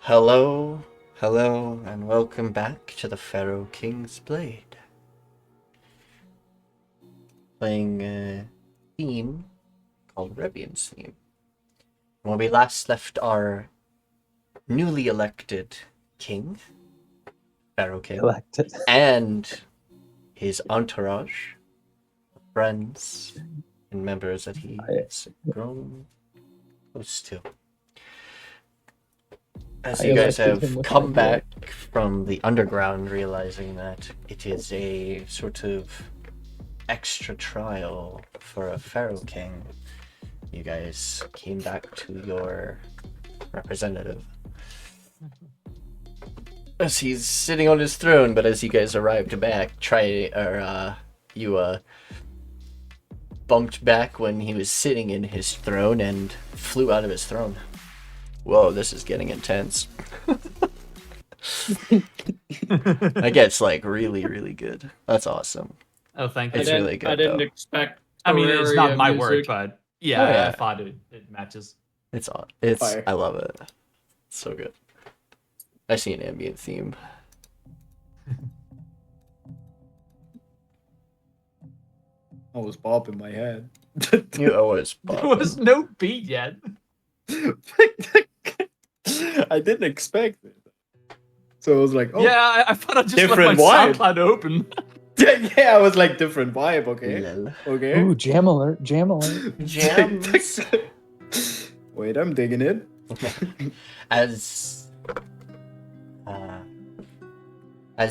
Hello, hello, and welcome back to the Pharaoh King's Blade. Playing a theme called Revian's theme. When we last left our newly elected king, Pharaoh King, and his entourage, friends, and members that he has grown close to. As you guys have come back from the underground, realizing that it is a sort of extra trial for a Pharaoh King, you guys came back to your representative. As he's sitting on his throne, but as you guys arrived back, you bumped back when he was sitting in his throne and flew out of his throne. Whoa, this is getting intense. That gets like really, really good. That's awesome. Oh, thank you. It's really good. I didn't expect. I mean, it's not my music. work, but yeah, I thought it matches. It's Fire. I love it. It's so good. I see an ambient theme. I was bopping my head. You always There was no beat yet. I didn't expect it. So I was like, oh. Yeah, I thought I just left Different my vibe. SoundCloud open. Yeah, I was like, different vibe, okay? Lol. Okay. Ooh, jam alert, jam alert. Jams. Wait, I'm digging it. As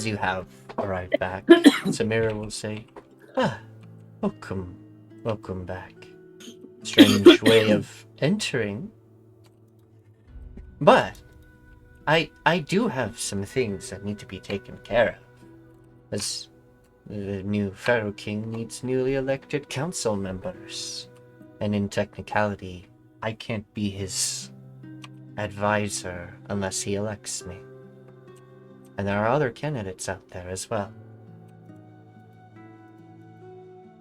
you have arrived back, Samira will say, welcome back. Strange way of entering. But I do have some things that need to be taken care of. As the new Pharaoh King needs newly elected council members. And in technicality, I can't be his advisor unless he elects me. And there are other candidates out there as well.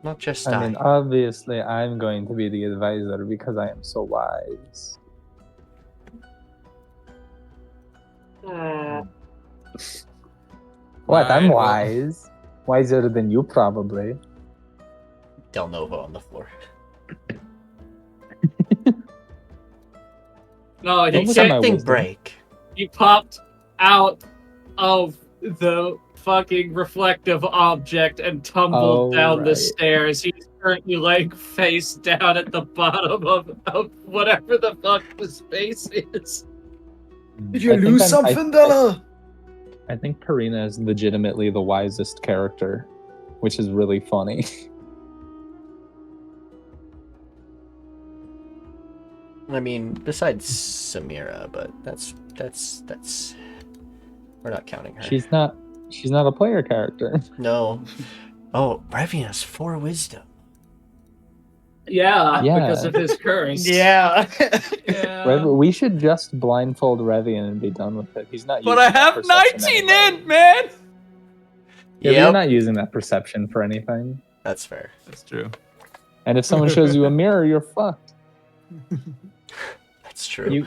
Not just I mean, obviously, I'm going to be the advisor because I am so wise. What? I'm wise. Wiser than you, probably. Dela'Nova on the floor. No, he What was my Something wisdom? break. He popped out of the fucking reflective object and tumbled down the right. stairs. He's currently laying face down at the bottom of whatever the fuck the space is. Did you I think lose I'm- something, Della? I think Karina is legitimately the wisest character, which is really funny. I mean, besides Samira, but that's we're not counting her. She's not a player character. No. Oh, Revian has 4 wisdom. Yeah, Yeah. because of his curse. Yeah. We should just blindfold Revian and be done with it. He's not. But using I that have perception 19 anyway. in, man! Yeah, but Yep. you're not using that perception for anything. That's fair. That's true. And if someone shows you a mirror, you're fucked. That's true.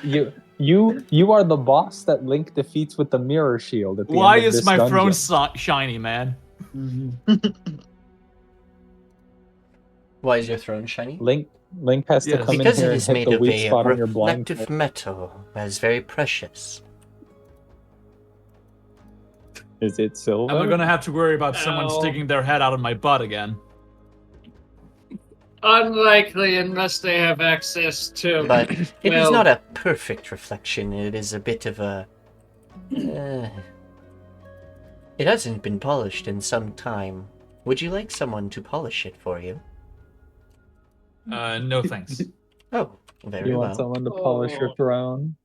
You are the boss that Link defeats with the mirror shield. At the Why end of is this my dungeon. throne shiny, man? Why is your throne shiny? Link has to Yes. come Because in it here and is hit made the of weak a spot on your reflective blindfold. metal that is very precious. Is it silver? Am I gonna have to worry about someone Ow. sticking their head out of my butt again? Unlikely unless they have access to. But it is Well- not a perfect reflection. It is a bit of a... it hasn't been polished in some time. Would you like someone to polish it for you? No thanks. Oh, very You well. want someone to polish your Oh. throne?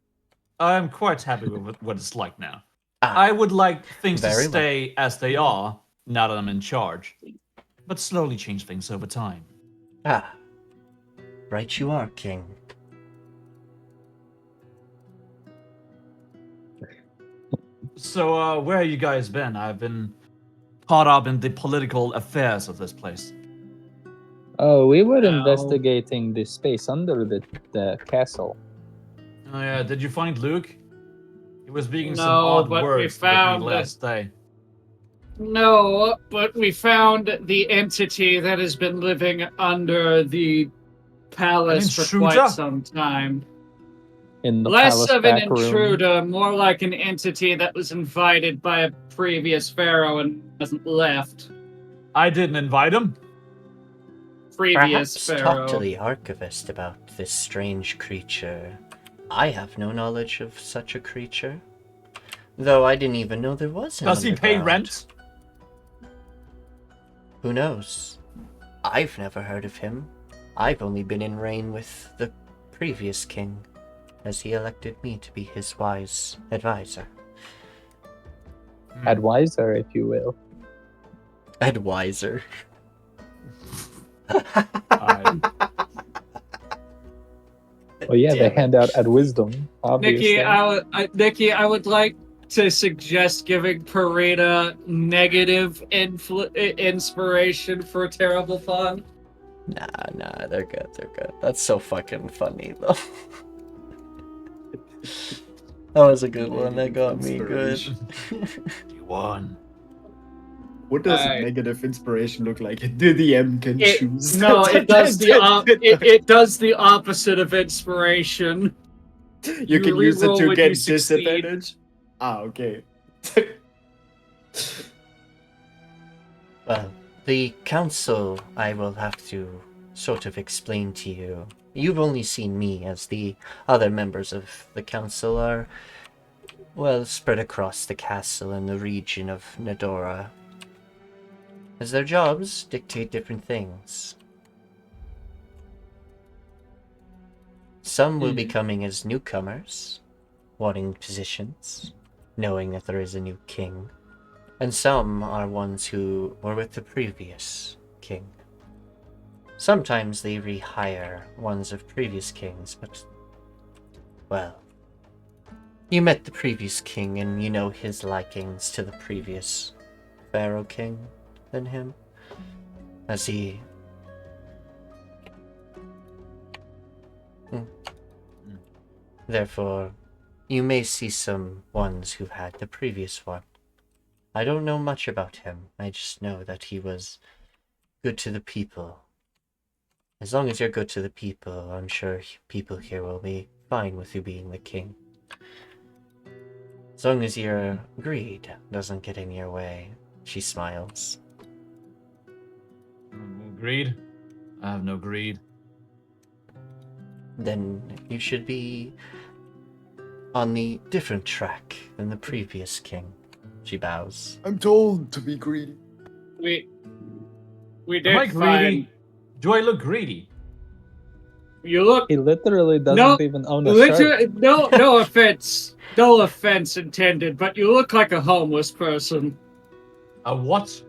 I'm quite happy with what it's like now. Ah, I would like things to Very well. stay as they are, now that I'm in charge. But slowly change things over time. Right you are, King. So, where have you guys been? I've been caught up in the political affairs of this place. Oh, we were Ow. investigating the space under the castle. Oh yeah, did you find Luke? was speaking some No, odd but we words with me found last day. No, but we found the entity that has been living under the palace for intruder? quite some time. In the Less palace of an back room. intruder, more like an entity that was invited by a previous pharaoh and hasn't left. I didn't invite him. Previous Perhaps pharaoh. talk to the archivist about this strange creature. I have no knowledge of such a creature. Though I didn't even know there was an Does he pay underground. rent? Who knows? I've never heard of him. I've only been in reign with the previous king, as he elected me to be his wise advisor. Advisor, if you will. Advisor. Well, yeah, they Damn it. hand out ad wisdom, obviously. Nikki, I would like to suggest giving Parita negative inspiration for terrible fun. Nah, they're good, That's so fucking funny, though. That was a good one, that got me good. You won. What does negative inspiration look like? The DM can choose. No, it does it does the opposite of inspiration. You can use it reroll to when get you succeed. disadvantage. Ah, okay. Well, the council, I will have to sort of explain to you. You've only seen me, as the other members of the council are, well, spread across the castle and the region of Nedora, as their jobs dictate different things. Some will be coming as newcomers, wanting positions, knowing that there is a new king, and some are ones who were with the previous king. Sometimes they rehire ones of previous kings, but, well, you met the previous king and you know his likings to the previous Pharaoh king than him, as he... Therefore, you may see some ones who had the previous one. I don't know much about him, I just know that he was good to the people. As long as you're good to the people, I'm sure people here will be fine with you being the king. As long as your greed doesn't get in your way. She smiles. Greed? I have no greed. Then you should be on the different track than the previous king. She bows. I'm told to be greedy. We Am I did greedy? find Do I look greedy? you look He literally doesn't No, even own a shirt. no offense. No offense intended, but you look like a homeless person. A what?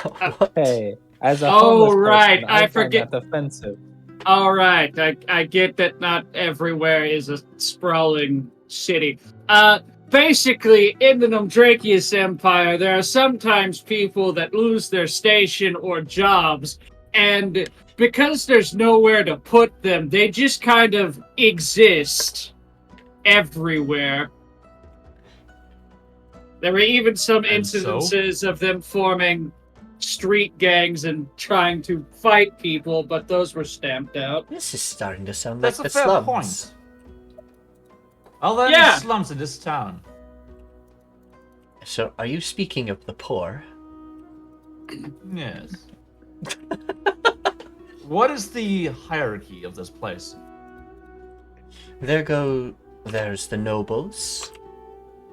What? Hey, as a Oh, homeless right, person, I find forget- that offensive. All right, I get that not everywhere is a sprawling city. Basically, in the Nomdrakius Empire, there are sometimes people that lose their station or jobs, and because there's nowhere to put them, they just kind of exist everywhere. There were even some And so? incidences of them forming street gangs and trying to fight people, but those were stamped out. This is starting to sound That's like a the fair slums. point. Are there Yeah. any slums in this town? So, are you speaking of the poor? Yes. What is the hierarchy of this place? There's the nobles,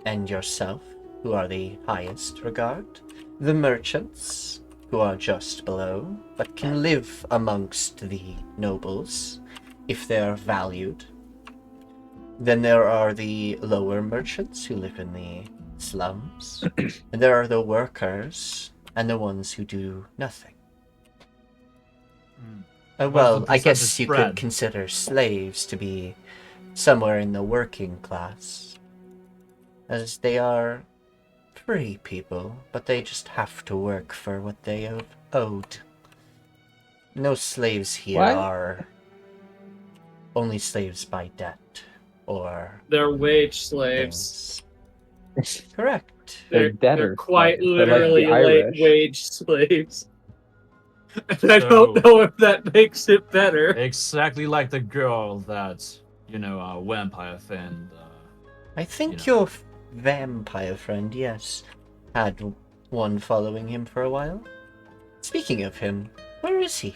and yourself, who are the highest regard. The merchants, who are just below, but can live amongst the nobles, if they are valued. Then there are the lower merchants, who live in the slums. And there are the workers, and the ones who do nothing. Well, the I guess percentage you spread? could consider slaves to be somewhere in the working class, as they are free people, but they just have to work for what they have owed. No slaves here What? are only slaves by debt or They're wage slaves. things. Correct. They're debtor quite slaves. They're like the literally Irish. wage slaves. And I So- don't know if that makes it better. Exactly like the girl that, vampire friend. I think You know. your vampire friend, yes, had one following him for a while. Speaking of him, where is he?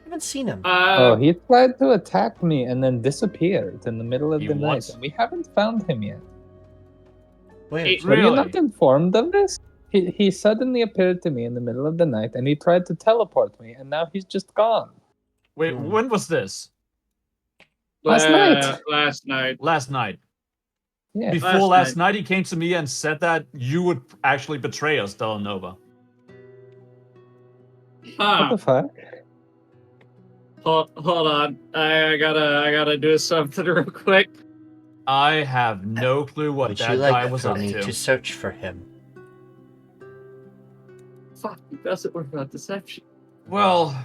Haven't seen him. Oh, he tried to attack me and then disappeared in the middle of He the night, wants- and we haven't found him yet. Where? It- Were you Really? not informed of this? He suddenly appeared to me in the middle of the night, and he tried to teleport me, and now he's just gone. Wait, Hmm. when was this? Last night. Last night. Last night. Yeah. Before Last last night, he came to me and said that you would actually betray us, Dela'Nova. What the fuck? Hold on. I gotta do something real quick. I have no clue what Would that you guy like was for up me to. to search for him? Fuck, it doesn't work about deception. Well,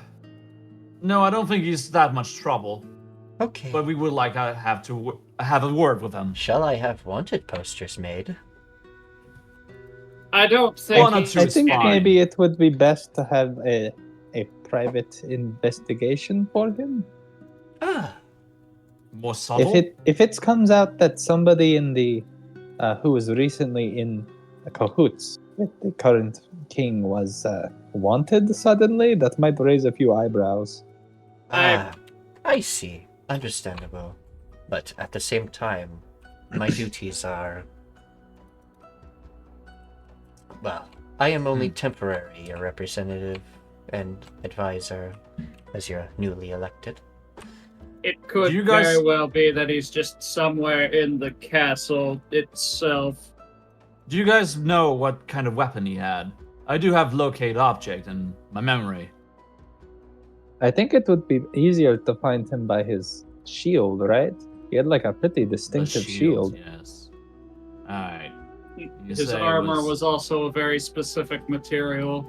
no, I don't think he's that much trouble. Okay. But we would like to have a word with him. Shall I have wanted posters made? I don't think. One or he's two I is think fine. maybe it would be best to have a private investigation for him. Ah, More subtle? If it comes out that somebody in the who was recently in cahoots with the current king was wanted suddenly, that might raise a few eyebrows. I see. Understandable. But at the same time, my duties are... Well, I am only temporary a representative and advisor as you're newly elected. It could Do you guys- very well be that he's just somewhere in the castle itself. Do you guys know what kind of weapon he had? I do have locate object in my memory. I think it would be easier to find him by his shield, right? He had like a pretty The distinctive shield. Yes. Alright. His say it armor was- was also a very specific material.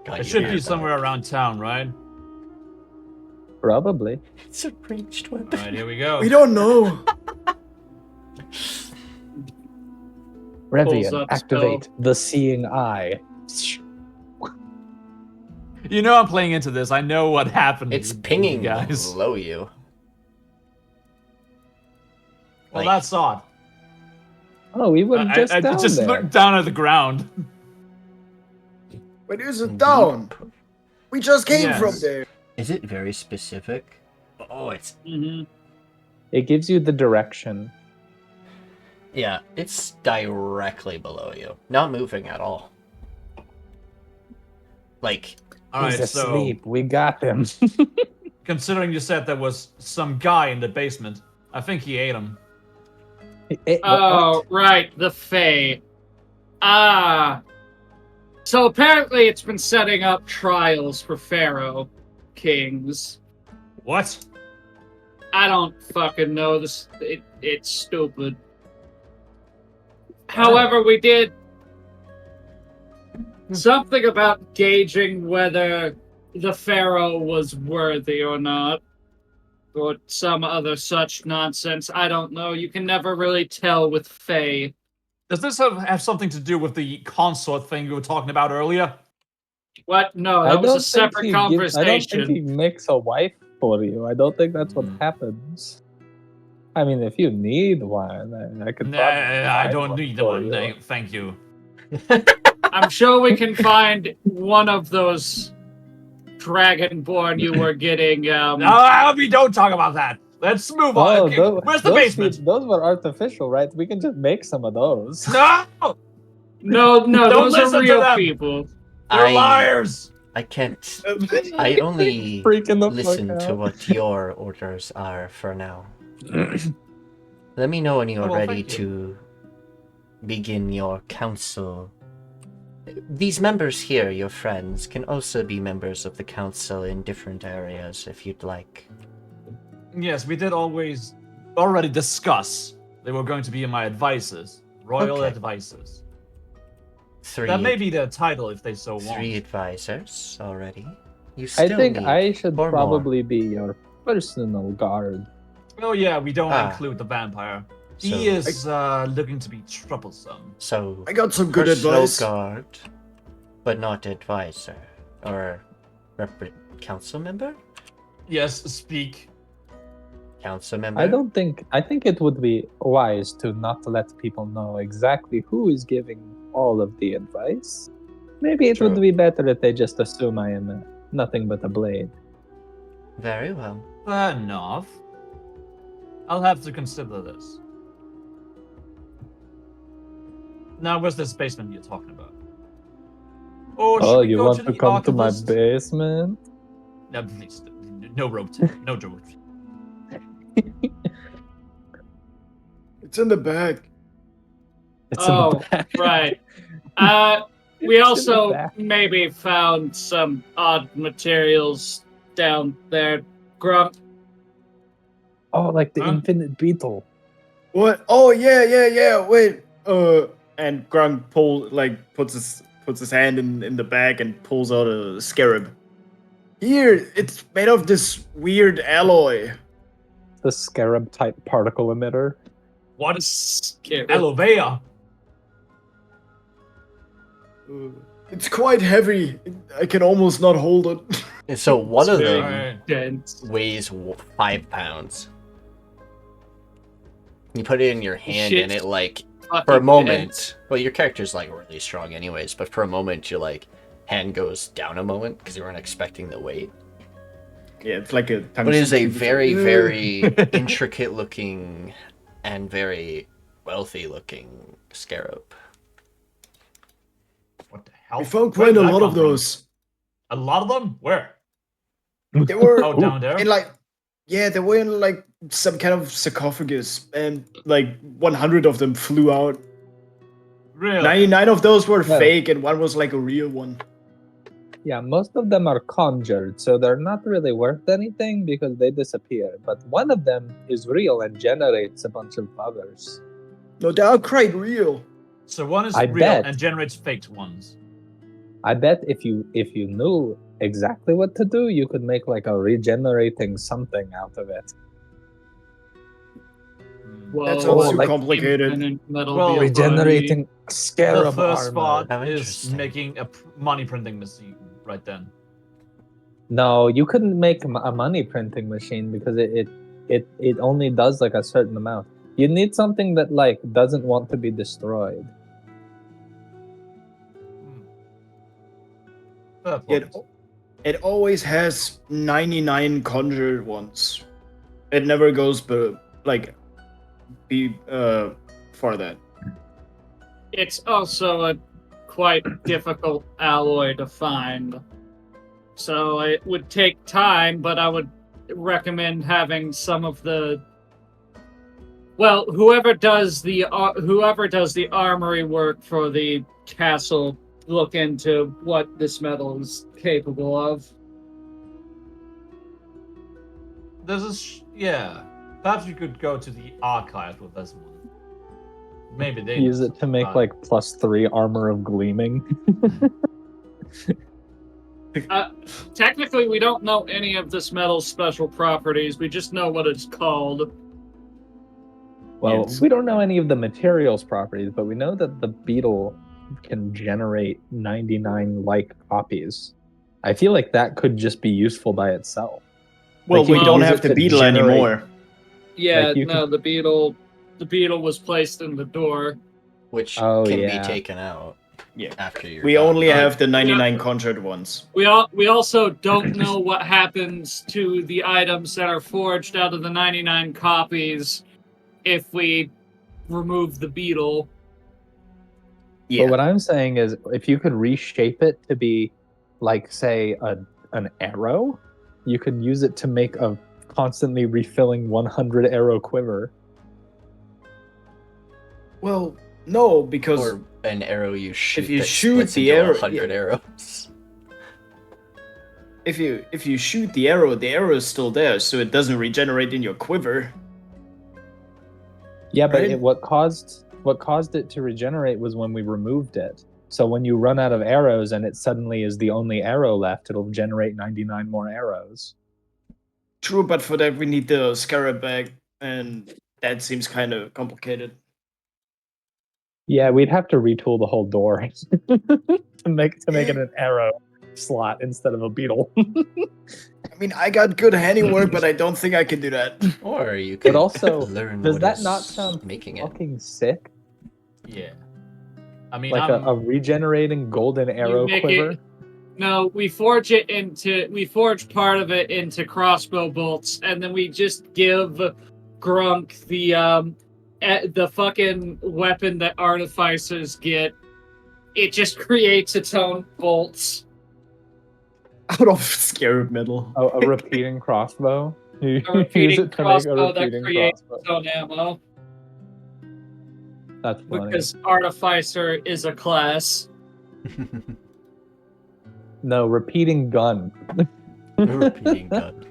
God, It you should hear be that? somewhere around town, right? Probably. It's a ranged weapon. Alright, here we go. We don't know. Revian, up activate the seeing eye. You know I'm playing into this. I know what happened. It's with you pinging guys. below you. Well, Like- that's odd. Oh, we were just I down just there. looked down at the ground. Where is it down? We just came Yes. from there. Is it very specific? Oh, it's... Mm-hmm. It gives you the direction. Yeah, it's directly below you. Not moving at all. Like, Alright, He's so asleep. We got him. considering you said there was some guy in the basement, I think he ate him. Oh, right, the Fae. Ah. So apparently it's been setting up trials for Pharaoh kings. What? I don't fucking know this. It's stupid. However, we did something about gauging whether the Pharaoh was worthy or not. Or some other such nonsense. I don't know. You can never really tell with Fae. Does this have something to do with the consort thing you were talking about earlier? What? No, I that was don't a separate think he gives- I don't think he conversation. makes a wife for you. I don't think that's what happens. I mean, if you need one, I could. Nah, probably I find don't one need for one. you. No, thank you. I'm sure we can find one of those Dragonborn you were getting. No, we don't talk about that. Let's move on. Oh, Okay, where's the those basement? Those were artificial, right? We can just make some of those. No! No, Don't those listen are to real them. people. They're liars! I can't... I only Freaking the listen fuck to out. what your orders are for now. Let me know when you are Oh, well, ready thank you. to begin your council. These members here, your friends, can also be members of the council in different areas if you'd like. Yes, we did already discuss they were going to be my advisors. Royal Okay. advisors. Three, That may be their title if they so want. three advisors already. You I still think need I should four more. probably be your personal guard. Oh yeah, we don't Ah. include the vampire. He is looking to be troublesome. So I got some good personal advice. guard, but not advisor or council member. Yes, speak. Council member. I think it would be wise to not let people know exactly who is giving all of the advice. Maybe it True. would be better if they just assume I am nothing but a blade. Very well. Fair enough. I'll have to consider this. Now, where's this basement you're talking about? Or should Oh, we you go want to to the come to my archivist? basement? No, please. No rope. No rope. It's in the back. It's in Oh, the back. right. We It's in the also back. maybe found some odd materials down there. Grunk. Oh, like the Huh? infinite beetle. What? Oh yeah. Wait. And Grunk puts his hand in the bag and pulls out a scarab. Here, it's made of this weird alloy. The scarab type particle emitter. What is Scared. Elevea? It's quite heavy. I can almost not hold it. And so one of very- them Dense. weighs 5 pounds. You put it in your hand Shit. and it like Fucking for a dense. moment. Well, your character's like really strong anyways, but for a moment your like hand goes down a moment because you weren't expecting the weight. Yeah, it's like a. But it is a tungsten tube. very, very intricate looking and very wealthy looking scarab. What the hell? We found Where quite did a that lot come of from? those. A lot of them? Where? They were Oh, down there? in like. Yeah, they were in like some kind of sarcophagus, and like 100 of them flew out. Really? 99 of those were Yeah. fake, and one was like a real one. Yeah, most of them are conjured, so they're not really worth anything because they disappear. But one of them is real and generates a bunch of others. No, they are quite real. So one is I real bet. and generates faked ones. I bet if you knew exactly what to do, you could make like a regenerating something out of it. Whoa, That sounds too like complicated. infinite metal Well, vehicle. Regenerating The scarab first armor. part How is interesting. making a money printing machine right then. No, you couldn't make a money printing machine because it only does like a certain amount. You need something that like doesn't want to be destroyed. Fair It, point. it always has 99 conjured ones. It never goes for that. It's also a quite difficult alloy to find. So it would take time, but I would recommend having some of the whoever does the armory work for the castle look into what this metal is capable of. This is Perhaps you could go to the archive with this one. Maybe they Use know it to make something like +3 armor of gleaming. Technically, we don't know any of this metal's special properties. We just know what it's called. Well, Yes. we don't know any of the materials properties, but we know that the beetle can generate 99 like copies. I feel like that could just be useful by itself. Well, Like, you we can don't use have it the to beetle generate- anymore. Yeah, Like, you no, the beetle was placed in the door. Which Oh, can yeah. be taken out Yeah. after you're We done. only have the 99 conjured ones. We also don't know what happens to the items that are forged out of the 99 copies if we remove the beetle. Yeah. But what I'm saying is, if you could reshape it to be, like, say, an arrow, you could use it to make a constantly refilling 100 arrow quiver. Well, no, because Or an arrow you shoot you that shoot splits the into arrow- 100 arrows. if you shoot the arrow is still there, so it doesn't regenerate in your quiver. Yeah, but Right. what caused it to regenerate was when we removed it. So when you run out of arrows and it suddenly is the only arrow left, it'll generate 99 more arrows. True, but for that we need the scarab bag, and That seems kind of complicated. Yeah, we'd have to retool the whole door to make it an arrow slot instead of a beetle. I mean, I got good handiwork, but I don't think I can do that. Or you could But also, learn does what that is not sound making it. fucking sick? Yeah. I mean, Like a regenerating golden arrow make quiver? it- No, we forge part of it into crossbow bolts, and then we just give Grunk the fucking weapon that artificers get. It just creates its own bolts. Out of scarab metal. Oh, a repeating crossbow? You A repeating use it to make a crossbow that repeating creates crossbow. its own ammo. That's funny. Because artificer is a class. No, repeating gun. Repeating gun.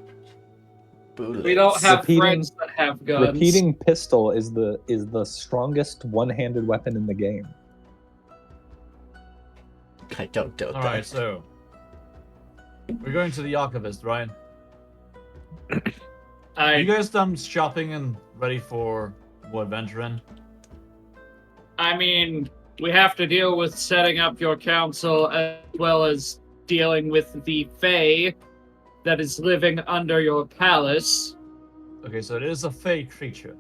We don't have Repeating- friends that have guns. Repeating pistol is the strongest one-handed weapon in the game. I don't doubt all that. right, so we're going to the archivist, right? Are you guys done shopping and ready for more adventuring? I mean, we have to deal with setting up your council as well as dealing with the Fae that is living under your palace. Okay, so it is a fey creature.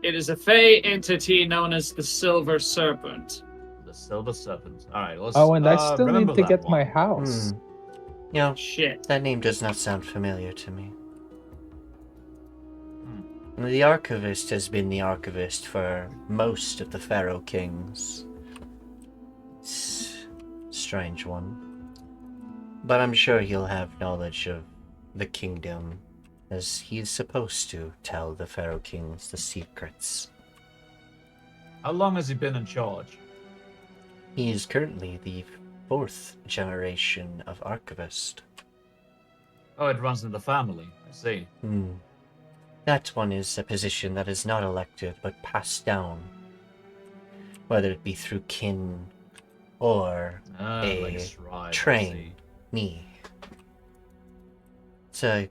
It is a Fae entity known as the Silver Serpent. The Silver Serpent. Alright, let's Oh, and I still remember need to that get one. my house. You know, Shit. that name does not sound familiar to me. Hmm. The Archivist has been the Archivist for most of the Pharaoh kings. It's a strange one. But I'm sure he'll have knowledge of the kingdom, as he is supposed to tell the Pharaoh kings the secrets. How long has he been in charge? He is currently the 4th generation of Archivist. Oh, it runs in the family. I see. That one is a position that is not elected, but passed down. Whether it be through kin or Like a a scribe, I train. see. me. It's a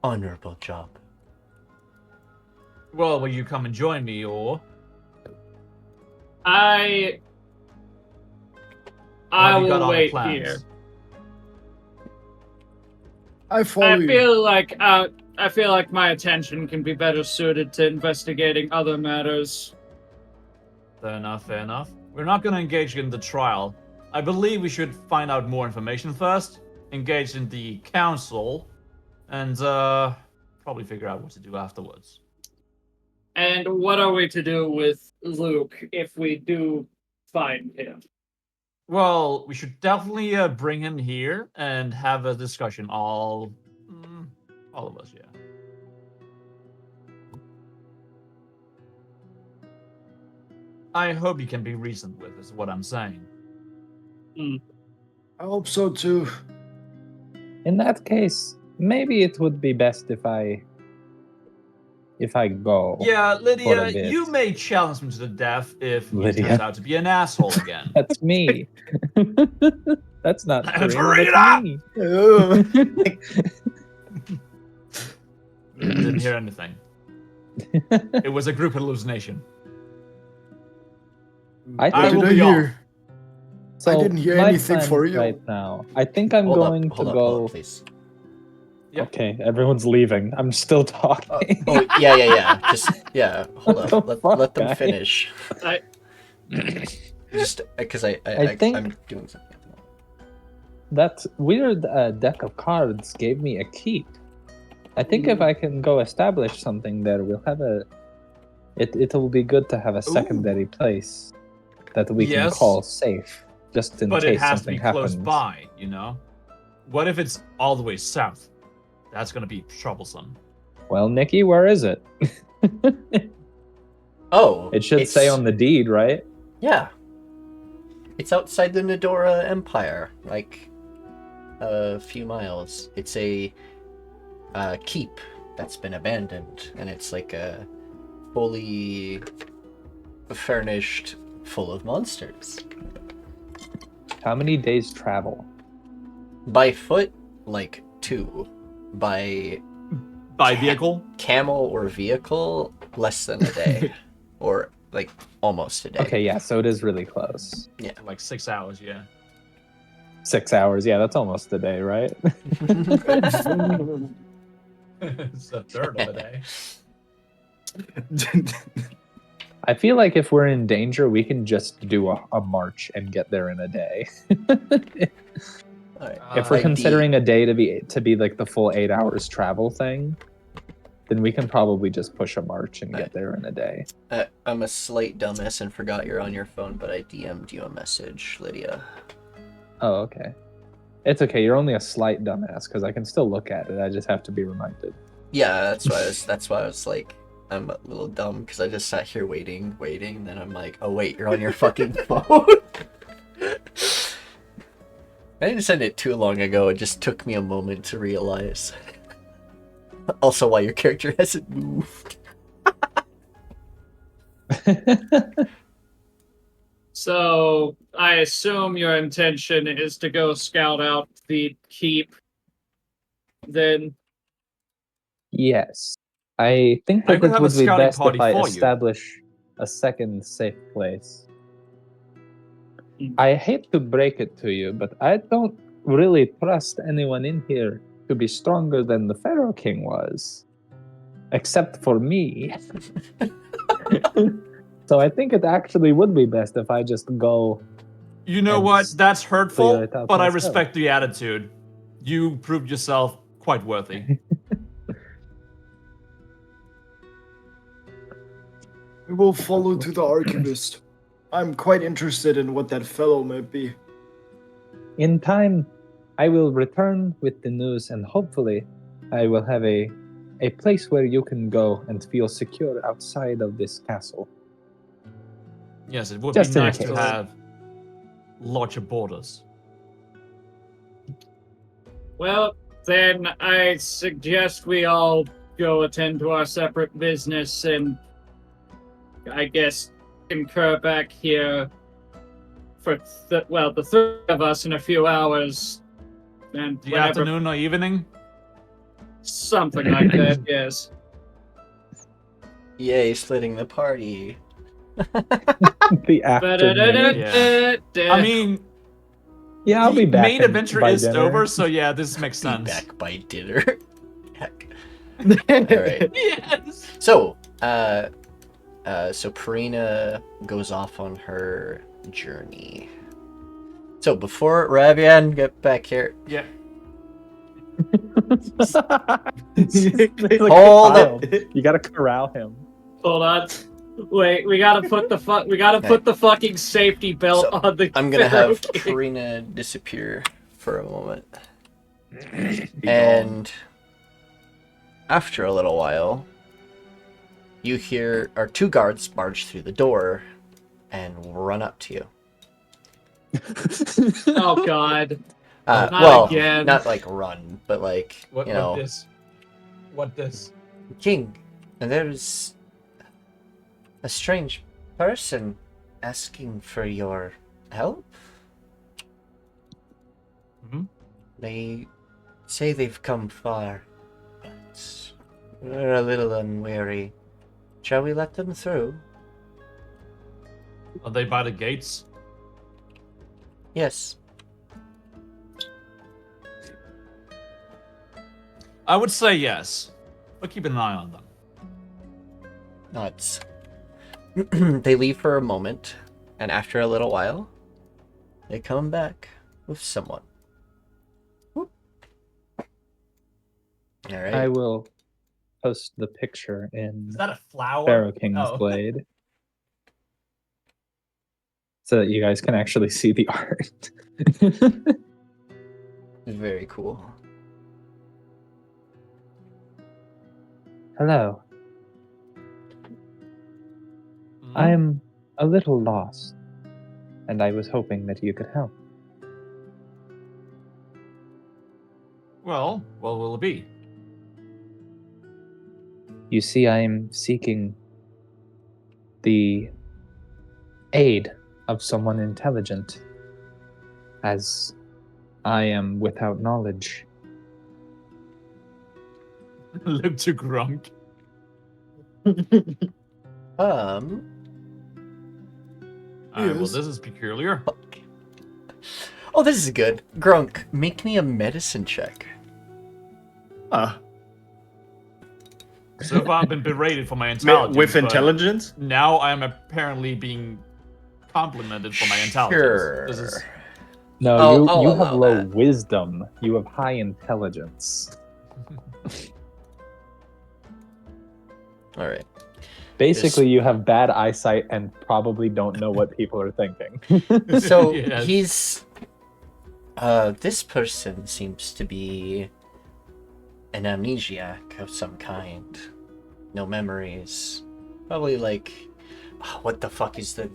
honorable job. Well, will you come and join me, or I have you got will other wait plans? here. I follow I you. feel like my attention can be better suited to investigating other matters. Fair enough, fair enough. We're not going to engage in the trial. I believe we should find out more information first, engage in the council, and probably figure out what to do afterwards. And what are we to do with Luke if we do find him? Well, we should definitely bring him here and have a discussion. All of us, yeah. I hope he can be reasoned with, is what I'm saying. I hope so too. In that case, maybe it would be best if I go. Yeah, For Lydia, a bit. you may challenge him to the death if he Lydia. turns out to be an asshole again. That's me. That's not That's Karina, Karina! that's me. Didn't hear anything. It was a group hallucination. I I think will Did be off. so. I didn't hear my anything plan for you. right now. I think I'm Hold going up, to hold go. up, please. Yep. Okay, everyone's leaving. I'm still talking. Oh, yeah. Just, hold What the up. fuck, Let them guy? finish. I- Just, because I I'm think- doing something at the moment. That weird deck of cards gave me a keep. I think if I can go establish something there, we'll have a. It'll be good to have a secondary place that we can Yes. call safe, just in But case it has to something be close happens. by, you know? What if it's all the way south? That's gonna be troublesome. Well, Nikki, where is it? Oh, It should say on the deed, right? Yeah. It's outside the Nedora Empire, like a few miles. It's a keep that's been abandoned, and it's like a fully furnished, full of monsters. How many days travel? By foot, like 2. By By vehicle? Camel or vehicle, less than a day. Or, like, almost a day. Okay, yeah, so it is really close. Like 6 hours, yeah. 6 hours, yeah, that's almost a day, right? It's a third of a day. I feel like if we're in danger, we can just do a march and get there in a day. Alright. If we're ID. considering a day to be like the full 8 hours travel thing, then we can probably just push a march and get there in a day. I'm a slight dumbass and forgot you're on your phone, but I DM'd you a message, Lydia. Oh, okay. It's okay. You're only a slight dumbass because I can still look at it. I just have to be reminded. Yeah, that's why I was like, I'm a little dumb because I just sat here waiting, and then I'm like, oh wait, you're on your fucking phone. I didn't send it too long ago. It just took me a moment to realize. Also, why your character hasn't moved. So, I assume your intention is to go scout out the keep. Then, Yes. I think I that could it have a would be scouting best party if I for you. establish a second safe place. Mm. I hate to break it to you, but I don't really trust anyone in here to be stronger than the Pharaoh King was. Except for me. So I think it actually would be best if I just go. You know And what? That's clear hurtful, it out but I myself. respect the attitude. You proved yourself quite worthy. We will follow to the archivist. I'm quite interested in what that fellow might be. In time, I will return with the news, and hopefully, I will have a place where you can go and feel secure outside of this castle. Yes, it would Just be in nice to case. have larger borders. well, then I suggest we all go attend to our separate business and I guess incur back here for the three of us in a few hours. And The whenever, afternoon or evening? something like that, yes. Yay, splitting the party. The afternoon. I mean, Yeah, I'll the be back. main adventure by is dinner. over, so yeah, this makes Be sense. back by dinner. Heck. Alright. Yes. So, so Purina goes off on her journey. So before Ravian, get back here. Yeah. Hold up. You gotta corral him. Hold on. Wait, we gotta put the fucking safety belt So, on the I'm gonna Pharaoh have King. Purina disappear for a moment. And after a little while, you hear our two guards barge through the door and run up to you. Oh god. Not Well, again. not like run, but like, What you know, this? What this? King, and there's a strange person asking for your help. Mhm. They say they've come far, but we're a little unwary. Shall we let them through? Are they by the gates? Yes. I would say yes, but keep an eye on them. Nods. They leave for a moment, and after a little while, they come back with someone. Whoop. All right. I will post the picture in Is that a flower? Pharaoh King's Oh. Blade, so that you guys can actually see the art. Very cool. Hello. Mhm. I'm a little lost, and I was hoping that you could help. Well, what will it be? You see, I am seeking the aid of someone intelligent, as I am without knowledge. Look to Grunk. Alright, well, Yes. this is peculiar. Fuck. Oh, this is good. Grunk, make me a medicine check. Ah, So far, I've been berated for my intelligence. with but intelligence? Now I am apparently being complimented for my intelligence. Sure. This is No, I'll you have allow low that. wisdom. You have high intelligence. All right. Basically, you have bad eyesight and probably don't know what people are thinking. So Yes. he's this person seems to be an amnesiac of some kind. No memories. Probably like what the fuck is the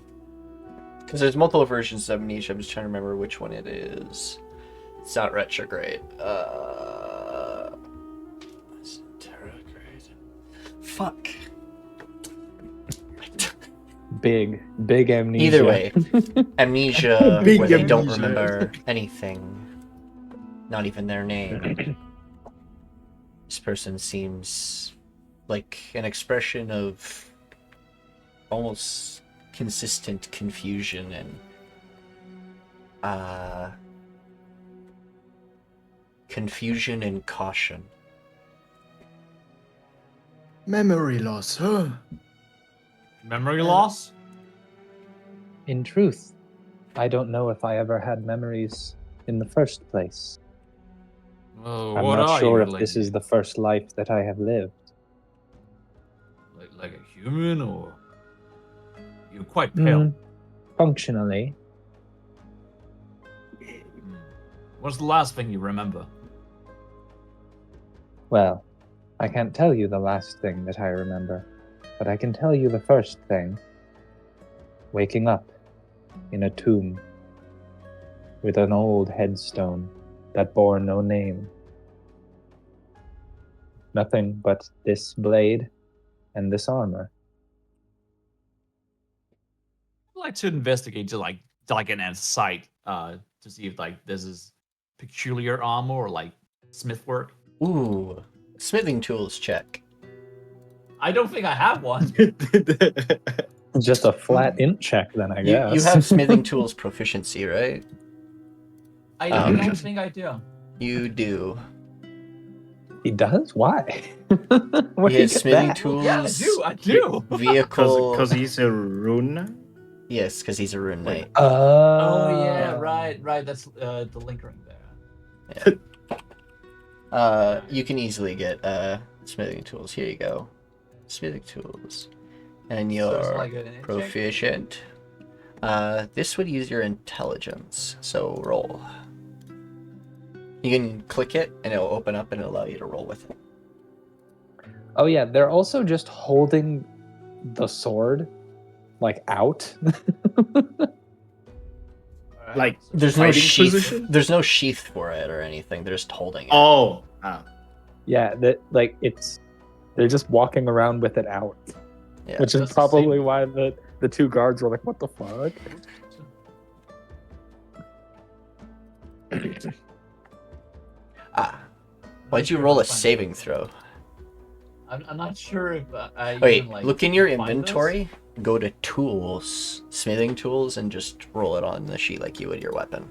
because there's multiple versions of amnesia. I'm just trying to remember which one it is. It's not retrograde. It's retrograde. Fuck. Big amnesia. Either way, amnesia Big where they don't amnesia. remember anything, not even their name. This person seems like an expression of almost consistent confusion and caution. Memory loss, huh? memory loss. In truth, I don't know if I ever had memories in the first place. Oh, I'm what not are sure you? if Like, this is the first life that I have lived. like a human, or you're quite pale. Functionally, What's the last thing you remember? well, I can't tell you the last thing that I remember, but I can tell you the first thing. Waking up in a tomb with an old headstone that bore no name. Nothing but this blade and this armor. I'd like to investigate to like an insight to see if like this is peculiar armor or like smith work. Ooh, smithing tools check. I don't think I have one. Just a flat int check, then, I guess. You have smithing tools proficiency, right? I Um, don't think I do. You do. He does? Why? Where He did has you get smithing that? tools. Yeah, I do. Vehicle. Because he's a rune. Yes, because he's a rune knight. Oh yeah, right. That's the link ring there. You can easily get smithing tools. Here you go. Smithing tools. And So you're it's like an int check? proficient. This would use your intelligence, so roll. You can click it and it'll open up and it'll allow you to roll with it. Oh yeah, they're also just holding the sword, like, out. Like, There's no fighting sheath. position? There's no sheath for it or anything. They're just holding it. Oh. Ah. Yeah, that like they're just walking around with it out, Yeah. which is That's the probably same. why the two guards were like, "What the fuck?" Why'd you roll a saving throw? I'm not sure if I Wait, even, like, look in your find this. inventory. Go to tools, smithing tools, and just roll it on the sheet like you would your weapon.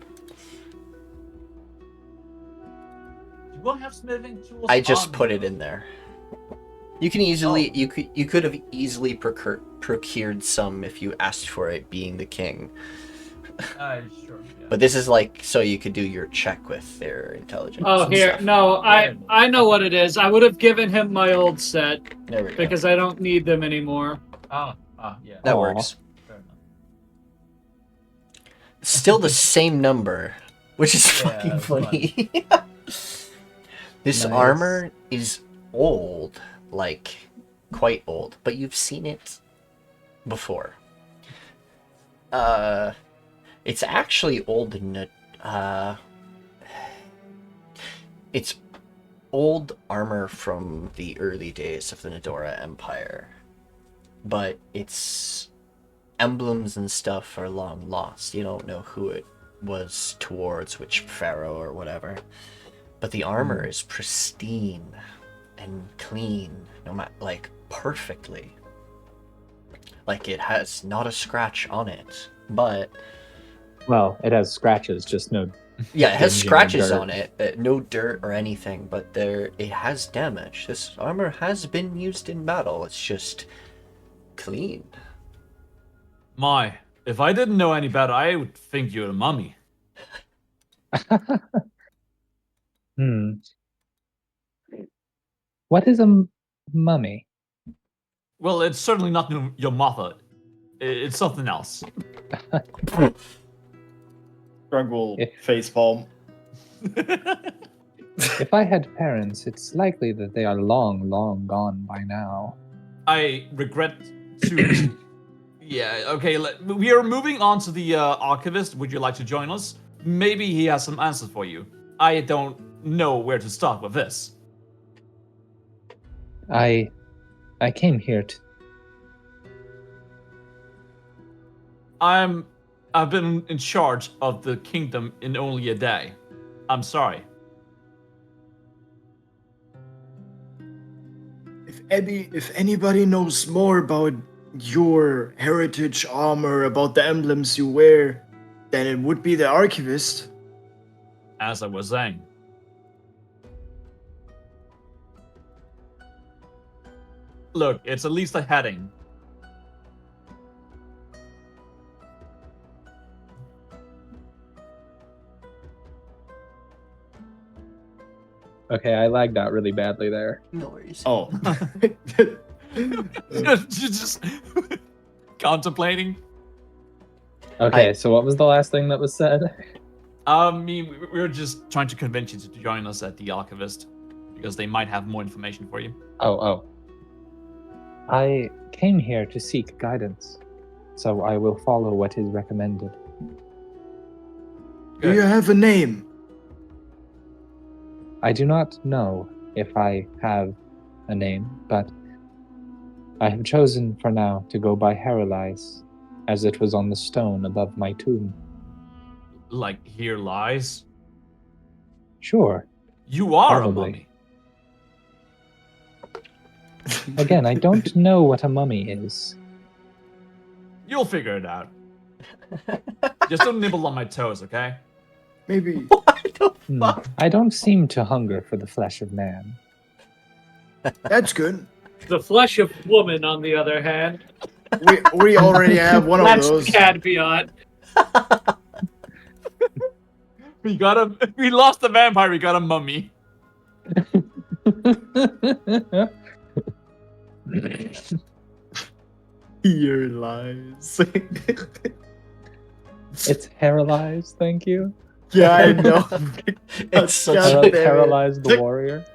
Do I have smithing tools? I just on put me? it in there. You can easily, you could have easily procured some if you asked for it, being the king. Sure. Yeah. But this is like so you could do your check with their intelligence. Oh, and here. stuff. No, I know what it is. I would have given him my old set There we go. because I don't need them anymore. Yeah. That Aw. works. Fair enough. Still the same number, which is Yeah, fucking that's funny. This Nice. armor is old, like quite old, but you've seen it before. It's actually old in it's old armor from the early days of the Nedora Empire, but its emblems and stuff are long lost. You don't know who it was towards, which pharaoh or whatever. But the armor is pristine. and clean, no matter, like, perfectly. Like, it has not a scratch on it, but Well, it has scratches, just no. yeah, it has Dingy or scratches dirt. on it, no dirt or anything, but it has damage. This armor has been used in battle. It's just clean. My, if I didn't know any better, I would think you're a mummy. Hmm. What is a mummy? Well, it's certainly not your mother. It's something else. Grunk will If- facepalm. If I had parents, it's likely that they are long, long gone by now. I regret to. Yeah, okay. We are moving on to the archivist. Would you like to join us? Maybe he has some answers for you. I don't know where to start with this. I came here to. I've been in charge of the kingdom in only a day. I'm sorry. If anybody knows more about your heritage armor, about the emblems you wear, then it would be the archivist. As I was saying. Look, it's at least a heading. Okay, I lagged out really badly there. No worries. Oh. just contemplating. Okay, so what was the last thing that was said? I mean, we were just trying to convince you to join us at the archivist because they might have more information for you. Oh. I came here to seek guidance, so I will follow what is recommended. Do you have a name? I do not know if I have a name, but I have chosen for now to go by Heralize, as it was on the stone above my tomb. Like, here lies. Sure. You are Probably. a mummy. Again, I don't know what a mummy is. You'll figure it out. Just don't nibble on my toes, okay? Maybe. What the Hmm. fuck? I don't seem to hunger for the flesh of man. That's good. The flesh of woman, on the other hand, We already have one of that's those. the caveat. We lost the vampire, we got a mummy. Here lies. It's Heralize, thank you. Yeah, I know. It's such God a... damn it. Heralize the warrior.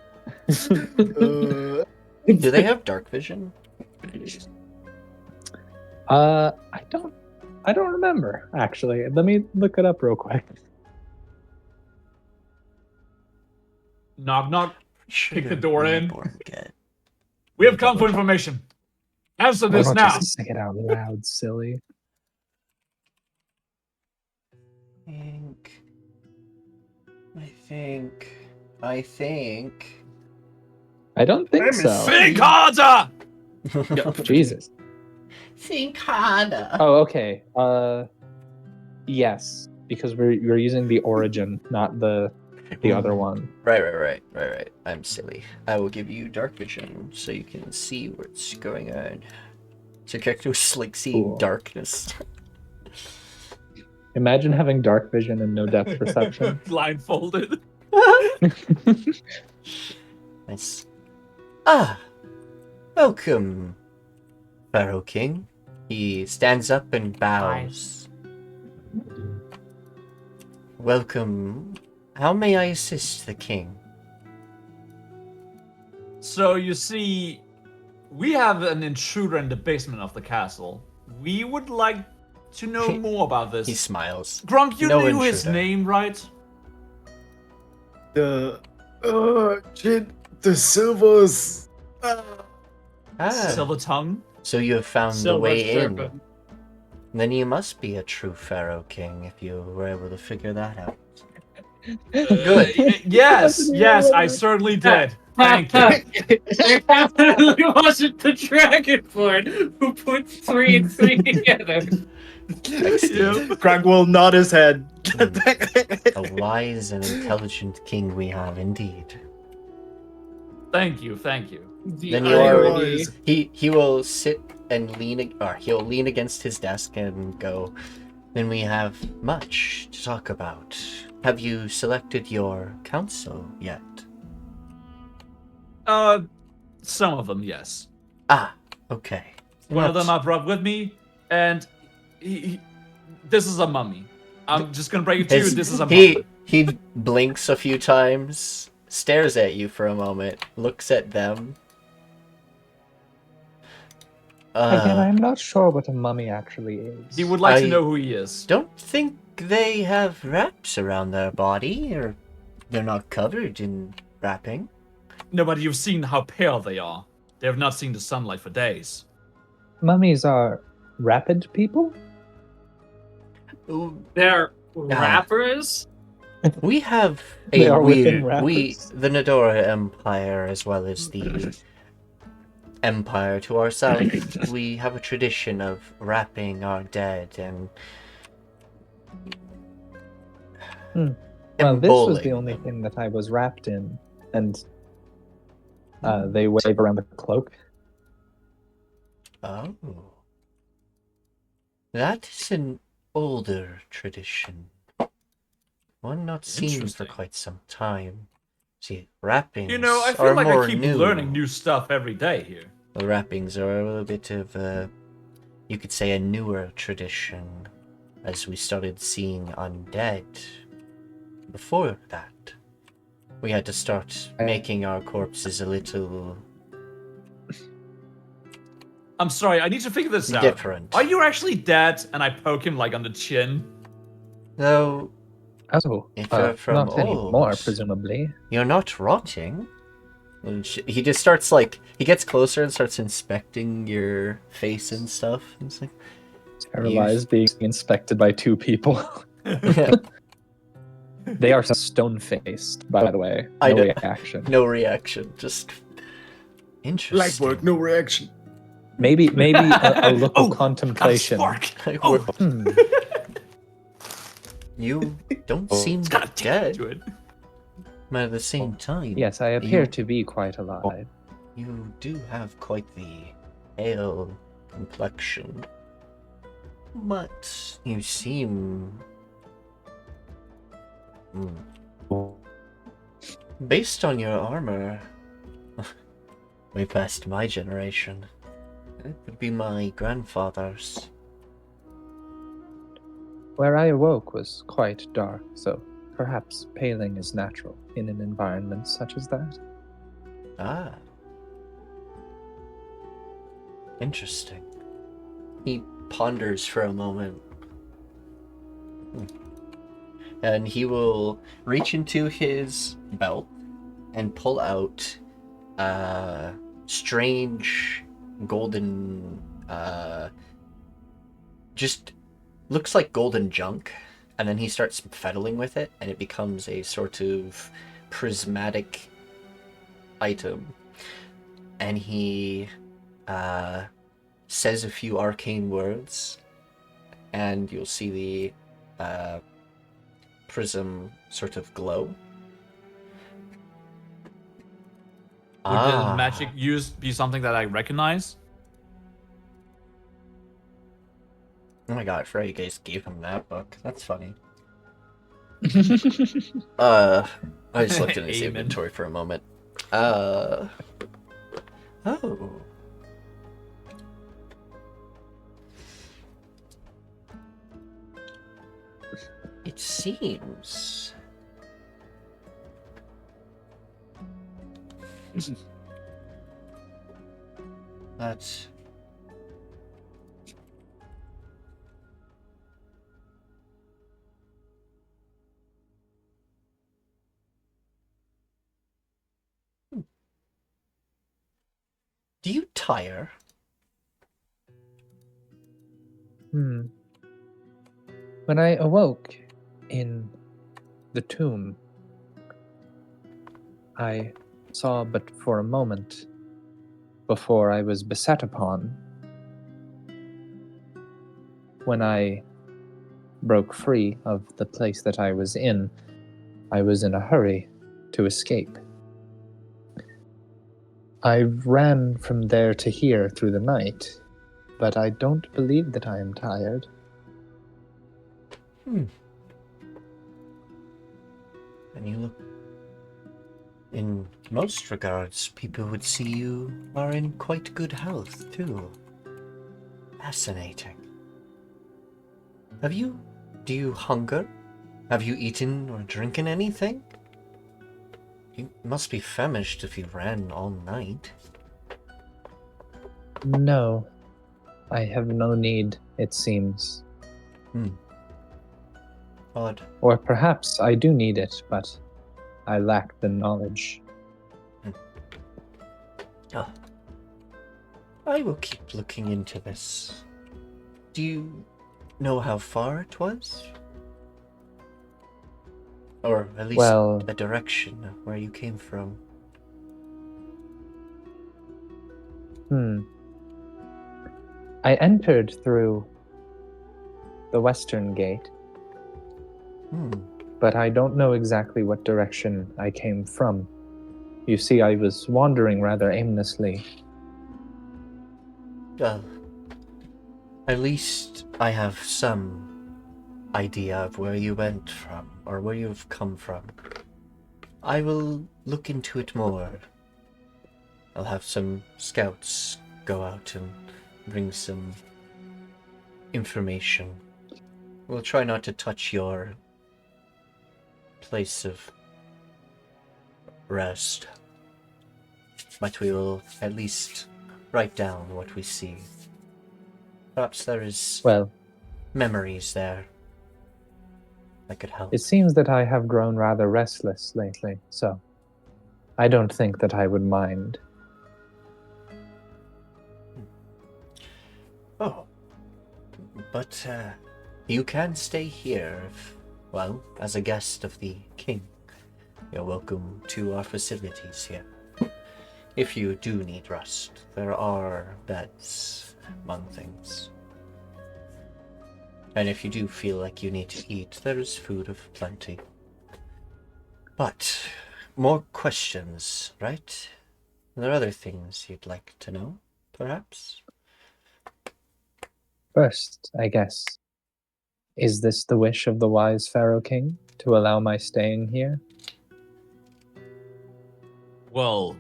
Do they have dark vision? I don't remember, actually. Let me look it up real quick. Knock, knock. Should the have door in. reborn again. We have come for information. Answer Why this don't now. you just say it out loud, silly? I think. I don't think I'm so. Think harder! Jesus. Think harder. Oh, okay. Yes, because we're using the origin, not the other one. Right. I'm silly. I will give you dark vision so you can see what's going on. So your character was like seeing Cool. darkness. Imagine having dark vision and no depth perception. Blindfolded. Nice. Ah! Welcome, Pharaoh King. He stands up and bows. Welcome. How may I assist the king? So you see, we have an intruder in the basement of the castle. We would like to know more about this. He smiles. Grunk, you No knew his intruder. name, right? The silvers. Ah, Silver tongue. so you have found the Silver way in. serpent. Then you must be a true Pharaoh King if you were able to figure that out. Good. Yes, yes, I certainly did. Thank you. It definitely wasn't the dragonborn who put 3 and 3 together. Excellent. Grunk will nod his head. A wise and intelligent king we have indeed. Thank you, thank you. The Then you are- irony. He will sit and he'll lean against his desk and go, then we have much to talk about. Have you selected your council yet? Some of them, yes. Ah, okay. One of Not- them I brought with me, and this is a mummy. I'm just gonna break it to you. His- This is a mummy. he blinks a few times, stares at you for a moment, looks at them. Again, I'm not sure what a mummy actually is. He would like I- to know who he is. Don't think they have wraps around their body, or they're not covered in wrapping. No, but you've seen how pale they are. They have not seen the sunlight for days. Mummies are rapid people? They're rappers? We have They a are within we wrappers. the Nedora Empire as well as the Empire to our south. We have a tradition of wrapping our dead and Well, this was the embowling only them. thing that I was wrapped in, and they wave around the cloak. Oh, that is an older tradition. One not seen for Interesting. quite some time. See, wrappings You know, I are feel like more I keep new. learning new stuff every day here. The wrappings are a little bit of a, you could say, a newer tradition, as we started seeing undead. Before that, we had to start making our corpses a little I'm sorry, I need to figure this out. different. Are you actually dead? And I poke him like on the chin. Though Oh, If you're from not anymore, old. presumably. you're not rotting. And he just starts like, he gets closer and starts inspecting your face and stuff. It's like, Paralyzed, being inspected by 2 people. They are stone-faced, by the way. I No know. reaction. no reaction, just interesting. Light work, no reaction. Maybe a look of Got a contemplation. spark. Like, Oh. we're- Hmm. You don't seem It's got a dead, to it. but at the same time, Yes, I appear You- to be quite alive. you do have quite the pale complexion. But you seem... Based on your armor, way past my generation. It would be my grandfather's. Where I awoke was quite dark, so perhaps paling is natural in an environment such as that. Ah. Interesting. He ponders for a moment. And he will reach into his belt and pull out strange golden just looks like golden junk, and then he starts fiddling with it and it becomes a sort of prismatic item, and he says a few arcane words, and you'll see the prism sort of glow. Would the magic used be something that I recognize? Oh my god, I forgot you guys gave him that book. That's funny. I just looked in his Amen. inventory for a moment. Oh. It seems that do you tire? When I awoke in the tomb. I saw but for a moment before I was beset upon. When I broke free of the place that I was in a hurry to escape. I ran from there to here through the night, but I don't believe that I am tired. And you look... In most regards, people would see you are in quite good health, too. Fascinating. Do you hunger? Have you eaten or drinking anything? You must be famished if you ran all night. No, I have no need, it seems. Odd. Or perhaps I do need it, but I lack the knowledge. Oh. I will keep looking into this. Do you know how far it was? Or at least a direction of where you came from? I entered through the western gate, but I don't know exactly what direction I came from. You see, I was wandering rather aimlessly. Well, at least I have some idea of where you went from, or where you've come from. I will look into it more. I'll have some scouts go out and bring some information. We'll try not to touch your place of rest, but we will at least write down what we see. Perhaps there is memories there that could help. It seems that I have grown rather restless lately, so I don't think that I would mind. Oh, but you can stay here if, well, as a guest of the king. You're welcome to our facilities here. If you do need rest, there are beds among things. And if you do feel like you need to eat, there is food of plenty. But, more questions, right? Are there other things you'd like to know, perhaps? First, I guess, is this the wish of the wise Pharaoh King, to allow my staying here? Well,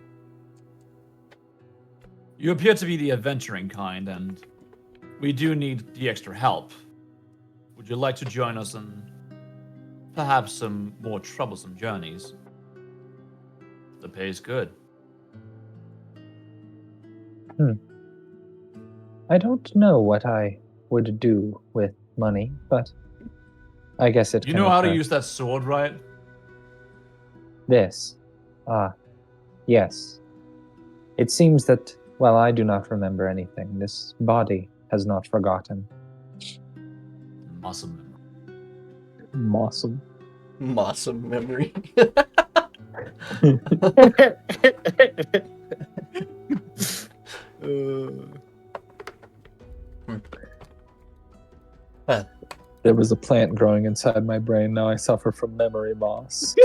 you appear to be the adventuring kind, and we do need the extra help. Would you like to join us in perhaps some more troublesome journeys? The pay is good. I don't know what I would do with money, but I guess it You can know how to occur. use that sword, right? This. Yes. It seems that, well, I do not remember anything. This body has not forgotten. Awesome. Awesome. Awesome memory. Well, there was a plant growing inside my brain. Now I suffer from memory loss.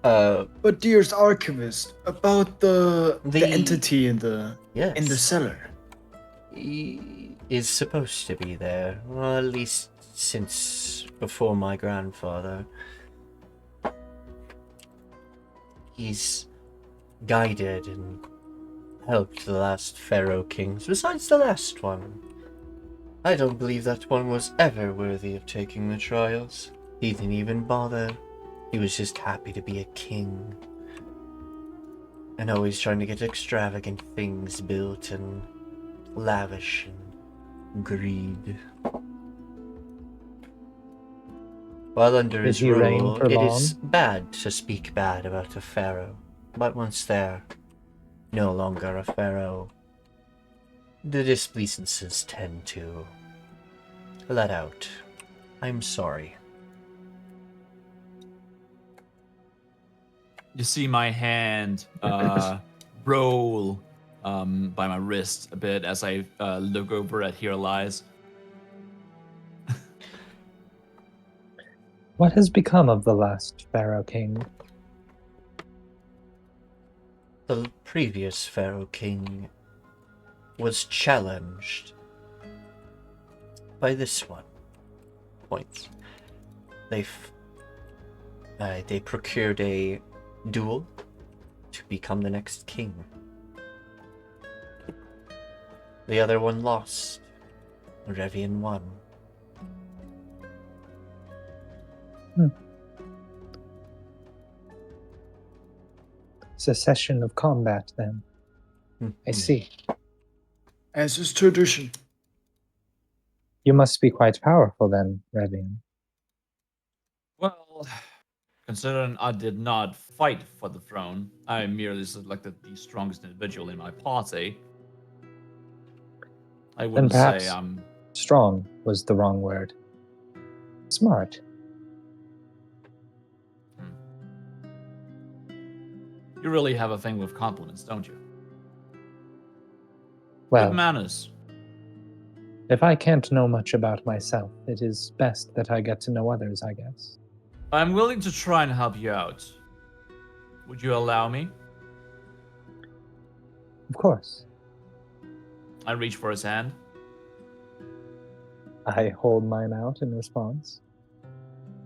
But dearest archivist, about the entity in the cellar. He is supposed to be there, well, at least since before my grandfather. He's guided and helped the last Pharaoh kings, besides the last one. I don't believe that one was ever worthy of taking the trials. He didn't even bother. He was just happy to be a king. And always trying to get extravagant things built and lavish and greed. While under his he reign rule, for it long? is bad to speak bad about a pharaoh. But once they're no longer a pharaoh, the displeasances tend to let out. I'm sorry. You see my hand roll by my wrist a bit as I look over at Here Lies. What has become of the last Pharaoh King? The previous Pharaoh King was challenged by this one. Points. They procured a duel to become the next king. The other one lost. Revian won. Cessation of combat, then. I see. As is tradition. You must be quite powerful, then, Revian. Well, considering I did not fight for the throne, I merely selected the strongest individual in my party. I wouldn't say perhaps- I'm... Strong was the wrong word. Smart. You really have a thing with compliments, don't you? Well, Good manners. if I can't know much about myself, it is best that I get to know others, I guess. I'm willing to try and help you out. Would you allow me? Of course. I reach for his hand. I hold mine out in response.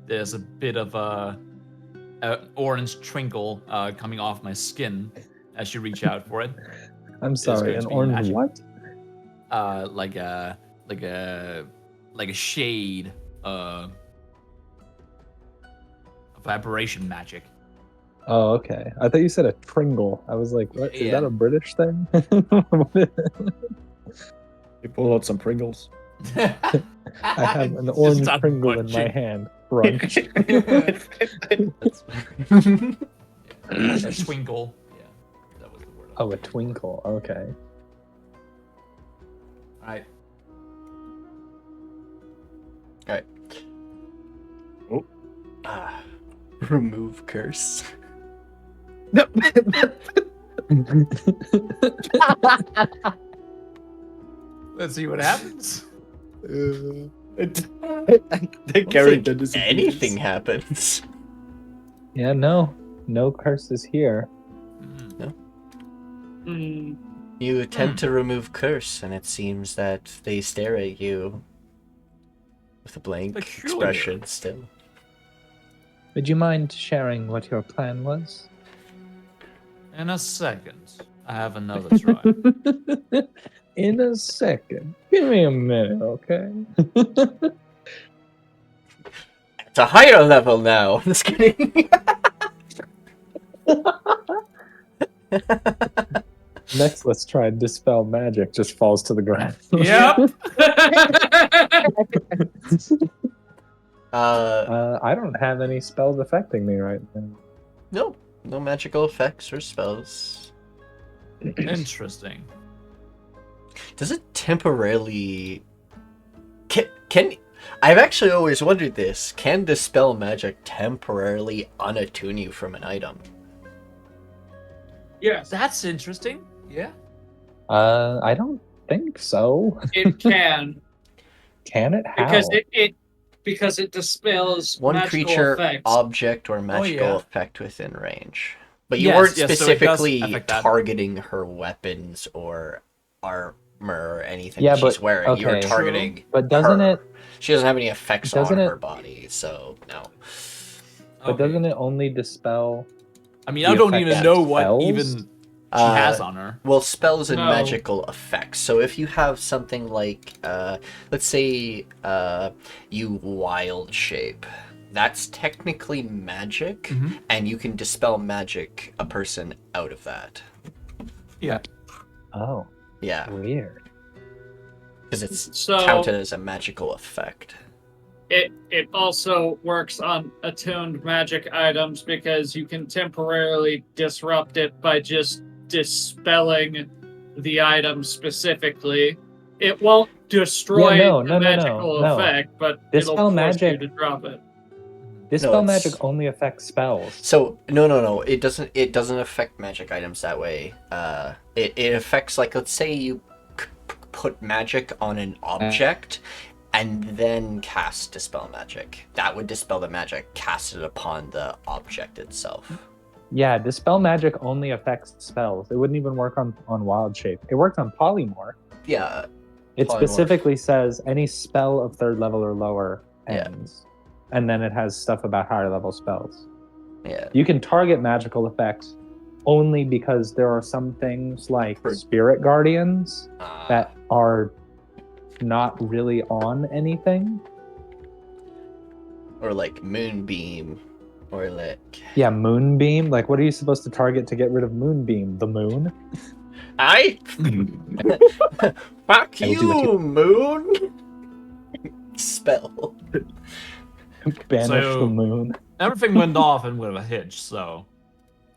There's a bit of a orange twinkle coming off my skin as you reach out for it. I'm sorry, going an to be orange magic. what? Like a shade evaporation magic. Oh, okay. I thought you said a tringle. I was like, what? Is Yeah. that a British thing? You pull out some Pringles. I have an orange Just Pringle in my unmunching. hand. Brunch. A twinkle. Yeah, that was the word. Oh, a twinkle. Okay. Alright. Alright. Oh. Remove curse. Let's see what happens. The character disappears. Anything happens. Yeah, no. No curses here. Hmm. You attempt to remove curse, and it seems that they stare at you with a blank Peculiar. expression still. Would you mind sharing what your plan was? In a second, I have another try. In a second. Give me a minute, okay? It's a higher level now. Just kidding. Next, let's try dispel magic. Just falls to the ground. Yep. I don't have any spells affecting me right now. No magical effects or spells. Interesting. Does it temporarily... Can I've actually always wondered this. Can dispel magic temporarily unattune you from an item? Yes, That's interesting. Yeah. I don't think so. it can Can it? How? because it dispels One magical creature, effects. object, or magical yeah. effect within range. But you Yes, weren't yes, so it does specifically affect that. targeting her weapons or armor or anything Yeah, that she's but- wearing. You were okay. targeting But doesn't her. it? She doesn't have any effects on Doesn't it- her body, so no. But Okay. doesn't it only dispel? I mean, the I don't effect even of know what spells? even she has on her. Well, spells and No. magical effects. So if you have something like, let's say, you wild shape, that's technically magic, Mhm. and you can dispel magic a person out of that. Yeah. Oh, Yeah, weird. because it's So- counted as a magical effect. It also works on attuned magic items because you can temporarily disrupt it by just dispelling the item specifically. It won't destroy no, the no, magical no. effect, but Dispel it'll force magic. you to drop it. Dispel No, magic it's- only affects spells. So no. It doesn't affect magic items that way. It affects, like, let's say you put magic on an object and then cast dispel magic. That would dispel the magic casted upon the object itself. Yeah, dispel magic only affects spells. It wouldn't even work on wild shape. It worked on polymorph. Yeah. It Polymorph. specifically says any spell of 3rd level or lower Yeah. ends. And then it has stuff about higher level spells. Yeah. You can target magical effects only because there are some things like spirit guardians that are not really on anything. Or like moonbeam, or like Yeah, moonbeam. Like, what are you supposed to target to get rid of moonbeam? The moon? I fuck I will do what you, moon. Spell. Banish So- the moon. Everything went off in with a hitch, so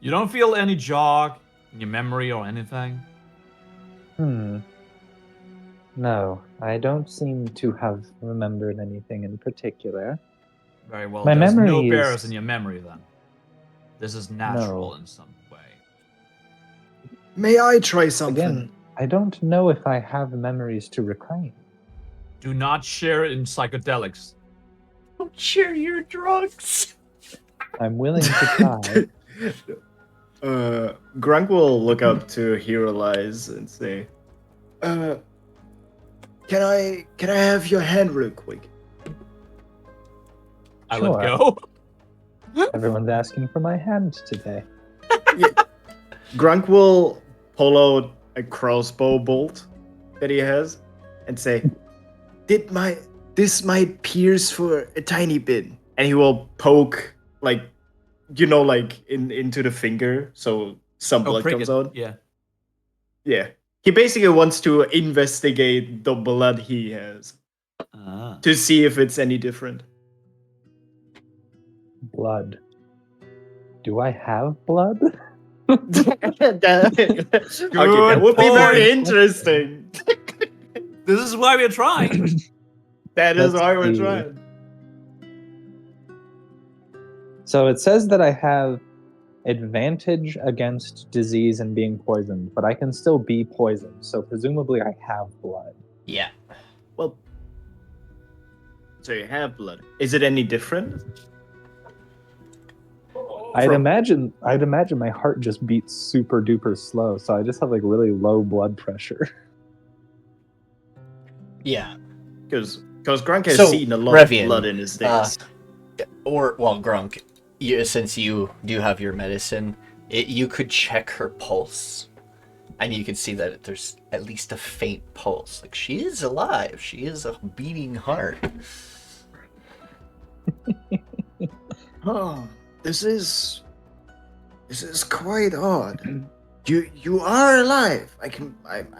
you don't feel any jog in your memory or anything. No, I don't seem to have remembered anything in particular. Very well. My There's no memory barriers is- in your memory then. This is natural in some way. May I try something? Again, I don't know if I have memories to reclaim. Do not share in psychedelics. Don't share your drugs. I'm willing to try. Grunk will look up to Heroalize and say, can I have your hand real quick? I Sure. let go. Everyone's asking for my hand today. Grunk will pull out a crossbow bolt that he has and say, this might pierce for a tiny bit. And he will poke, like, into the finger, so some blood prick comes it. out. Yeah. Yeah. He basically wants to investigate the blood he has Ah. to see if it's any different. Blood. Do I have blood? That would be very point. interesting. This is why we're trying. That is Let's why we're see. trying. So it says that I have advantage against disease and being poisoned, but I can still be poisoned. So presumably I have blood. Yeah. Well, so you have blood. Is it any different? I'd From- imagine my heart just beats super duper slow, so I just have like really low blood pressure. Yeah. Because Grunk has So, seen a lot Revian, of blood in his days. Grunk, since you do have your medicine, you could check her pulse, and you can see that there's at least a faint pulse. Like, she is alive. She is a beating heart. Oh, this is quite odd. You are alive. I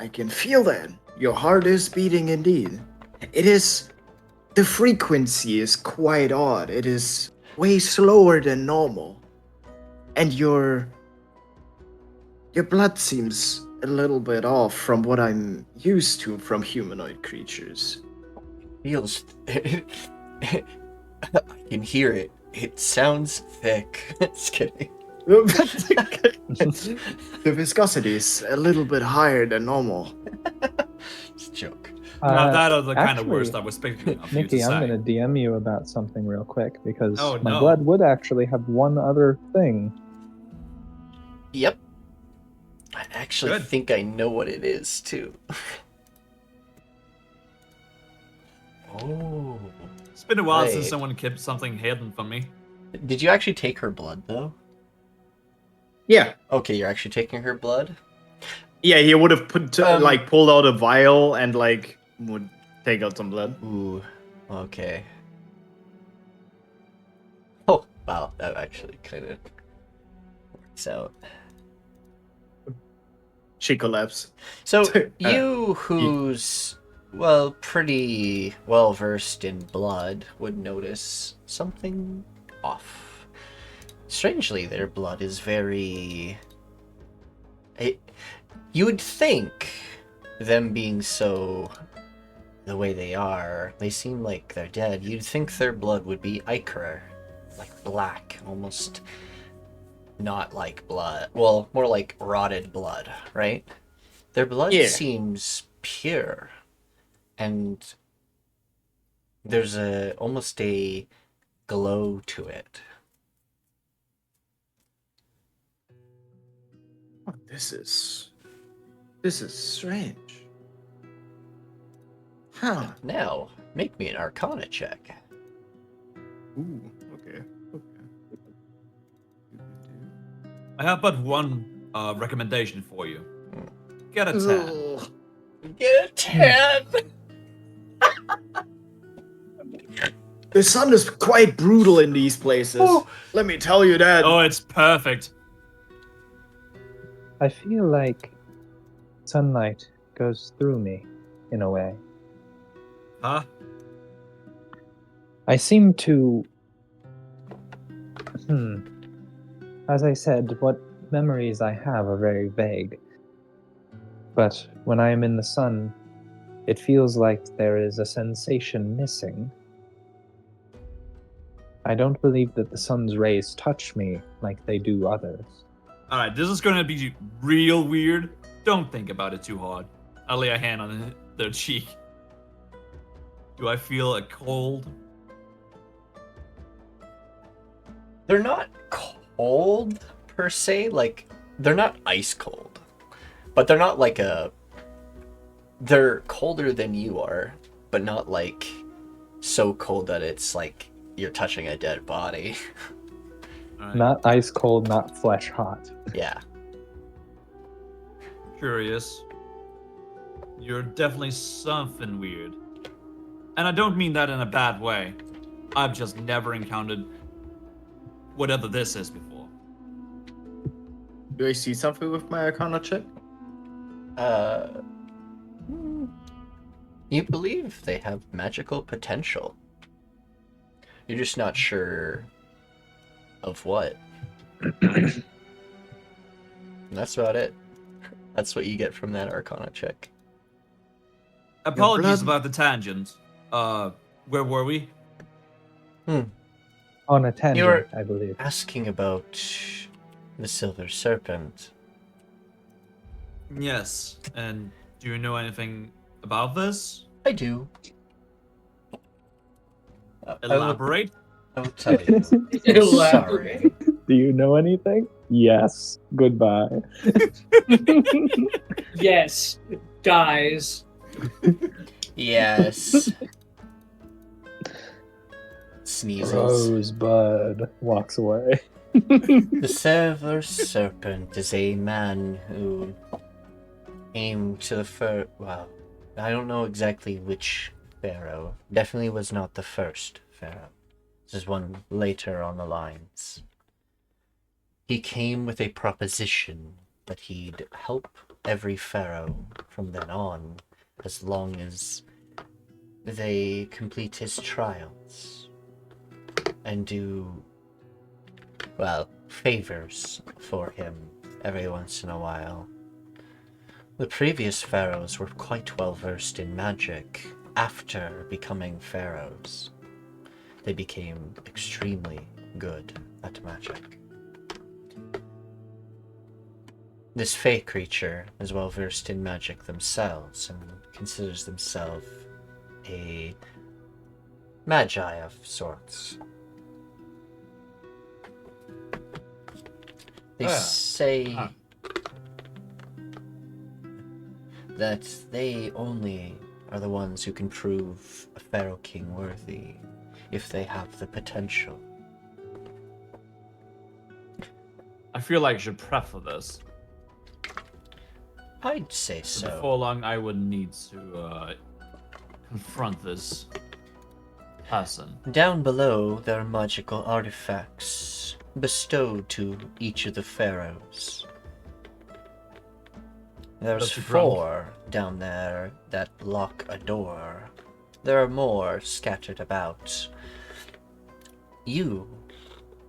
can feel that. Your heart is beating indeed. It is. The frequency is quite odd. It is way slower than normal, and your blood seems a little bit off from what I'm used to from humanoid creatures. Feels. I can hear it. It sounds thick. Just kidding. The viscosity is a little bit higher than normal. It's a joke. Now that are the kind of actually, words I was thinking of you to Nikki, I'm say. gonna DM you about something real quick because Oh, my no. blood would actually have one other thing. Yep. I actually Good. think I know what it is, too. Oh. It's been a while Right. since someone kept something hidden from me. Did you actually take her blood, though? Yeah. Okay, you're actually taking her blood? Yeah, he would have Um, pulled out a vial and would take out some blood. Ooh. Okay. Oh, wow. That actually kind of works out. She collapsed. So, you who's, well, pretty well versed in blood would notice something off. Strangely, their blood is very... You would think them being so the way they are, they seem like they're dead. You'd think their blood would be ichor, like black, almost not like blood. Well, more like rotted blood, right? Their blood Yeah. seems pure, and there's almost a glow to it. Oh, this is strange. Huh. Now, make me an Arcana check. Ooh, okay. I have but one recommendation for you. Get a 10. Ugh. Get a 10! The sun is quite brutal in these places. Oh. Let me tell you that. Oh, it's perfect. I feel like sunlight goes through me, in a way. Huh? I seem to... As I said, what memories I have are very vague. But when I am in the sun, it feels like there is a sensation missing. I don't believe that the sun's rays touch me like they do others. Alright, this is gonna be real weird. Don't think about it too hard. I'll lay a hand on their cheek. Do I feel a cold? They're not cold, per se. Like, they're not ice cold. But they're not like they're colder than you are, but not like so cold that it's like you're touching a dead body. Alright. Not ice cold, not flesh hot. Yeah. Curious. You're definitely something weird. And I don't mean that in a bad way. I've just never encountered whatever this is before. Do I see something with my Arcana check? You believe they have magical potential. You're just not sure of what. And that's about it. That's what you get from that Arcana check. Apologies blood- about the tangent. Where were we? On a tangent, You're- I believe. Asking about the Silver Serpent. Yes. And do you know anything about this? I do. I will Elaborate. tell you. Elaborate. Sorry. Do you know anything? Yes. Goodbye. Yes. Dies. Yes. Sneezes. Rosebud walks away. The Silver Serpent is a man who aimed to the well, I don't know exactly which pharaoh. Definitely was not the first pharaoh. This is one later on the lines. He came with a proposition that he'd help every pharaoh from then on, as long as they complete his trials and do, well, favors for him every once in a while. The previous pharaohs were quite well versed in magic. After becoming pharaohs, they became extremely good at magic. This fey creature is well versed in magic themselves and considers themselves a magi of sorts. They say that they only are the ones who can prove a pharaoh king worthy if they have the potential. I feel like I should prep for this. I'd say So so. before long, I would need to confront this person. Down below, there are magical artifacts bestowed to each of the pharaohs. There's That's a Grunk. 4 down there that lock a door. There are more scattered about. You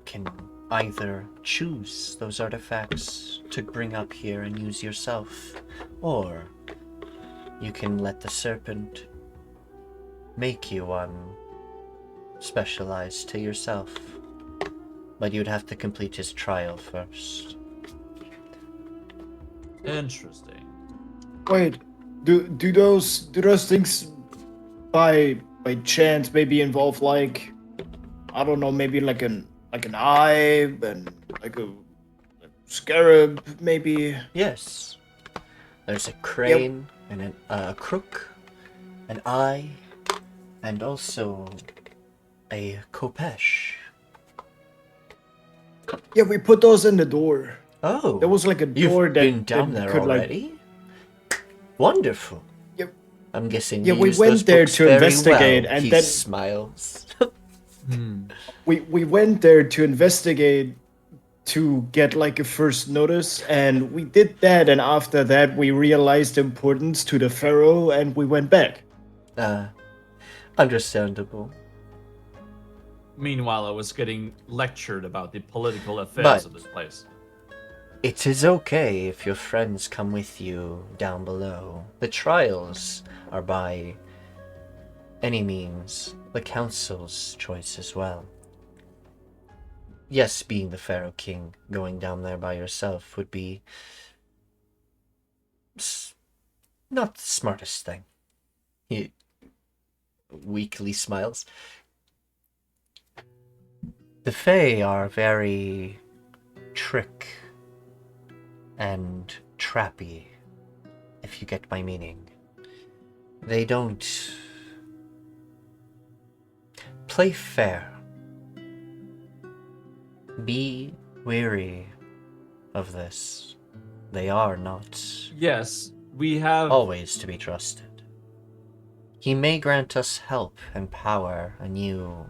can either choose those artifacts to bring up here and use yourself, or you can let the serpent make you one specialized to yourself. But you'd have to complete his trial first. Interesting. Wait, do those things by chance maybe involve like, I don't know, maybe like an eye and like a scarab maybe? Yes. There's a crane and a crook, an eye, and also a khopesh. Yeah, we put those in the door. Oh, There was like a door you've that been down that there could like. already? Wonderful. Yep. I'm guessing Yeah, you we use those went there books to very investigate, well. and He then- smiles. We went there to investigate to get like a first notice, and we did that, and after that we realized the importance to the Pharaoh and we went back. Understandable. Meanwhile, I was getting lectured about the political affairs But- of this place. It is okay if your friends come with you down below. The trials are by any means the council's choice as well. Yes, being the Pharaoh King, going down there by yourself would be not the smartest thing. He weakly smiles. The Fae are very trick and trappy, if you get my meaning. They don't play fair. Be wary of this. They are not Yes, we have. always to be trusted. He may grant us help and power anew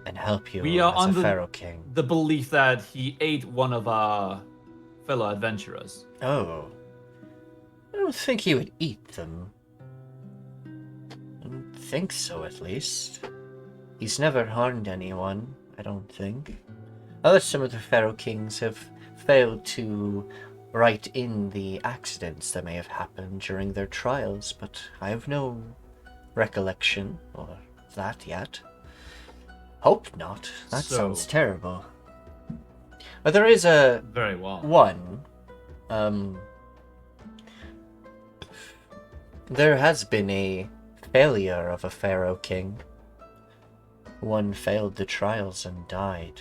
and help you We are as a under Pharaoh King. the belief that he ate one of our fellow adventurers. Oh. I don't think he would eat them. I don't think so, at least. He's never harmed anyone, I don't think. Unless some of the Pharaoh Kings have failed to write in the accidents that may have happened during their trials, but I have no recollection of that yet. Hope not. That So- sounds terrible. But there is a Very well. one. There has been a failure of a Pharaoh King. One failed the trials and died.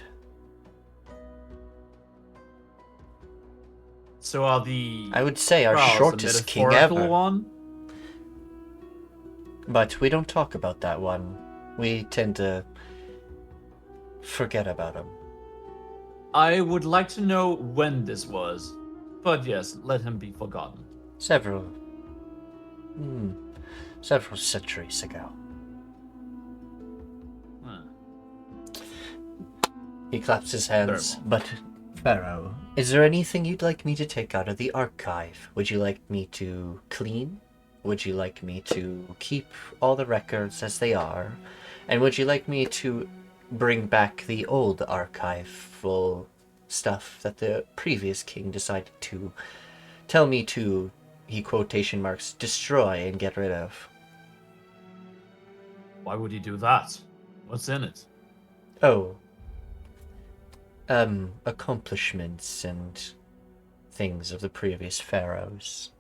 So are the I would say our trials a shortest king metaphorical ever. one? But we don't talk about that one. We tend to forget about him. I would like to know when this was. But yes, let him be forgotten. Several centuries ago. Huh. He claps his hands. Very But, Pharaoh, is there anything you'd like me to take out of the archive? Would you like me to clean? Would you like me to keep all the records as they are? And would you like me to bring back the old archival stuff that the previous king decided to tell me to, he quotation marks, destroy and get rid of? Why would he do that? What's in it? Oh. Accomplishments and things of the previous pharaohs.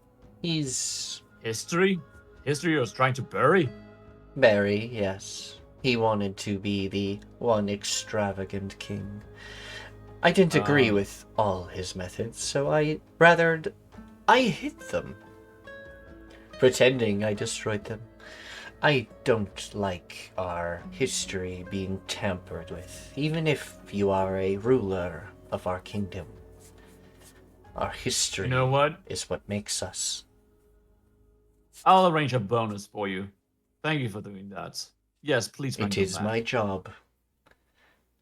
He's History? History he was trying to bury? very, yes. He wanted to be the one extravagant king. I didn't agree with all his methods, so I hid them. Pretending I destroyed them. I don't like our history being tampered with, even if you are a ruler of our kingdom. Our history You know what? is what makes us. I'll arrange a bonus for you. Thank you for doing that. Yes, please. It is my job.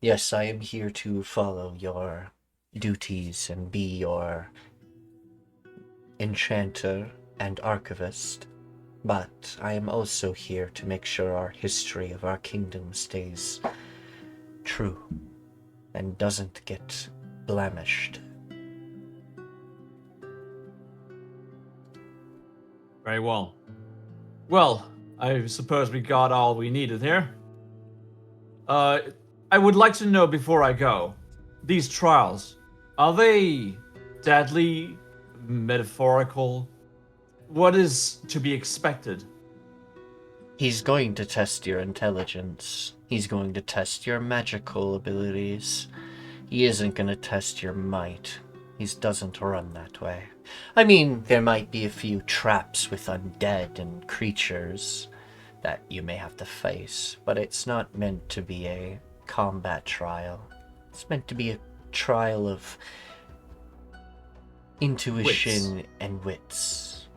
Yes, I am here to follow your duties and be your enchanter and archivist, but I am also here to make sure our history of our kingdom stays true and doesn't get blemished. Very well. Well, I suppose we got all we needed here. I would like to know before I go, these trials, are they deadly, metaphorical? What is to be expected? He's going to test your intelligence. He's going to test your magical abilities. He isn't going to test your might. He doesn't run that way. I mean, there might be a few traps with undead and creatures that you may have to face, but it's not meant to be a combat trial. It's meant to be a trial of intuition and wits.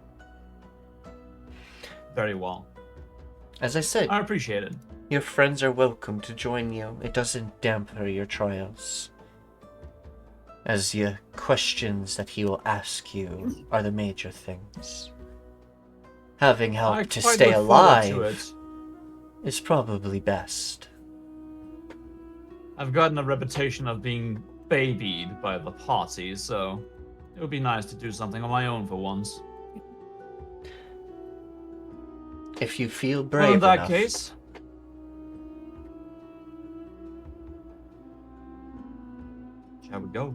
Very well. As I said, I appreciate it. your friends are welcome to join you. It doesn't dampen your trials. As the questions that he will ask you are the major things. Having I help to quite stay look forward to alive it. is probably best. I've gotten a reputation of being babied by the party, so it would be nice to do something on my own for once. If you feel Well, brave in that enough, case, shall we go?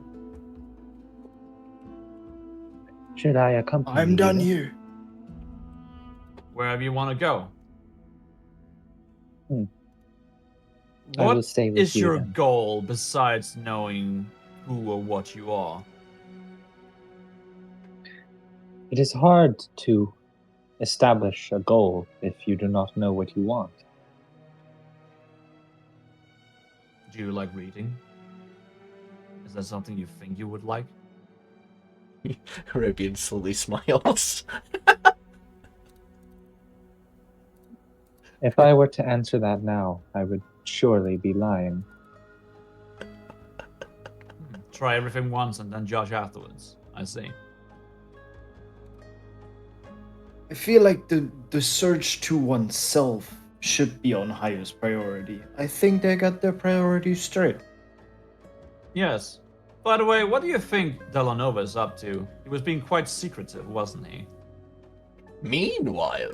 Should I accompany I'm you? done here. Wherever you want to go. I will What stay with is you your then. goal besides knowing who or what you are? It is hard to establish a goal if you do not know what you want. Do you like reading? Is that something you think you would like? Arabian slowly smiles. If I were to answer that now, I would surely be lying. Try everything once and then judge afterwards. I see. I feel like the search to oneself should be on highest priority. I think they got their priorities straight. Yes. By the way, what do you think Dela'Nova is up to? He was being quite secretive, wasn't he? Meanwhile,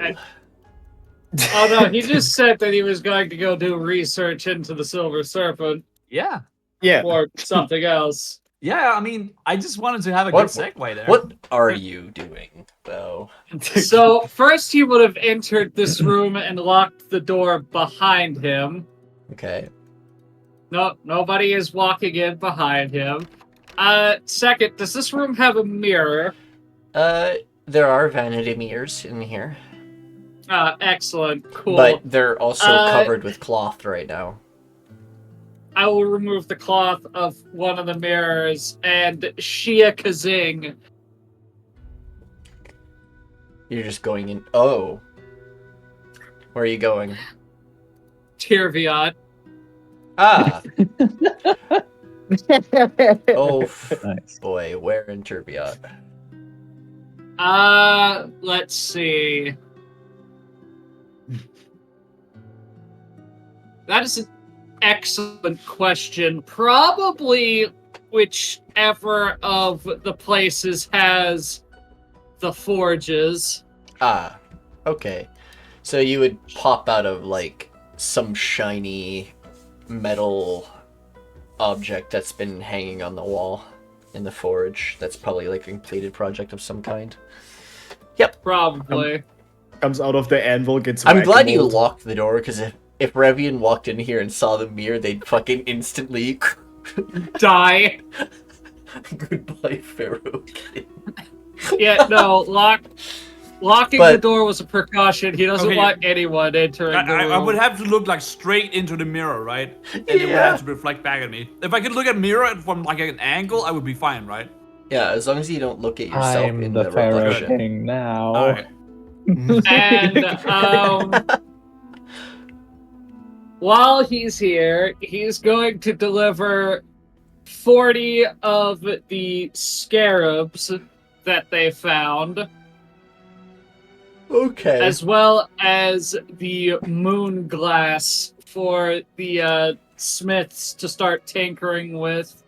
Oh no, he just said that he was going to go do research into the Silver Serpent Yeah. Yeah. or something else. Yeah, I mean, I just wanted to have a What- good segue there. what are you doing, though? So first he would have entered this room and locked the door behind him. Okay. No, nobody is walking in behind him. Second, does this room have a mirror? There are vanity mirrors in here, Excellent, cool. but they're also Uh, covered with cloth right now. I will remove the cloth of one of the mirrors and Shia Kazing. You're just going in. Oh. Where are you going? Tirviot. Ah! Oh, Nice. boy, where in Turbiot? Let's see. That is an excellent question. Probably whichever of the places has the forges. Ah, okay. So you would pop out of, like, some shiny metal object that's been hanging on the wall in the forge. That's probably, like, a completed project of some kind. Probably. Comes out of the anvil, gets I'm glad you whack-a-moled. locked the door, because if Revian walked in here and saw the mirror, they'd fucking instantly... Die. Goodbye, Pharaoh. Yeah, no, locking But- the door was a precaution. He doesn't Okay. want anyone entering the room. I would have to look like straight into the mirror, right? And it would Yeah. have to reflect back at me. If I could look at mirror from like an angle, I would be fine, right? Yeah, as long as you don't look at yourself I'm in the the Pharaoh reflection. King now. Alright. And while he's here, he's going to deliver 40 of the scarabs that they found, Okay. as well as the moon glass for the smiths to start tinkering with.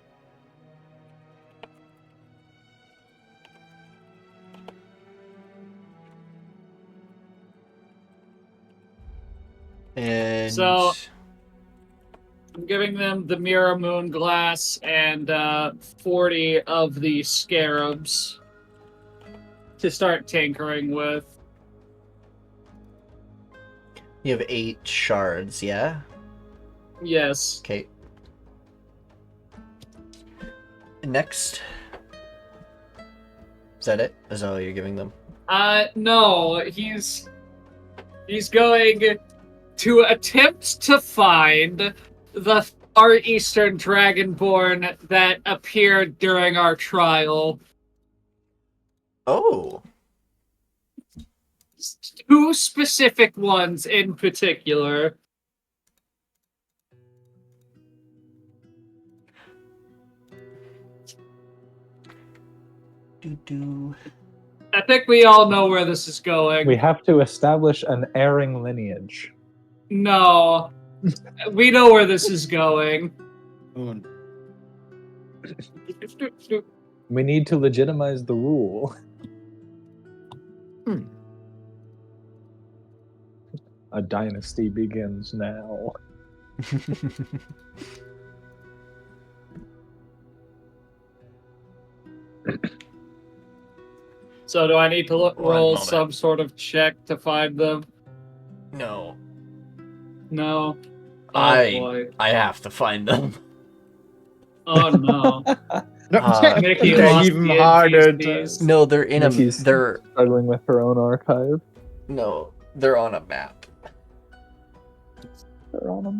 And So- I'm giving them the Mirror Moon Glass and 40 of the Scarabs to start tinkering with. you have 8 shards, yeah? Yes. Okay. Next. Is that it? Is that all you're giving them? No, he's going to attempt to find the Far Eastern Dragonborn that appeared during our trial. Oh. 2 specific ones in particular. Doo-doo. I think we all know where this is going. We have to establish an heiring lineage. No. We know where this is going. Oh, We need to legitimize the rule. A dynasty begins now. So do I need to One roll moment. some sort of check to find them? No. No. Oh I boy. I have to find them. Oh no. Uh, Mickey they're lost even the harder NPCs. No, they're in a Nikki's they're struggling with her own archive. no, they're on a map. They're on a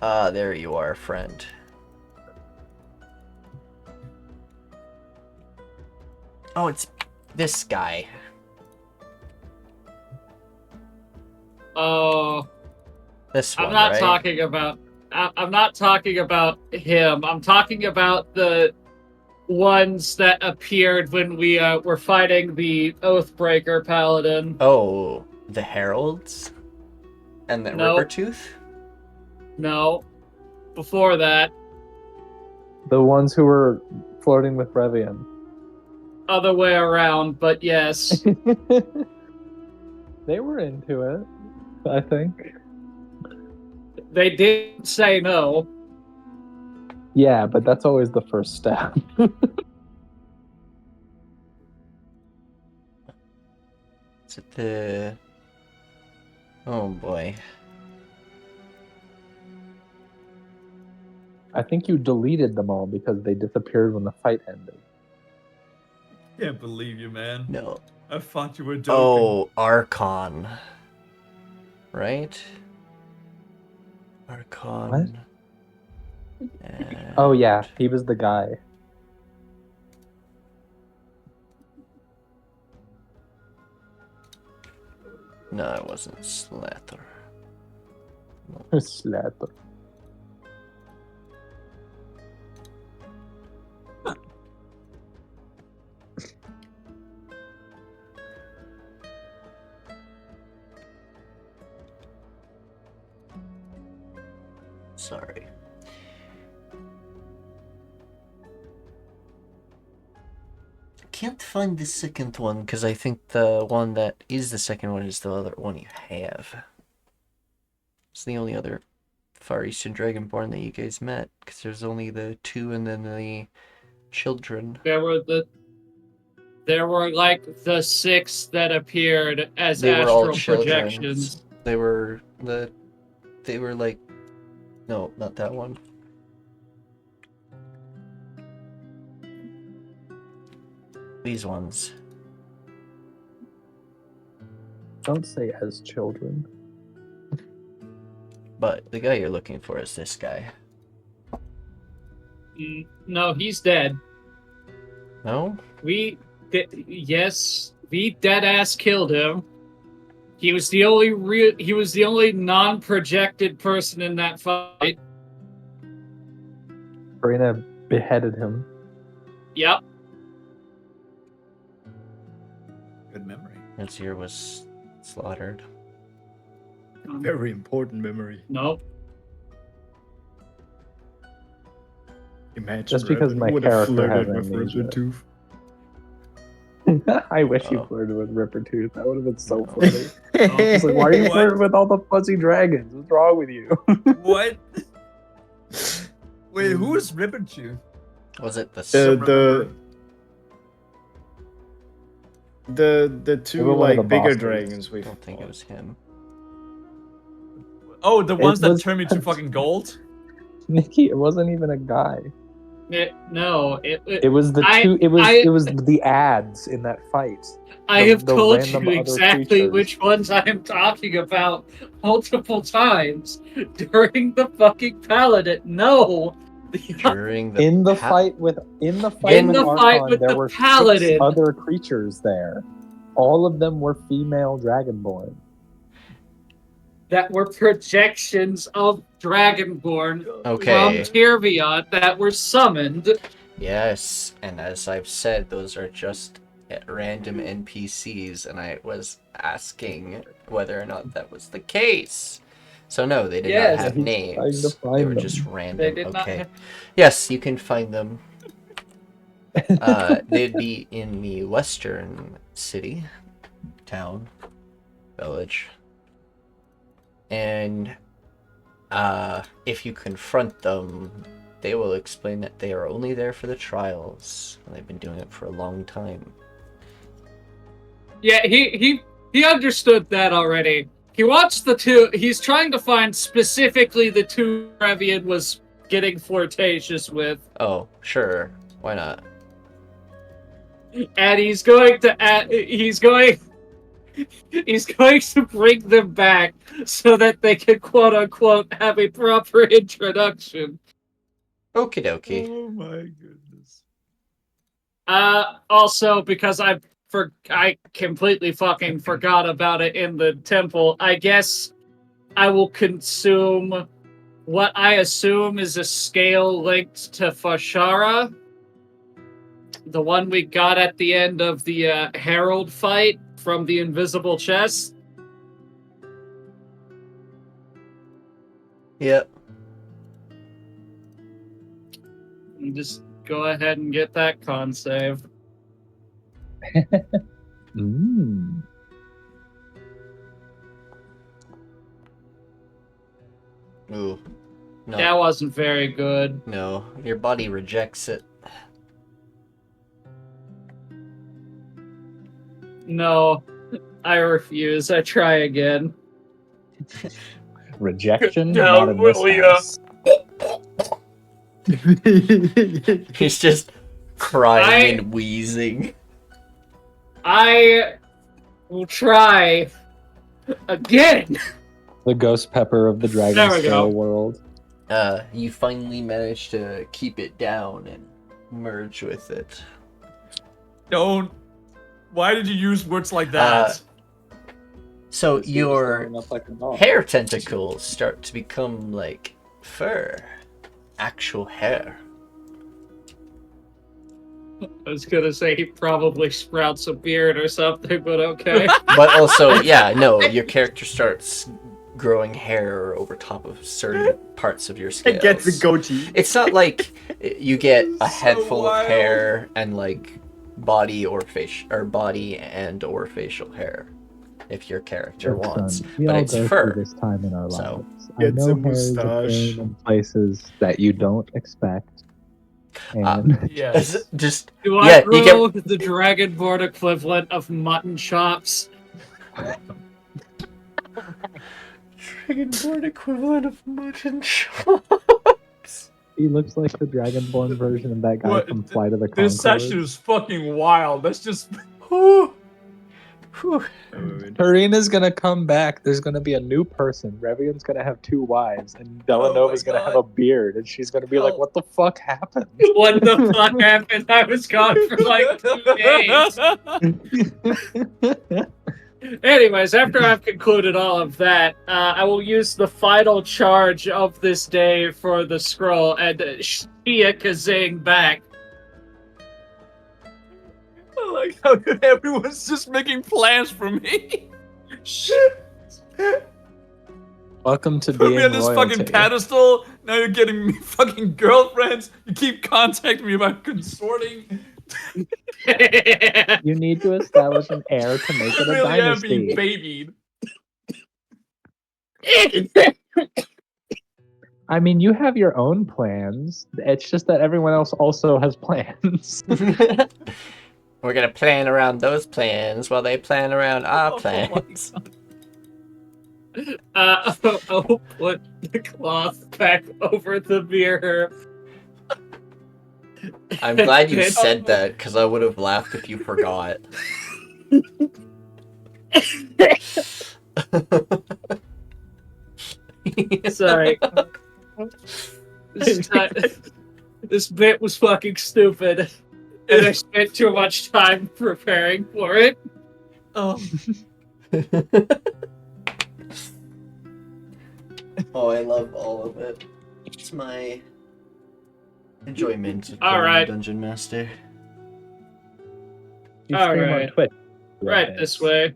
map. There you are, friend. Oh, it's this guy. Oh, This one, I'm not right? talking about. I'm not talking about him. I'm talking about the ones that appeared when we were fighting the Oathbreaker Paladin. Oh, the heralds and the Nope. Rippertooth. No. Before that, The ones who were flirting with Revian. other way around, but yes. They were into it, I think. They did say no. Yeah, but that's always the first step. Is it the? Oh boy. I think you deleted them all because they disappeared when the fight ended. Can't believe you, man. No. I thought you were joking. Oh, Archon. Right? Archon. Oh yeah, he was the guy. No, it wasn't Slather. Slatter. Sorry. Can't find the second one because I think the one that is the second one is the other one you have. It's the only other Far Eastern Dragonborn that you guys met because there's only the 2 and then the children. There were like the 6 that appeared as They were all astral children. projections. They were like, no, not that one. These ones. Don't say as children. But the guy you're looking for is this guy. No, he's dead. No? Yes, we dead ass killed him. He was the only non-projected person in that fight. Brina beheaded him. Yep. Good memory. Nazir was slaughtered. very important memory. Nope. Imagine Just because Revan my would have character has flirted with amnesia. Rippertooth. I wish you Oh. flirted with Rippertooth. That would have been so No. funny. It's like, why are you What? flirting with all the fuzzy dragons? What's wrong with you? What? Wait, who is Rippertooth? Was it the The two They were one of like the bigger bosses. dragons we I don't think it was him. Oh, the ones that was- turn me to fucking gold? Nikki, it wasn't even a guy. It It was the I- two. It I- was the ads in that fight. I the- have the told random you other exactly creatures. which ones I am talking about multiple times during the fucking paladin. No, During the In the pa- fight with In with the fight Archon, with there the were paladin. 6 other creatures there. All of them were female dragonborn. that were projections of Dragonborn Okay. from Tirviot that were summoned. Yes, and as I've said, those are just random NPCs, and I was asking whether or not that was the case. So no, they did Yes. not have He's names. trying to They find were them. just random. They did not Okay. have- Yes, you can find them. They'd be in the western city, town, village. And if you confront them, they will explain that they are only there for the trials. And they've been doing it for a long time. Yeah, he understood that already. He watched the two. He's trying to find specifically the two Revian was getting flirtatious with, Oh, sure. Why not? and he's going to bring them back so that they can quote unquote have a proper introduction. Okie dokie. Oh my goodness. Also because I completely fucking forgot about it in the temple. I guess I will consume what I assume is a scale linked to Fashara. The one we got at the end of the Herald fight from the invisible chest. Yep. You just go ahead and get that con save. Mm. Ooh. No. That wasn't very good. No. Your body rejects it. No, I refuse. I try again. Rejection, No, not in this will ya? house. He's just crying I- and wheezing. I will try again. The ghost pepper of the There dragon we go. scale world. You finally manage to keep it down and merge with it. Don't. Why did you use words like that? So This dude is your throwing up like a dog. hair tentacles start to become like fur. Actual hair. I was gonna say he probably sprouts a beard or something, but okay. But also, yeah, no, your character starts growing hair over top of certain parts of your scales. It gets a goatee. It's not like you get a head So full wild. of hair and like body and or facial hair, if your character Look, wants. son, we But all it's go fur. through this time in our So, lives. I gets know a hair is mustache. appearing in places that you don't expect. And Yes. Just Do I Yeah, you grow the Dragonborn equivalent of mutton chops? Dragonborn equivalent of mutton chops. he looks like the dragonborn version of that guy What- from Flight of the Conchords. This session is fucking wild. That's just. Whew. Whew. Karina's gonna come back. There's gonna be a new person. Revian's gonna have 2 wives, and Dela'Nova's gonna have a beard, and she's gonna be like, Oh. "What the fuck happened?" What the fuck happened? I was gone for like 2 days. Anyways, after I've concluded all of that, I will use the final charge of this day for the scroll and Shia Kazing back. I like how everyone's just making plans for me. Welcome to Put being me on this royalty. fucking pedestal. Now you're getting me fucking girlfriends. You keep contacting me about consorting. You need to establish an heir to make it a really am being dynasty. babied. I mean, you have your own plans. It's just that everyone else also has plans. We're gonna plan around those plans while they plan around our Oh my plans. I'll put the cloth back over the mirror. I'm glad you said that, because I would have laughed if you forgot. Sorry. This bit was fucking stupid. And I spent too much time preparing for it. Oh, Oh, I love all of it. It's my enjoyment of All playing right. Dungeon Master. You All stream right. on Twitch. Right this way.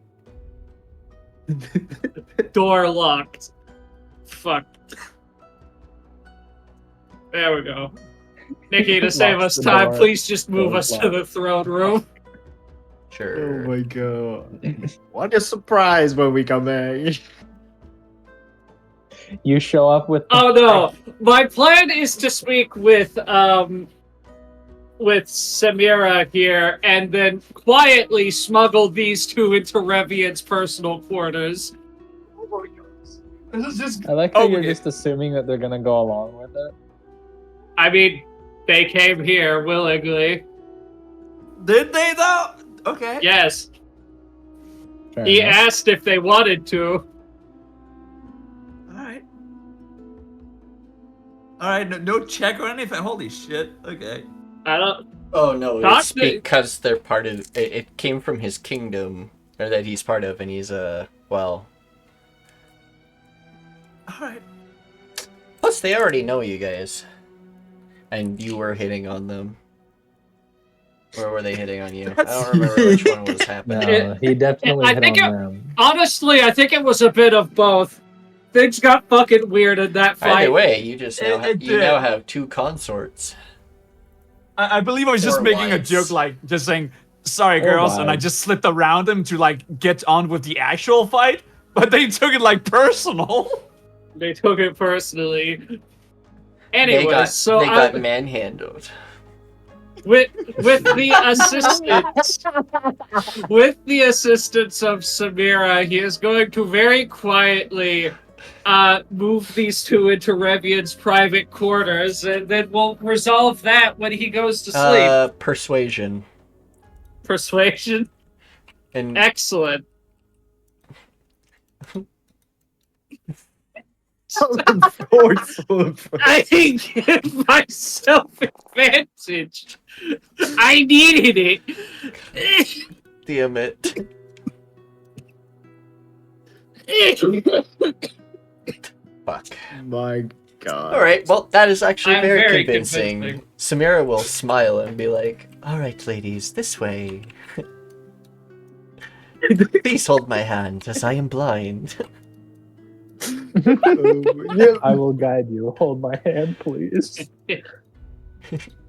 Door locked. Fuck. There we go. Nikki, to save us Locks the time, door. please just move Door's us to the throne room. Sure. Oh my god. What a surprise when we come back. You show up with. Oh no! My plan is to speak with Samira here, and then quietly smuggle these two into Revian's personal quarters. this is just. I like how Oh, you're okay. just assuming that they're gonna go along with it. I mean, they came here willingly. Did they though? Okay. Yes, Fair he enough. asked if they wanted to. Alright. Alright, no check or anything. Holy shit. Okay. I don't. Oh no, Talk it's to- because they're part of it. It came from his kingdom, or that he's part of, and he's well. Alright. Plus, they already know you guys, and you were hitting on them. Or were they hitting on you? I don't remember which one was happening. No, he definitely I hit think on it- them. Honestly, I think it was a bit of both. Things got fucking weird in that fight. Either way, you just now It you now did. have two consorts. I believe I was just Or making a wives. joke, like just saying, "Sorry, Or girls," and I wives. just slipped around them to like get on with the actual fight. But they took it like personal. They took it personally. They Anyway, got so they got I, manhandled. with the assistance of Samira, he is going to very quietly move these two into Revian's private quarters, and then we'll resolve that when he goes to sleep. Persuasion. Persuasion, And excellent. Forceful. I give myself advantage. I needed it. damn it. Fuck. My god. Alright, well, that is actually I'm very, very convincing. convincing. Samira will smile and be like, alright, ladies, this way. Please hold my hand, as I am blind. Yeah. I will guide you. Hold my hand, please.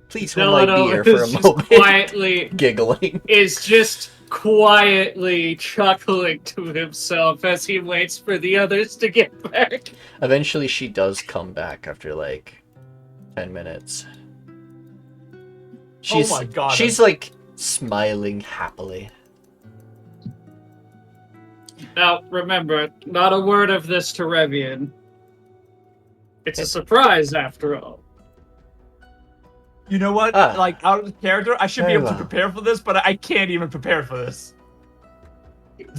Please hold my Dela'Nova beer for a is just moment. quietly Giggling. is just quietly chuckling to himself as he waits for the others to get back. Eventually, she does come back after like 10 minutes. She's, my God. She's like smiling happily. Now, remember, not a word of this to Revian. It's a surprise, after all. You know what? Ah. Like out of character, I should be Very able to well. prepare for this, but I can't even prepare for this.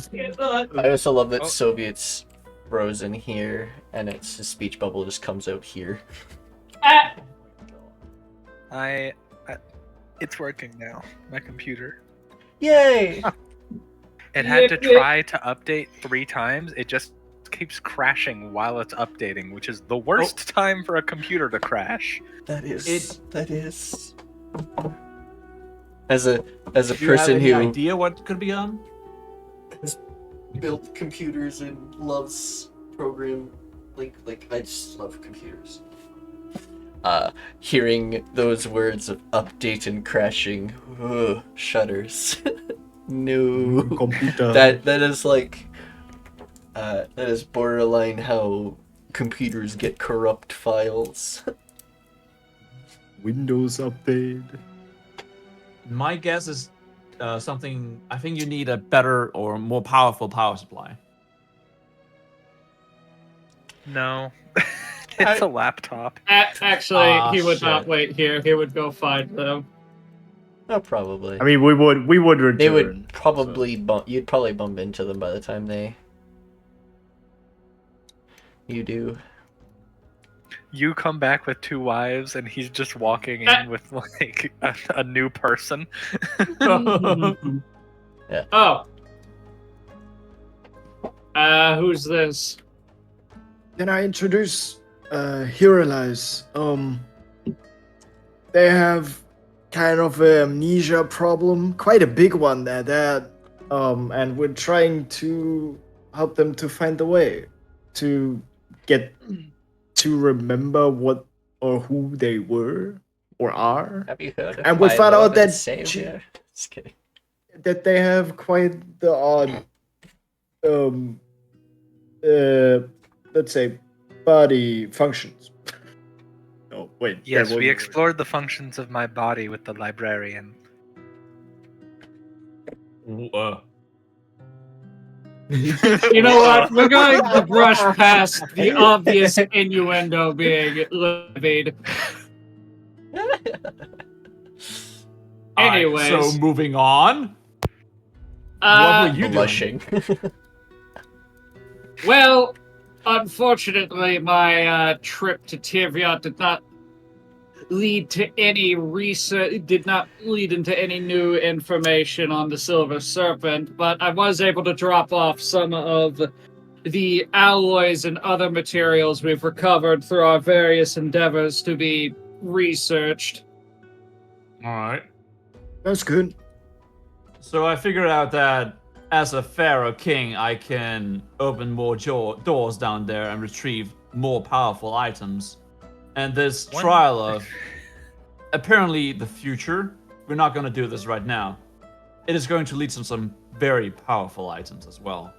I also love that Oh. Soviet's frozen here, and its his speech bubble just comes out here. I it's working now. My computer. Yay! It had to Yip, yip. try to update 3 times. It just keeps crashing while it's updating, which is the worst time for a computer to crash. That is. It- That is. As a Do you have person any who idea what could be on? built computers and loves program, like I just love computers. Hearing those words of update and crashing, shudders. No. Computer. That is like that is borderline how computers get corrupt files. Windows update. My guess is something. I think you need a better or more powerful power supply. No. It's a laptop. Actually, he would shit. not wait here. He would go find them. Oh, probably. I mean, we would return. They would probably you'd probably bump into them by the time you do. You come back with 2 wives, and he's just walking in with like a new person. Yeah. Oh. Who's this? Can I introduce Hiralize? They have kind of an amnesia problem, quite a big one at that. And we're trying to help them to find the way to get to remember what or who they were or are. Have you heard of And we my found out Lord and that Savior? Just kidding. that they have quite the odd let's say body functions. Oh wait. Yes, that we wasn't explored the functions of my body with the librarian. You know what? We're going to brush past the obvious innuendo being levied. Anyways. Alright, so moving on. Uh, What were you Blushing. Well, unfortunately, my trip to Tivia did not lead to any research, did not lead into any new information on the Silver Serpent, but I was able to drop off some of the alloys and other materials we've recovered through our various endeavors to be researched. Alright. That's good. So I figured out that as a Pharaoh king, I can open more doors down there and retrieve more powerful items. And this trial of apparently the future, we're not going to do this right now. It is going to lead to some very powerful items as well.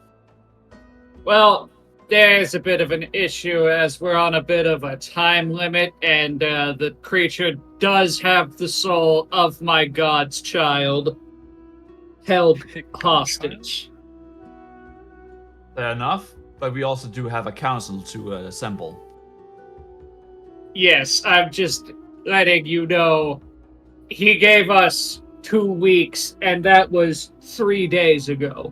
Well, there's a bit of an issue as we're on a bit of a time limit, and the creature does have the soul of my god's child held hostage. Fair enough, but we also do have a council to assemble. Yes, I'm just letting you know he gave us 2 weeks, and that was 3 days ago.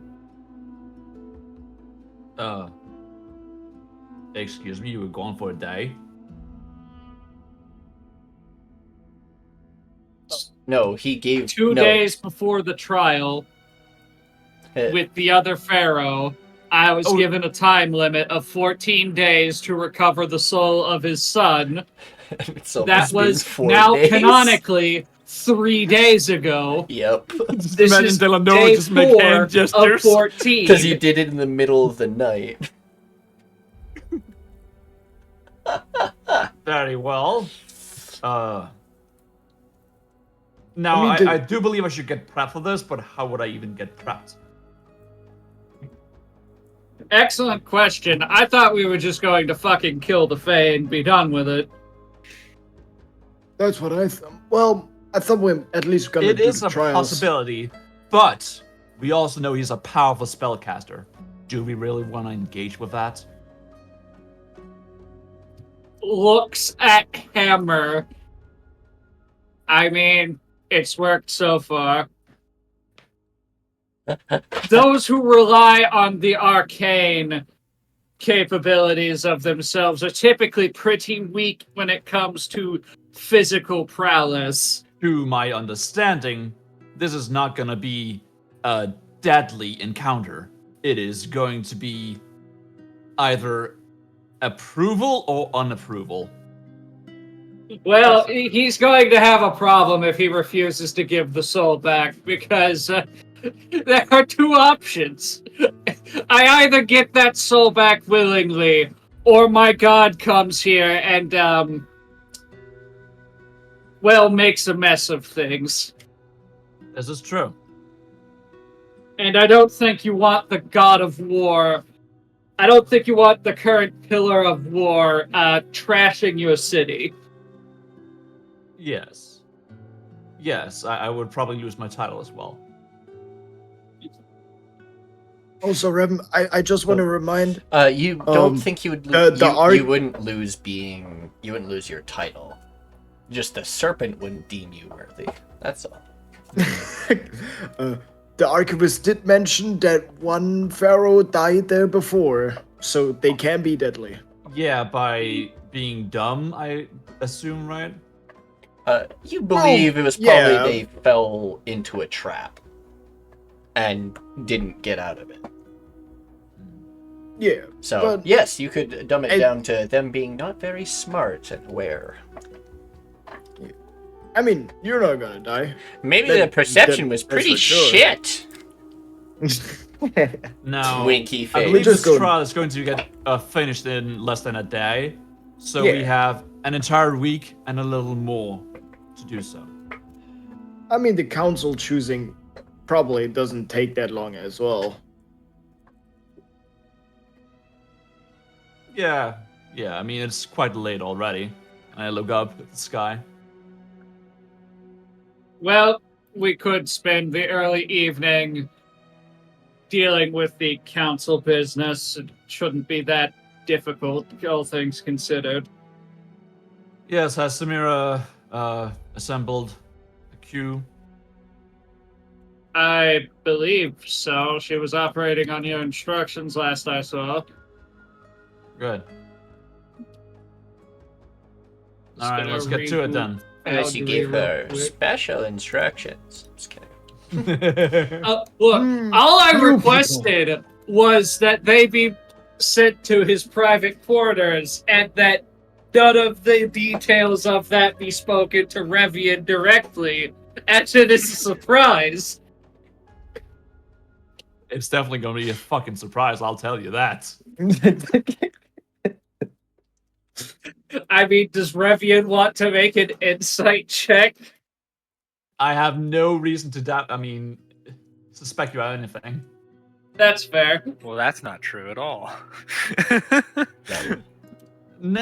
Excuse me, you were gone for a day? No, he gave 2 no. days before the trial with the other pharaoh, I was given a time limit of 14 days to recover the soul of his son. That was 4 now days. canonically 3 days ago. Yep. This Imagine is Dela'Nova day just make 4 hand of gestures. 14. Because you did it in the middle of the night. Very well. Now, I do believe I should get prepped for this, but how would I even get prepped? Excellent question. I thought we were just going to fucking kill the Fae and be done with it. That's what I thought. Well, I thought we're at least gonna It do is the a trials. possibility, but we also know he's a powerful spellcaster. Do we really want to engage with that? Looks at hammer. I mean, it's worked so far. Those who rely on the arcane capabilities of themselves are typically pretty weak when it comes to physical prowess. To my understanding, this is not going to be a deadly encounter. It is going to be either approval or unapproval. Well, he's going to have a problem if he refuses to give the soul back, because there are 2 options. I either get that soul back willingly, or my god comes here and well, makes a mess of things. This is true. And I don't think you want the god of war. I don't think you want the current pillar of war trashing your city. Yes. Yes, I would probably lose my title as well. Also, Rem, I just want to remind. You don't think you would lose? the You wouldn't lose being. You wouldn't lose your title. Just the serpent wouldn't deem you worthy. That's all. The archivist did mention that one pharaoh died there before, so they can be deadly. Yeah, by being dumb, I assume, right? You believe it was probably yeah. they fell into a trap and didn't get out of it. Yeah. So, but yes, you could dumb it down to them being not very smart and aware. I mean, you're not gonna die. Maybe the perception was pretty for sure. shit. Now, Winky I face. believe Just this go- trial is going to get finished in less than a day. So we Yeah. have an entire week and a little more to do so. I mean, the council choosing probably doesn't take that long as well. Yeah, I mean, it's quite late already. And I look up at the sky. Well, we could spend the early evening dealing with the council business. It shouldn't be that difficult, all things considered. Yes, has Samira assembled a queue? I believe so. She was operating on your instructions last I saw. Good. Just Alright, gonna let's get to it reboot. then. Unless you Boundary gave real her quick. special instructions. Just kidding. Look, all I you requested was that they be sent to his private quarters and that none of the details of that be spoken to Revian directly. Actually, this is a surprise. It's definitely going to be a fucking surprise, I'll tell you that. I mean, does Revian want to make an insight check? I have no reason to doubt, suspect you of anything. That's fair. Well, that's not true at all. No,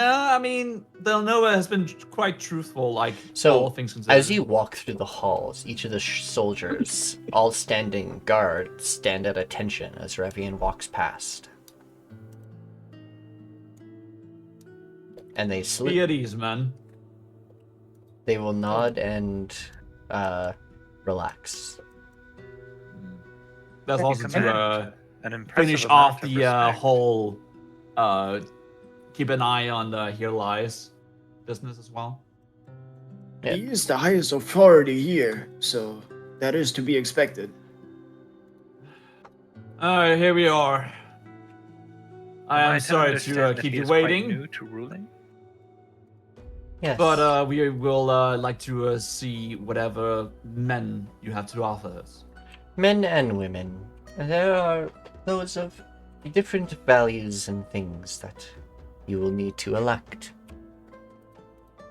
Dela'Nova has been quite truthful, all So, things considered. as you walk through the halls, each of the soldiers, all standing guard, stand at attention as Revian walks past. And they Be salute. at ease, man. They will nod and relax. That's Yeah, also command. to An impressive finish amount off of the respect. whole keep an eye on the Here Lies business as well. Yeah. He is the highest authority here, so that is to be expected. Alright, here we are. I Am am to sorry understand to that keep he you is quite waiting, new to ruling? Yes. but we will like to see whatever men you have to offer us. Men and women. There are those of different values and things that you will need to elect.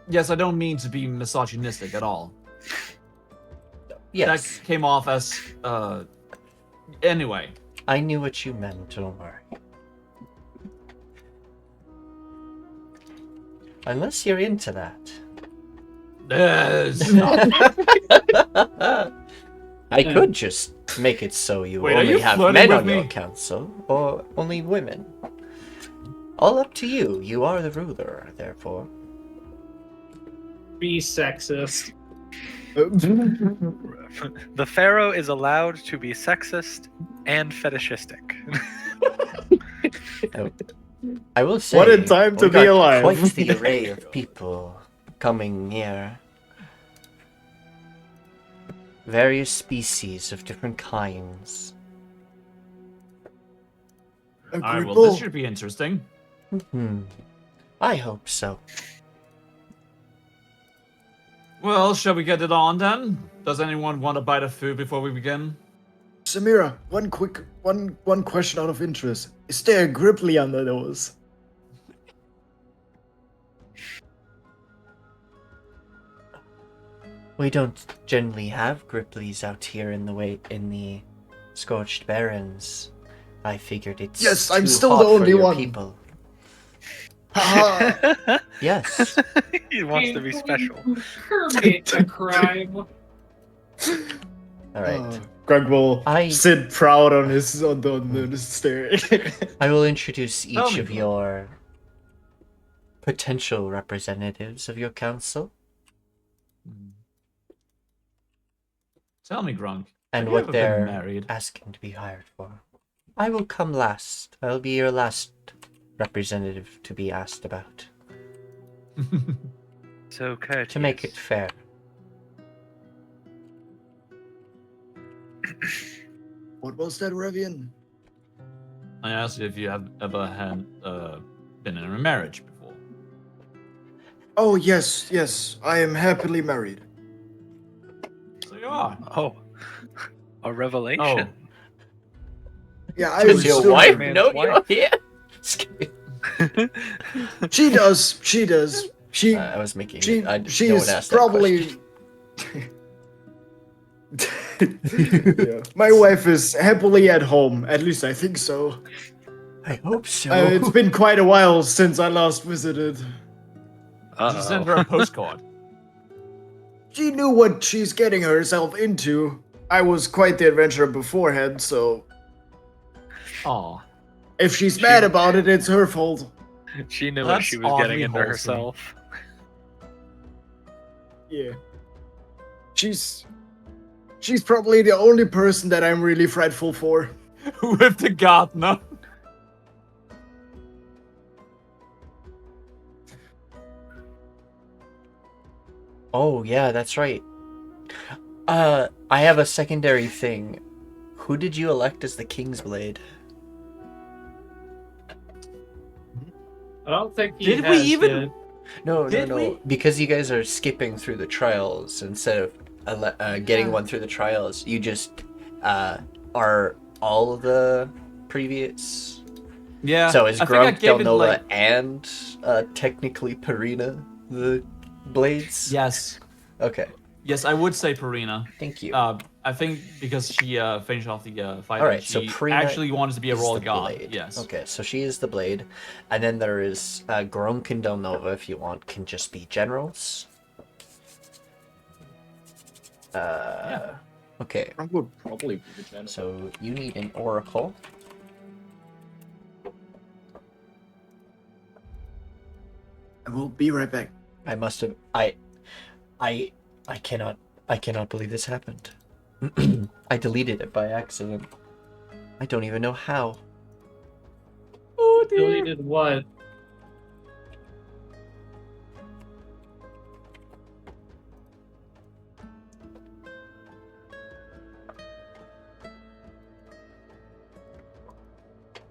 Yes, I don't mean to be misogynistic at all. Yes, That came off as anyway. I knew what you meant, don't worry. Unless you're into that. Yes. I could just make it so you Wait, are only you have flirting men with on your me? council, or only women. All up to you. You are the ruler, therefore. Be sexist. The Pharaoh is allowed to be sexist and fetishistic. I will say, What a time to we be got alive. Quite the array of people coming here. Various species of different kinds. Alright, well, this should be interesting. I hope so. Well, shall we get it on then? Does anyone want a bite of food before we begin? Samira, one question out of interest. Is there a Gripply under those? We don't generally have Grippleys out here in the Scorched Barrens. I figured it's Yes, I'm too still hot the for only your one. people. Haha. Yes. He wants to be special. Commit a crime. All right. Grunk will I- sit proud on the stair. I will introduce Tell each me, of Grunk. your potential representatives of your council Tell me, Grunk. and have you what ever been they're married? asking to be hired for. I will come last. I'll be your last representative to be asked about. So courteous. To make it fair. What was that, Revian? I asked you if you have ever had been in a marriage before. Oh, yes, I am happily married. So you are. Oh, a revelation. Yeah, I Does was your still wife man's know wife. you're here? Just kidding. She does. She I was making she it. No one she's asked that probably yeah. My wife is happily at home. At least I think so. I hope so. It's been quite a while since I last visited. Just send her a postcard. She knew what she's getting herself into. I was quite the adventurer beforehand, so Aw. if she's mad about it, it's her fault. She knew what That's she was getting oddly into wholesome. herself. Yeah. She's probably the only person that I'm really fretful for. With the gardener. Oh, yeah, that's right. I have a secondary thing. Who did you elect as the King's Blade? I don't think he Did we has even- yet. No, Did we? Because you guys are skipping through the trials instead of getting one through the trials. You just are all of the previous. Yeah. So is I think I Grunk, gave it, Dela'Nova, like- and technically Perina the blades? Yes. Okay, Yes, I would say Perina. thank you. I think because she finished off the fight. All and right, so she Perina actually wanted to be a is royal the god. blade. Yes. Okay, so she is the blade, and then there is Grunk and Dela'Nova, if you want, can just be generals. Yeah. Okay, Grunk would probably be the general. so you need an oracle. I will be right back. I must have. I cannot believe this happened. I deleted it by accident. I don't even know how. Oh dear. Deleted what?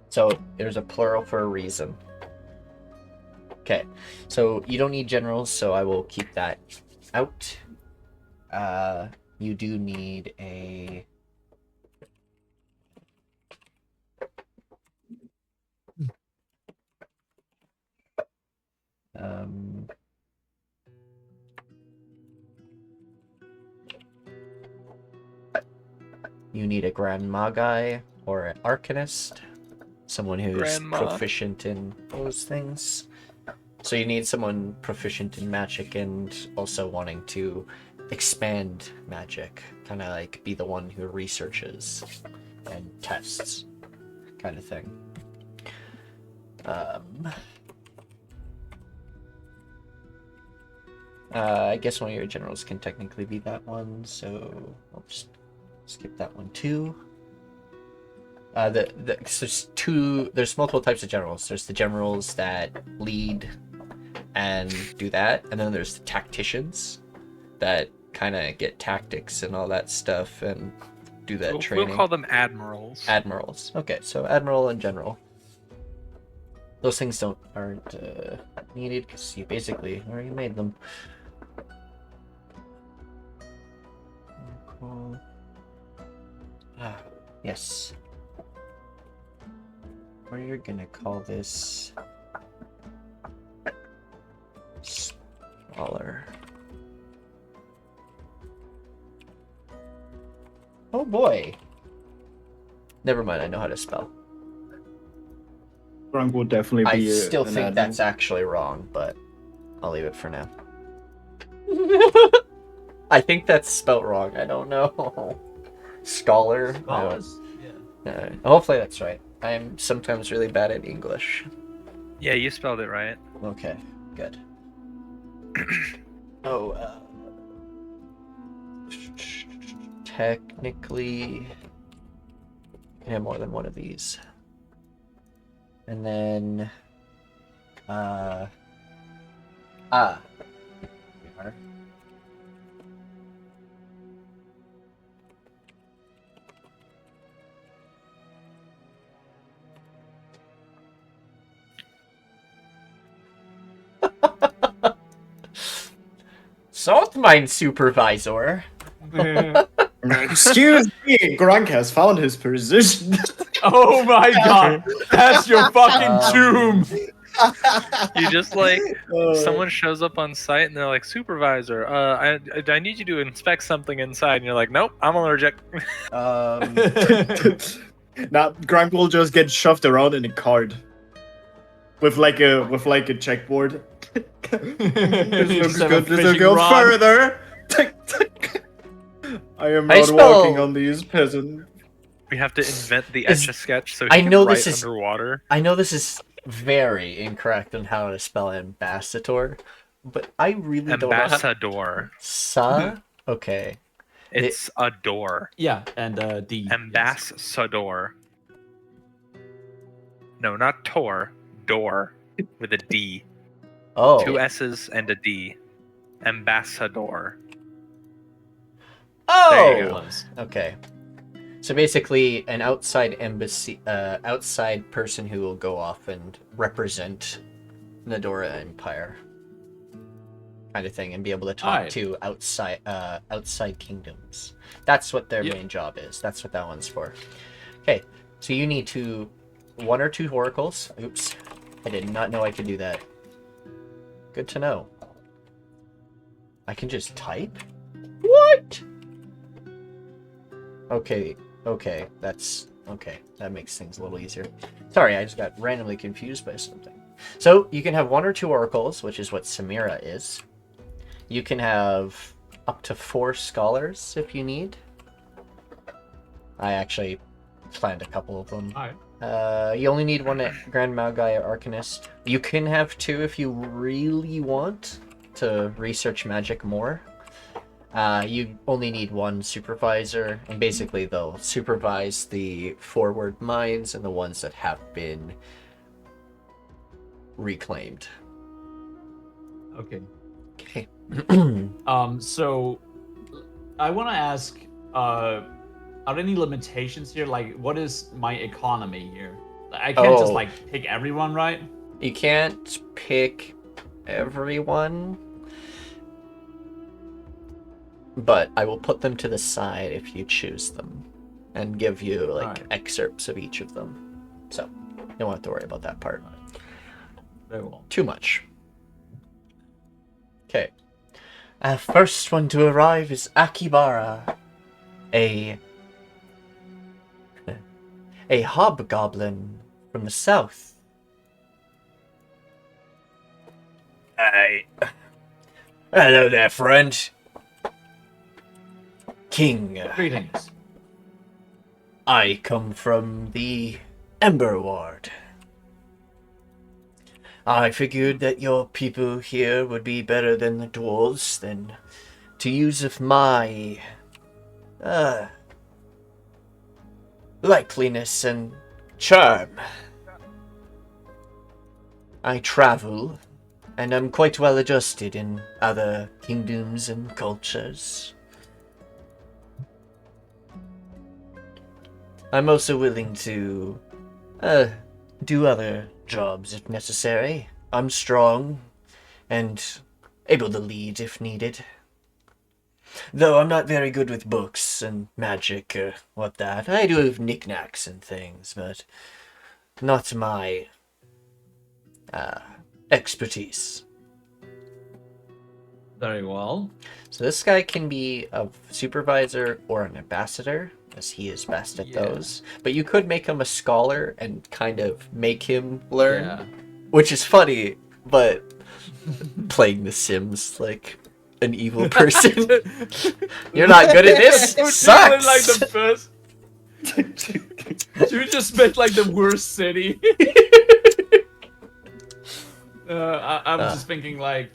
So there's a plural for a reason. Okay, so you don't need generals, so I will keep that out. You do need a. You need a Grand Magi or an Arcanist, someone who's Grandma. proficient in those things. So you need someone proficient in magic and also wanting to expand magic, kind of like be the one who researches and tests, kind of thing. I guess one of your generals can technically be that one, so I'll just skip that one too. There's multiple types of generals. There's the generals that lead and do that, and then there's the tacticians that kind of get tactics and all that stuff and do that training. We'll call them admirals. Admirals. Okay, so admiral and general. Those things aren't needed because you basically already made them. Cool. Yes. We're gonna call this Scholar. boy. Never mind, I know how to spell. Grunk will definitely I be. still an think admin. that's actually wrong, but I'll leave it for now. I think that's spelt wrong. I don't know. Scholar. Scholars? Yeah. Hopefully that's right. I'm sometimes really bad at English. Yeah, you spelled it right. Okay, good. Oh, technically, you can have more than one of these. And then, Here we are. Salt mine supervisor. Excuse me, Grunk has found his position. Oh my god! That's your fucking tomb! You just like Uh, someone shows up on site and they're like, "Supervisor, I need you to inspect something inside," and you're like, "Nope, I'm allergic." Now Grunk will just get shoved around in a cart with like a checkboard. This You looks just have a good. This will fishing go rod. further. I am I not spell- walking on these peasants. We have to invent the Is- Etch-a-Sketch so he I can know write this is- underwater. I know this is very incorrect on how to spell ambassador, but I really don't know. Ambassador. Sa? Okay. It's a door. Yeah, and D. Ambassador. No, not Tor. Door with a D. Oh. 2 S's and a D. Ambassador. Oh! There you go. Yes. Okay. So basically, an outside embassy, outside person who will go off and represent Nedora Empire, kind of thing, and be able to talk Aye. to outside kingdoms. That's what their Yep. main job is. That's what that one's for. Okay, so you need 1 or 2 oracles. Oops, I did not know I could do that. Good to know. I can just type? What? Okay, that makes things a little easier. Sorry, I just got randomly confused by something. So, you can have 1 or 2 oracles, which is what Samira is. You can have up to 4 scholars if you need. I actually planned a couple of them. Alright. You only need 1 at Grand Magi or Arcanist. You can have 2 if you really want to research magic more. You only need 1 supervisor, and basically they'll supervise the forward mines and the ones that have been reclaimed. Okay. Okay. So I want to ask, are there any limitations here? Like, what is my economy here? I can't just Oh. like pick everyone, right? You can't pick everyone, but I will put them to the side if you choose them and give you like Alright. excerpts of each of them. So you don't have to worry about that part Very well. too much. Okay. First one to arrive is Akibara, a hobgoblin from the south. Hello there, friend. King. Greetings. I come from the Ember Ward. I figured that your people here would be better than the dwarves, than to use of my likeliness and charm. I travel, and I'm quite well adjusted in other kingdoms and cultures. I'm also willing to do other jobs if necessary. I'm strong and able to lead if needed. Though I'm not very good with books and magic or what that. I do have knickknacks and things, but not my expertise. Very well. So this guy can be a supervisor or an ambassador. as he is best at Yeah. those. But you could make him a scholar and kind of make him learn, Yeah. which is funny, but playing The Sims like an evil person. You're not good at this? We're Sucks! doing, like the first. Should we just make like the worst city? I'm just thinking like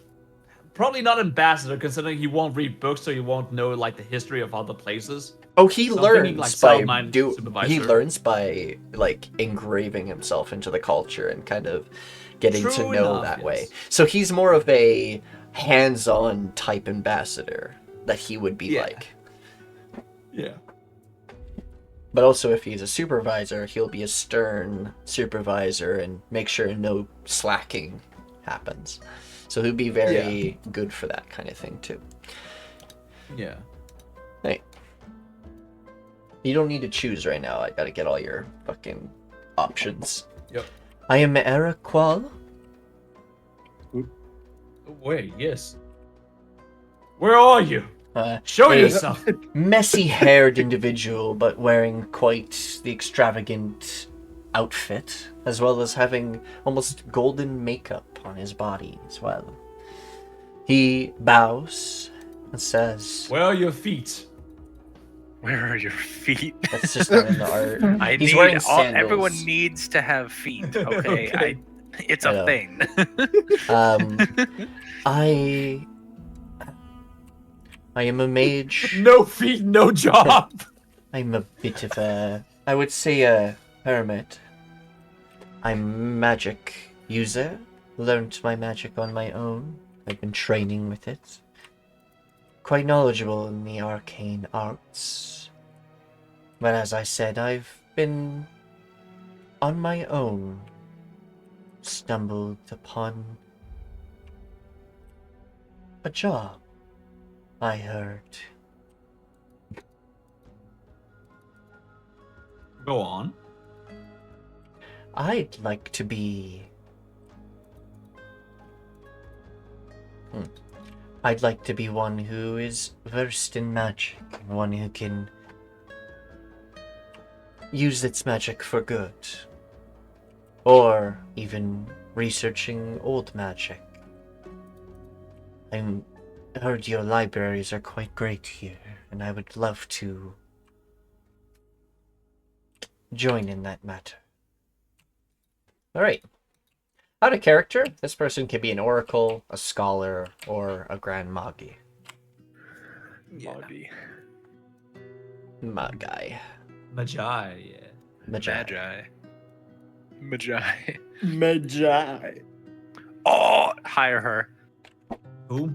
probably not ambassador, considering he won't read books, so he won't know like the history of other places. Oh, he So I'm learns thinking, like, by Saltmine he supervisor. learns by like engraving himself into the culture and kind of getting to True know enough, that yes. way. So he's more of a hands-on type ambassador that he would be Yeah. like. Yeah. But also, if he's a supervisor, he'll be a stern supervisor and make sure no slacking happens. So he'd be very good for that kind of thing too. Yeah. Hey, you don't need to choose right now. I gotta get all your fucking options. Yep. I am Qual. Wait, yes. Where are you? Show a yourself. messy-haired individual, but wearing quite the extravagant outfit, as well as having almost golden makeup on his body as well. He bows and says, Where are your feet? Where are your feet? "That's just not in the art." He's need wearing sandals. everyone needs to have feet. Okay, Okay. it's I a know. thing. I am a mage. No feet, no job. I'm a bit of I would say a hermit. I'm a magic user. Learned my magic on my own. I've been training with it. Quite knowledgeable in the arcane arts. But as I said, I've been on my own. Stumbled upon a job, I heard. Go on. I'd like to be... I'd like to be one who is versed in magic, and one who can use its magic for good. Or even researching old magic. I heard your libraries are quite great here, and I would love to join in that matter. Alright. Out of character, this person could be an oracle, a scholar, or a grand magi. Magi. Magi. Magi, yeah. Magi. Magi. Magi. Oh, hire her. Who?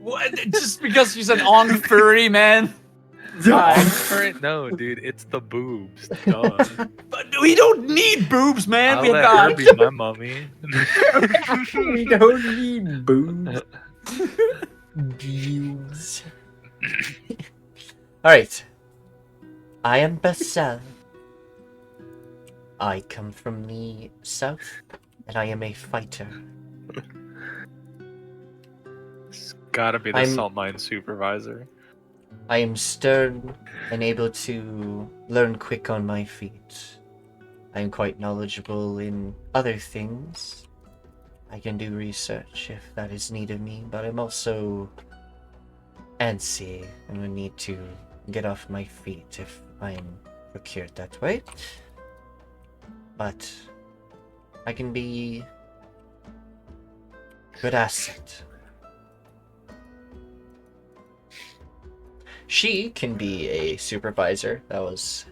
What? Just because she's an on furry man? No, dude, it's the boobs. Duh. But we don't need boobs, man. I'll We let got her be my mummy. We don't need boobs. Boobs. Alright. I am Bessel. I come from the south, and I am a fighter. It's gotta be the I'm- salt mine supervisor. I am stern and able to learn quick on my feet. I am quite knowledgeable in other things. I can do research if that is need of me, but I'm also antsy and would need to get off my feet if I am procured that way. But I can be a good asset. She can be a supervisor. That was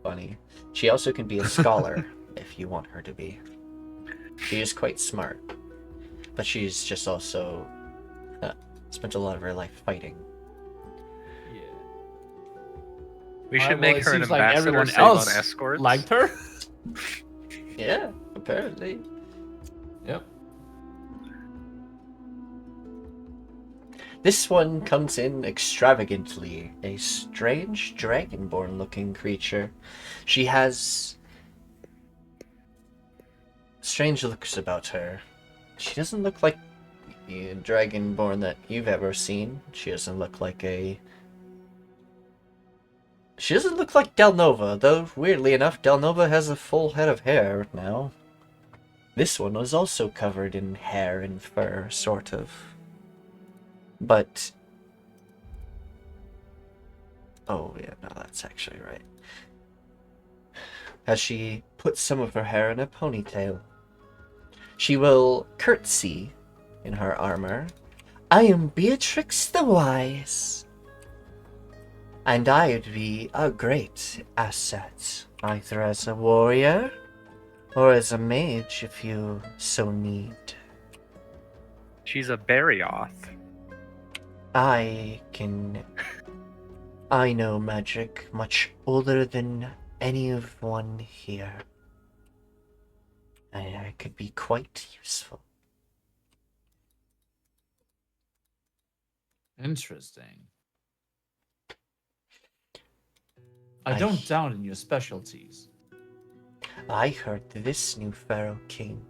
funny. She also can be a scholar if you want her to be. She is quite smart. But she's just also spent a lot of her life fighting. Yeah. We should Well, make it her an seems like ambassador everyone save else on escorts. liked her. Yeah, apparently. Yep. This one comes in extravagantly. A strange dragonborn looking creature. She has strange looks about her. She doesn't look like a dragonborn that you've ever seen. She doesn't look like a She doesn't look like Dela'Nova, though weirdly enough, Dela'Nova has a full head of hair now. This one was also covered in hair and fur, sort of. But... oh, yeah, no, that's actually right. As she puts some of her hair in a ponytail. She will curtsy in her armor. I am Beatrix the Wise. And I'd be a great asset, either as a warrior or as a mage if you so need. She's a Barrioth. I know magic much older than any of one here. And I could be quite useful. Interesting. I don't doubt in your specialties. I heard that this new Pharaoh King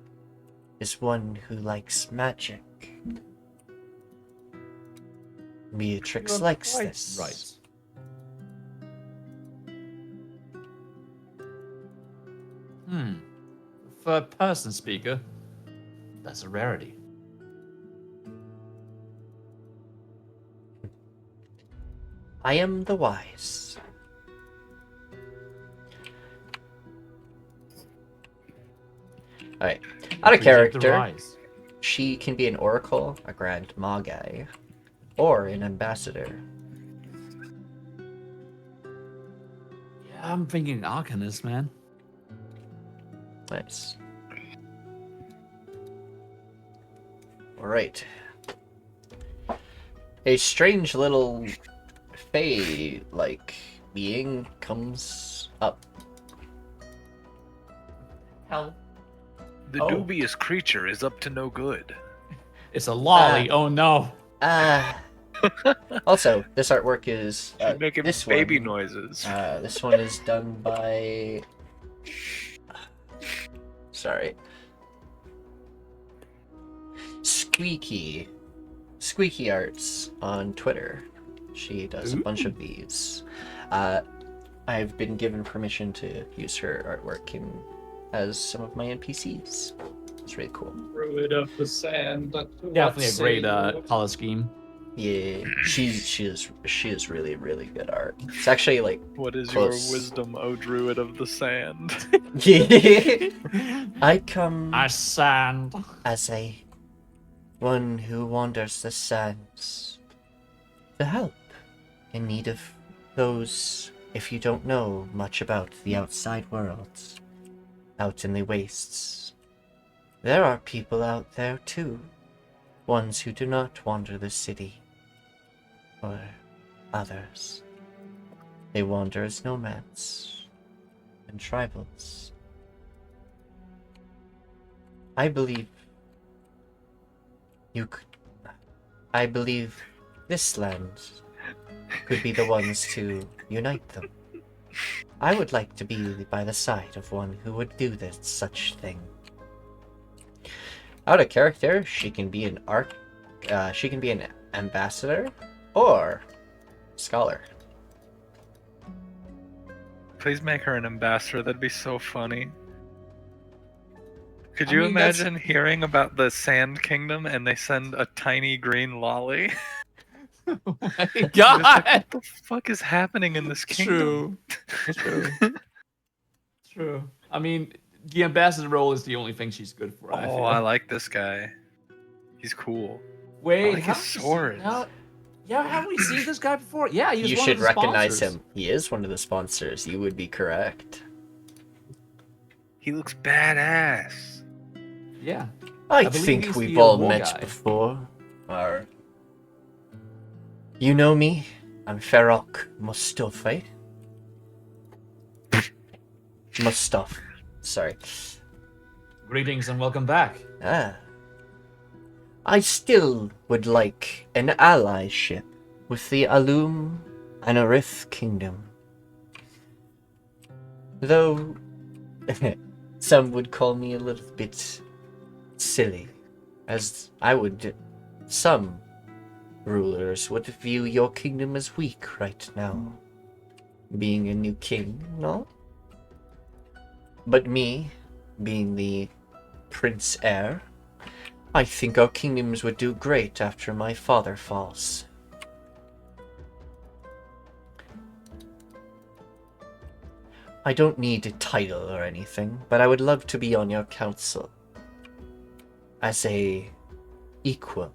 is one who likes magic. Beatrix You're likes quite this. right. Third person speaker. That's a rarity. I am the wise. Alright. Out of Appreciate the character, rise. she can be an oracle, a grand magi, or an ambassador. Yeah, I'm thinking Arcanist, man. Nice. Alright. A strange little fae-like being comes up. Hell. The Oh. dubious creature is up to no good. It's a lolly. Oh no. Also, this artwork is She's making this baby one, noises. This one is done by. Sorry. Squeaky Arts on Twitter. She does a bunch of these. I've been given permission to use her artwork as some of my NPCs. It's really cool. Druid of the Sand. Definitely a great color scheme. Yeah, she is really, really good art. It's actually like What is close. your wisdom, O Druid of the Sand? I come I sand. as a one who wanders the sands to help in need of those. If you don't know much about the outside world, out in the wastes, there are people out there too. Ones who do not wander the city, or others. They wander as nomads and tribals. I believe this land could be the ones to unite them. I would like to be by the side of one who would do this such thing. Out of character, she can be an ambassador or scholar. Please make her an ambassador. That'd be so funny. Could I you mean, that's- imagine hearing about the Sand Kingdom and they send a tiny green lolly? Oh my You're just like, god. what the fuck is happening in this kingdom? True. True. I mean, the ambassador role is the only thing she's good for. I Oh, feel. I like this guy. He's cool. Wait, I like his have we sword. seen- Yeah, have we seen this guy before? Yeah, he was You one should of the recognize sponsors. him. He is one of the sponsors. You would be correct. He looks badass. Yeah. I believe think he's we've the all war met guy. before. Or you know me. I'm Pharaoh Mustafa. Mustafa. Sorry. Greetings and welcome back. I still would like an allyship with the Alum and Arith Kingdom. Though some would call me a little bit silly, as some rulers would view your kingdom as weak right now. being a new king, no? But me, being the prince heir, I think our kingdoms would do great after my father falls. I don't need a title or anything, but I would love to be on your council. As a equal.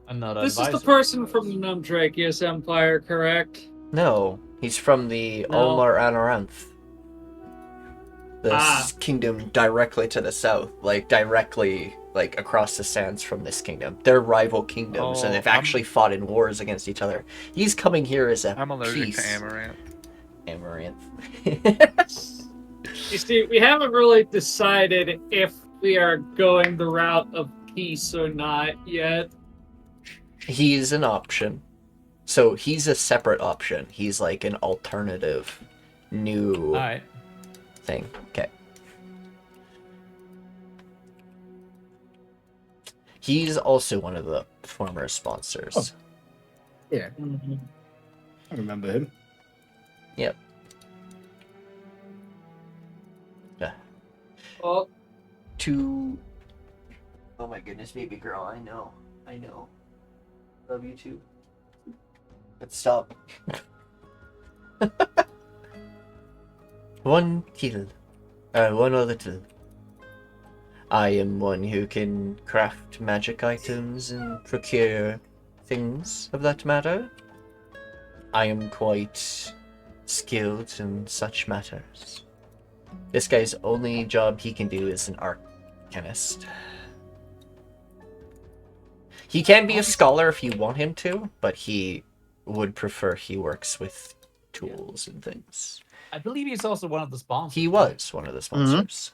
Another This is advisor. the person from the Numdrakius Empire, correct? No, he's from the No. Ulmar Amaranth. The Ah. kingdom directly to the south, like directly like across the sands from this kingdom. They're rival kingdoms, and Oh, they've actually fought in wars against each other. He's coming here as a I'm allergic peace. to amaranth. Amaranth. You see, we haven't really decided if we are going the route of peace or not yet. He's an option. So he's a separate option. He's like an alternative new Alright. thing. Okay. He's also one of the former sponsors. Oh. Yeah, Mhm. I remember him. Yep. Yeah. Well, Oh my goodness, baby girl, I know. Love you too. But stop. One other till. I am one who can craft magic items and procure things of that matter. I am quite skilled in such matters. This guy's only job he can do is an arcanist. He can be a scholar if you want him to, but he would prefer he works with tools and things. I believe he's also one of the sponsors. He was one of the sponsors.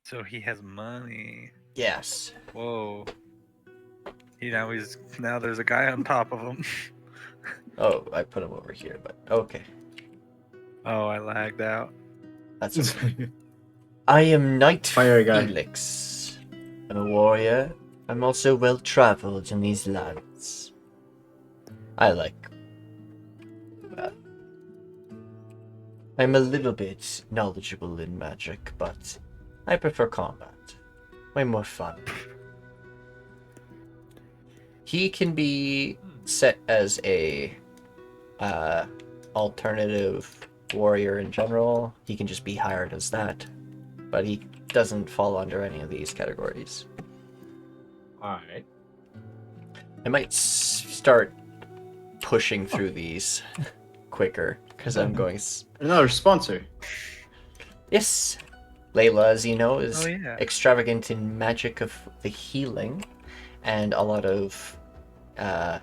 So he has money. Yes. Whoa. Now there's a guy on top of him. Oh, I put him over here, but okay. Oh, I lagged out. That's okay. I am Knight Fire guy. Felix. I'm a warrior. I'm also well traveled in these lands. I like. I'm a little bit knowledgeable in magic, but I prefer combat. Way more fun. He can be set as a alternative warrior in general. He can just be hired as that, but he doesn't fall under any of these categories. Alright. I might start pushing through these quicker because I'm going. Another sponsor. Yes, Layla, as you know, is Oh, yeah. extravagant in magic of the healing, and a lot of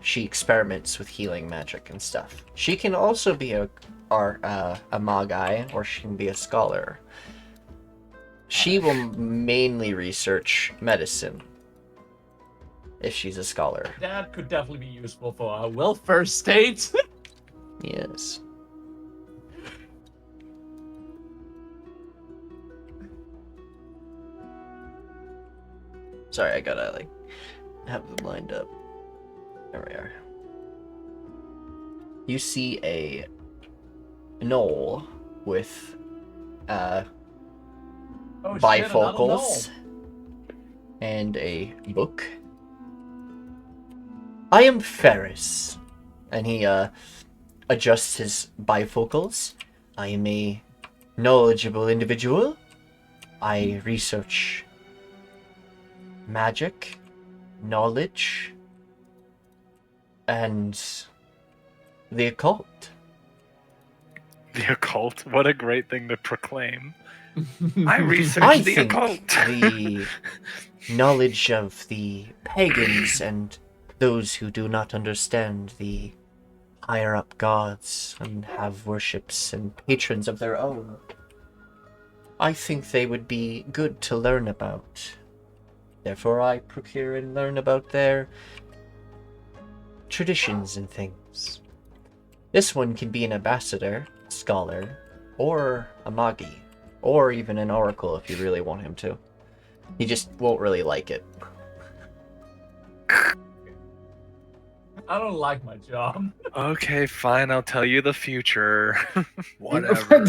she experiments with healing magic and stuff. She can also be a Magi, or she can be a scholar. She will mainly research medicine if she's a scholar. That could definitely be useful for a welfare state. Yes. Sorry, I gotta have them lined up. There we are. You see a knoll with bifocals and a book. I am Ferris, and he adjusts his bifocals. I am a knowledgeable individual. I research magic, knowledge, and the occult. The occult? What a great thing to proclaim. I I researched the think occult. the knowledge of the pagans and those who do not understand the higher up gods and have worships and patrons of their own, I think they would be good to learn about. Therefore, I procure and learn about their traditions and things. This one can be an ambassador, scholar, or a magi, or even an oracle if you really want him to. He just won't really like it. I don't like my job. Okay, fine. I'll tell you the future. Whatever.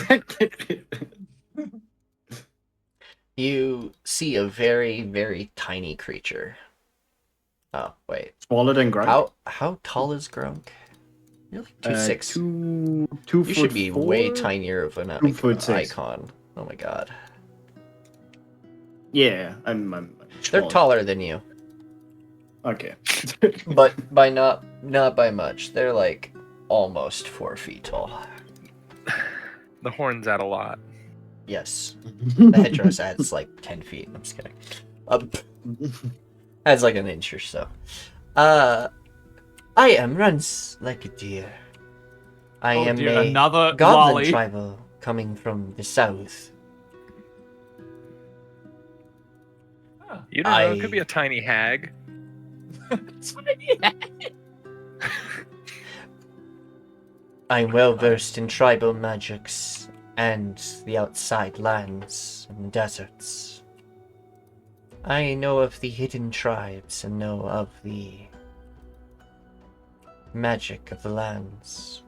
You see a very, very tiny creature. Oh, wait. Smaller than Grunk. How tall is Grunk? You're like 2'6". Two You foot should be four? way tinier of an 2'6". icon. Oh my god. Yeah, I'm They're smaller. taller than you, Okay. but by not by much. They're like almost 4 feet tall. The horns add a lot. Yes, the headdress adds like 10 feet. I'm just kidding. Adds like an inch or so. I runs like a deer. I Oh am dear, a another goblin lolly. tribal coming from the south. You don't know, it could be a tiny hag. I'm well versed in tribal magics and the outside lands and deserts. I know of the hidden tribes and know of the magic of the lands.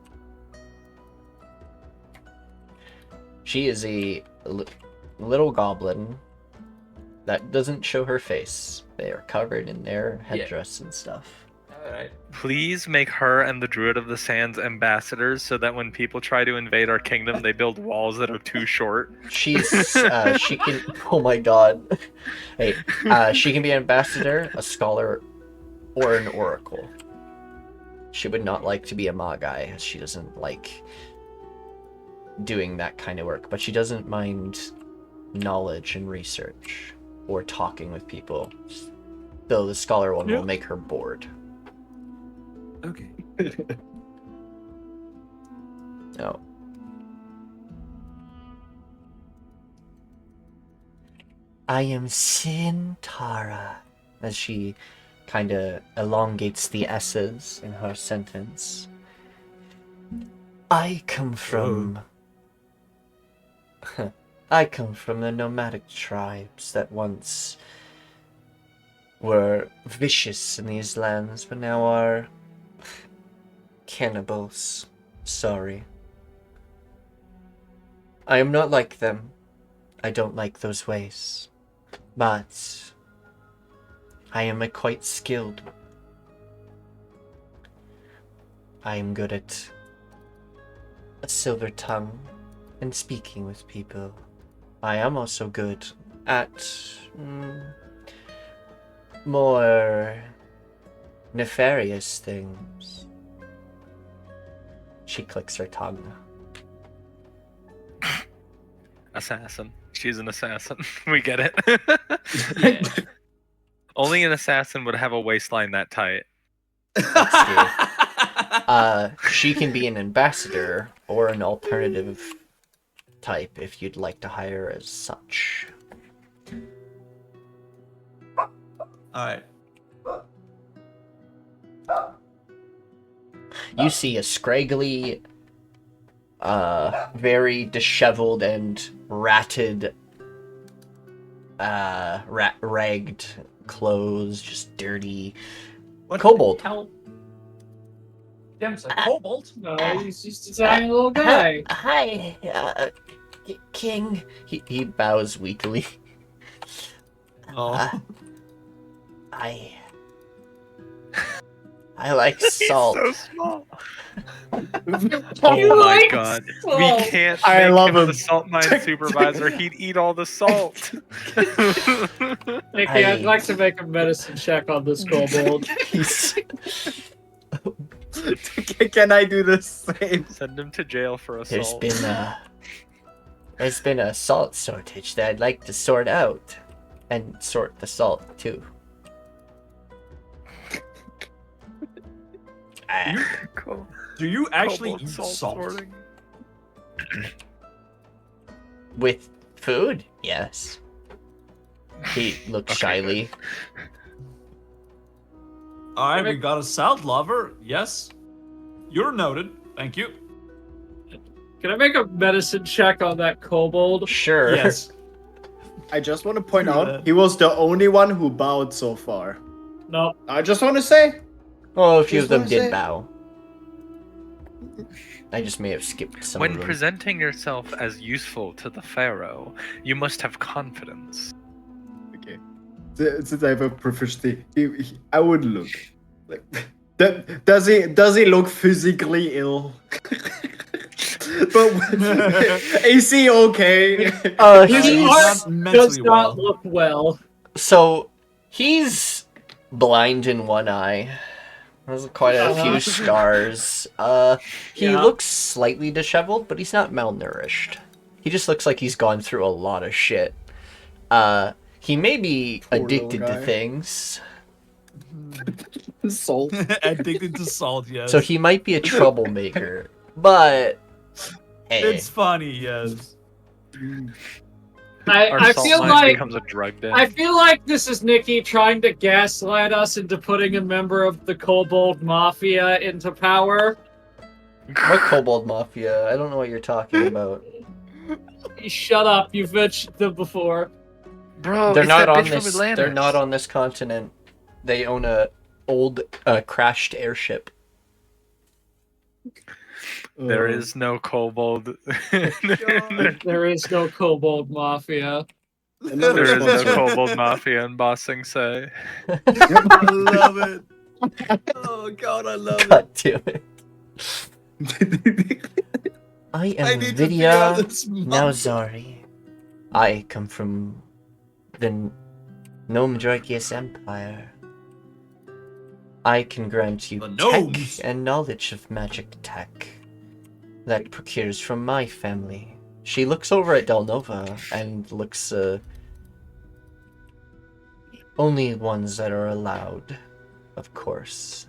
She is a little goblin that doesn't show her face. They are covered in their headdress and stuff. Alright. Please make her and the Druid of the Sands ambassadors so that when people try to invade our kingdom, they build walls that are too short. She can, oh my god. Hey, she can be an ambassador, a scholar, or an oracle. She would not like to be a Magi, as she doesn't like doing that kind of work, but she doesn't mind knowledge and research or talking with people, though the scholar one will make her bored. Okay. No. I am Sintara, as she kind of elongates the S's in her sentence. I come from the nomadic tribes that once were vicious in these lands, but now are cannibals. Sorry. I am not like them. I don't like those ways. But I am quite skilled. I am good at a silver tongue and speaking with people. I am also good at more nefarious things. She clicks her tongue. Assassin. She's an assassin. We get it. Yeah. Only an assassin would have a waistline that tight. She can be an ambassador or an alternative type if you'd like to hire her as such. Alright. You see a scraggly, very disheveled and ratted, ragged clothes, just dirty. What Kobold. the hell? Damn, it's a kobold? No, he's just a tiny little guy. Hi, King. He bows weakly. Oh. I like salt. He's so small. You Oh my like god. salt. We can't I make love him him. the salt mine supervisor. He'd eat all the salt. Nikki, I'd like to make a medicine check on this kobold. He's Can I do the same? Send him to jail for assault. there's been a salt shortage that I'd like to sort out, and sort the salt too. Cool. Do you actually Kobold eat salt? sorting. With food, yes. He looks Okay, shyly. Alright, we got a salt lover. Yes. You're noted. Thank you. Can I make a medicine check on that kobold? Sure. Yes. I just want to point Do out that. he was the only one who bowed so far. No. I just want to say, Oh, a few Just of them wanna did say- bow. I just may have skipped some When of them. presenting yourself as useful to the Pharaoh, you must have confidence. Okay. Since I have a proficiency, I would look. Like, does he look physically ill? But is he okay? His He's not art does mentally not well. look well. so he's blind in one eye. There's quite a Uh-huh. few scars. He Yeah. looks slightly disheveled, but he's not malnourished. He just looks like he's gone through a lot of shit. He may be Poor addicted little to guy. things, Salt. Addicted to salt, yes. so he might be a troublemaker. But hey, It's funny, yes. Our I salt feel mine like becomes a drug den. I feel like this is Nikki trying to gaslight us into putting a member of the Kobold Mafia into power. what Kobold Mafia? I don't know what you're talking about. Shut up, you've mentioned them before. Bro, They're it's not that on bitch this. from Atlantis. They're not on this continent. They own a old crashed airship. There is no kobold. There is no Kobold Mafia. There is no kobold mafia in Bossing Say. I love it. Oh god, I love it. God damn it! I am I need to figure out Vidya this Nauzari. I come from the Gnome Drakius Empire. I can grant you The tech gnomes. and knowledge of magic tech that procures from my family. She looks over at Dela'Nova and looks, only ones that are allowed, of course.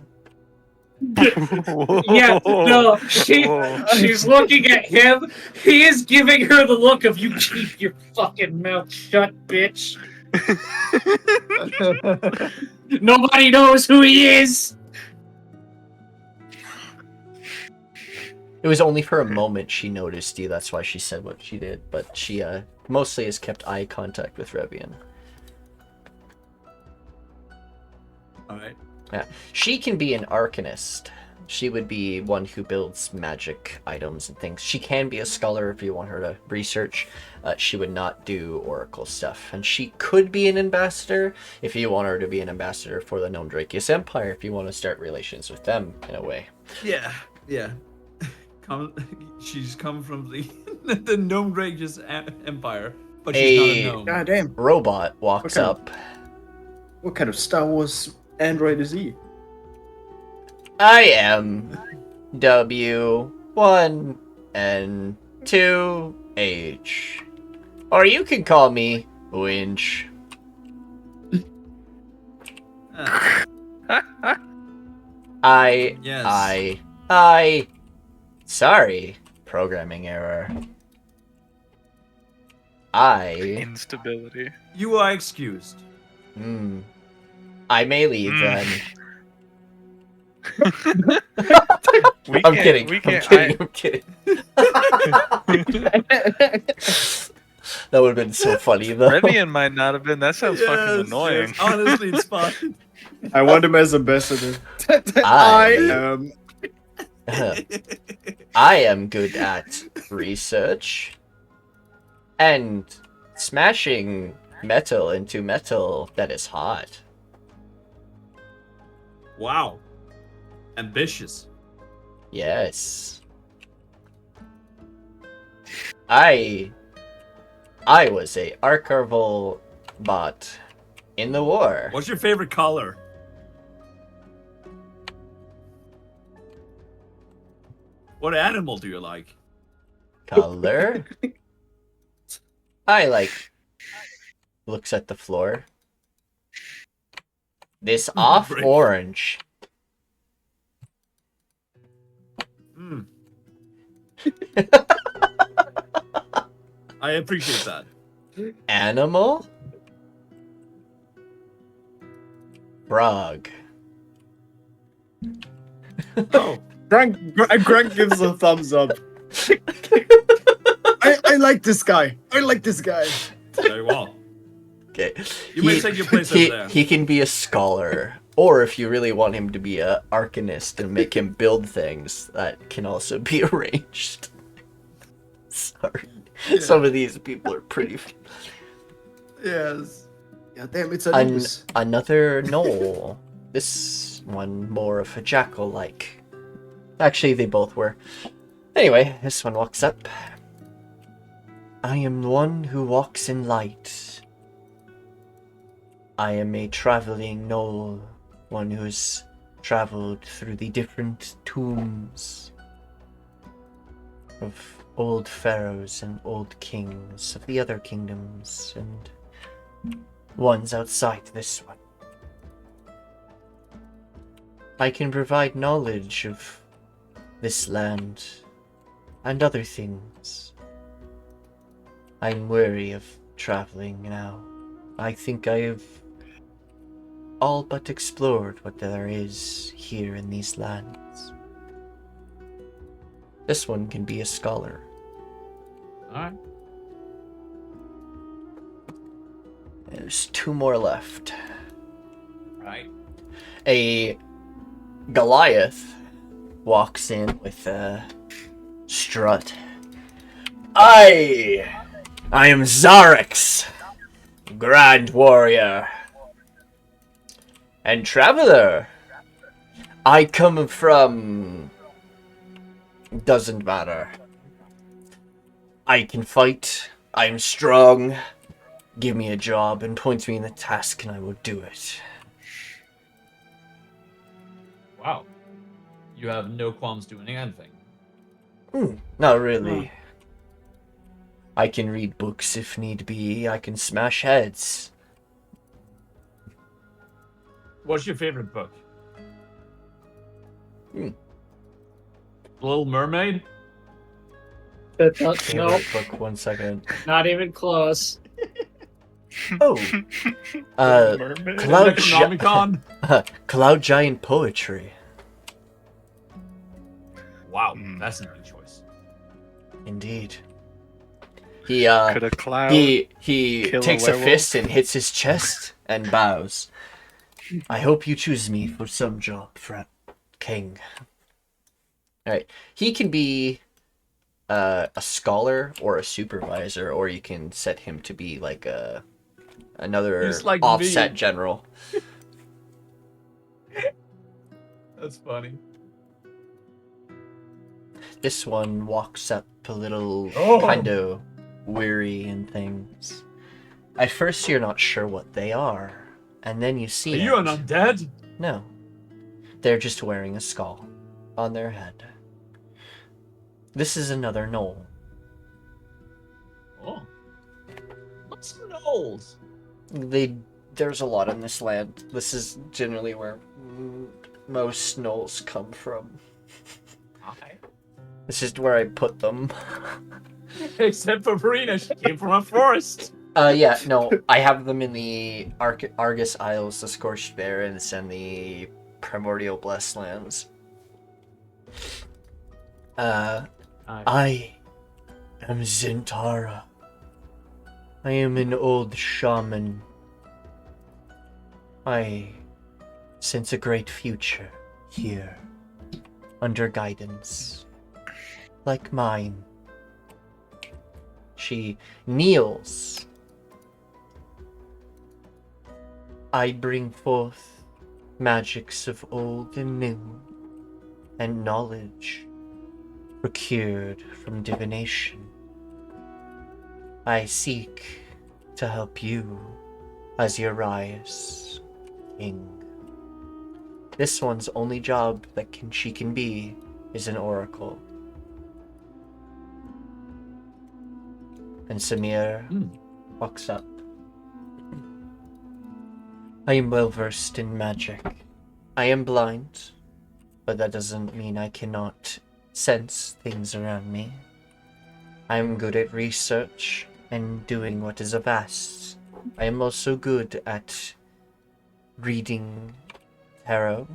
Yeah, no, she's looking at him. He is giving her the look of you keep your fucking mouth shut, bitch. Nobody knows who he is. It was only for a moment she noticed you, that's why she said what she did, but she, mostly has kept eye contact with Revian. Alright. Yeah. She can be an arcanist. She would be one who builds magic items and things. She can be a scholar if you want her to research. She would not do oracle stuff. And she could be an ambassador if you want her to be an ambassador for the Gnome Drakius Empire, if you want to start relations with them in a way. Yeah, yeah. She's come from the Gnome Drakius Empire, but she's not a gnome. God damn. Robot walks Okay. up. What kind of Star Wars android is he? I am W1 and 2H. Or you can call me Winch. Yes. Sorry, programming error. Instability. You are excused. I may leave then. We I'm can't- kidding. We I'm can't. kidding. I'm kidding. That would have been so funny though. Revian might not have been. That sounds fucking annoying. Yes. Honestly, it's fine. I want him as ambassador. I- am. I am good at research and smashing metal into metal that is hot. Wow. Ambitious. Yes. I was a archival bot in the war. What's your favorite color? What animal do you like? Color? I like looks at the floor. This off Break. orange. Hmm. I appreciate that. Animal? Frog. Oh, Grunk gives a thumbs up. I like this guy. I like this guy. very well. Okay. You may take your place over there. He can be a scholar Or if you really want him to be a arcanist and make him build things, that can also be arranged. Sorry. Some of these people are pretty... Yes. Yeah, damn, it's Anubis. Another knoll. This one more of a jackal-like. Actually, they both were. Anyway, this one walks up. I am one who walks in light. I am a traveling knoll, one who's traveled through the different tombs of old pharaohs and old kings of the other kingdoms, and ones outside this one. I can provide knowledge of this land and other things. I'm weary of traveling now. I think I have all but explored what there is here in these lands. This one can be a scholar. Alright. There's 2 more left. Right. A Goliath walks in with a strut. I am Zarex, Grand Warrior and Traveler. I come from... Doesn't matter. I can fight. I'm strong. Give me a job and point me in the task and I will do it. Wow. You have no qualms doing anything. Not really. I can read books if need be. I can smash heads. What's your favorite book? Little Mermaid? No, Favorite book, 1 second. not even close. Oh. Cloud, Necronomicon? Cloud Giant Poetry. Wow, that's a good choice. Indeed. He Could a cloud he kill a takes a werewolf? fist and hits his chest and bows. I hope you choose me for some job, King. Alright. He can be a scholar or a supervisor, or you can set him to be like another He's like offset me. general. That's funny. This one walks up a little Oh. kind of weary and things. At first you're not sure what they are, and then you see Are you an it. undead? No. They're just wearing a skull on their head. This is another knoll. Oh. What's gnolls? There's a lot in this land. This is generally where most gnolls come from. Okay. This is where I put them. Except for Verena, she came from a forest. Yeah, no, I have them in the Argus Isles, the Scorched Barrens, and the Primordial Blessed Lands. I am Zintara. I am an old shaman. I sense a great future here, under guidance, like mine. She kneels. I bring forth magics of old and new, and knowledge procured from divination. I seek to help you as you rise, King. This one's only job that she can be is an oracle. And Samir walks up. I am well versed in magic. I am blind, but that doesn't mean I cannot sense things around me. I am good at research and doing what is of us. I am also good at reading tarot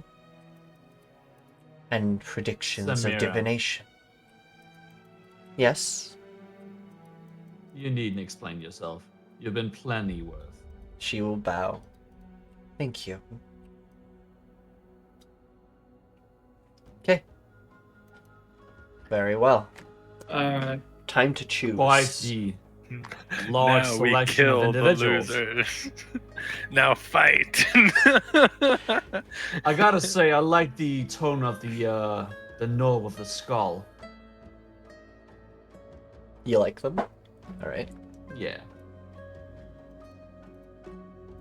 and predictions of Samira. divination. Yes? You needn't explain yourself. You've been plenty worth. She will bow. Thank you. Very well. Alright. Time to choose. Quite the large Now we selection of kill the individuals. losers. Now fight. I gotta say, I like the tone of the knob of the skull. You like them? All right. Yeah.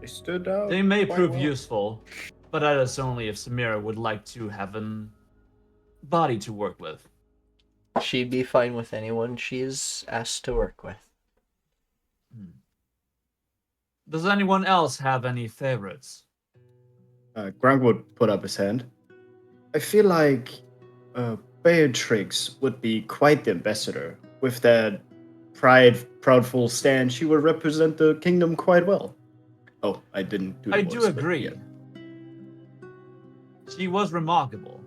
They stood out. They may quite prove well. useful, but that is only if Samira would like to have an body to work with. She'd be fine with anyone she's asked to work with. Does anyone else have any favorites? Grunk would put up his hand. I feel like Beatrix would be quite the ambassador. With that proudful stand, she would represent the kingdom quite well. Oh, I didn't do the I voice, do but agree. yeah. She was remarkable.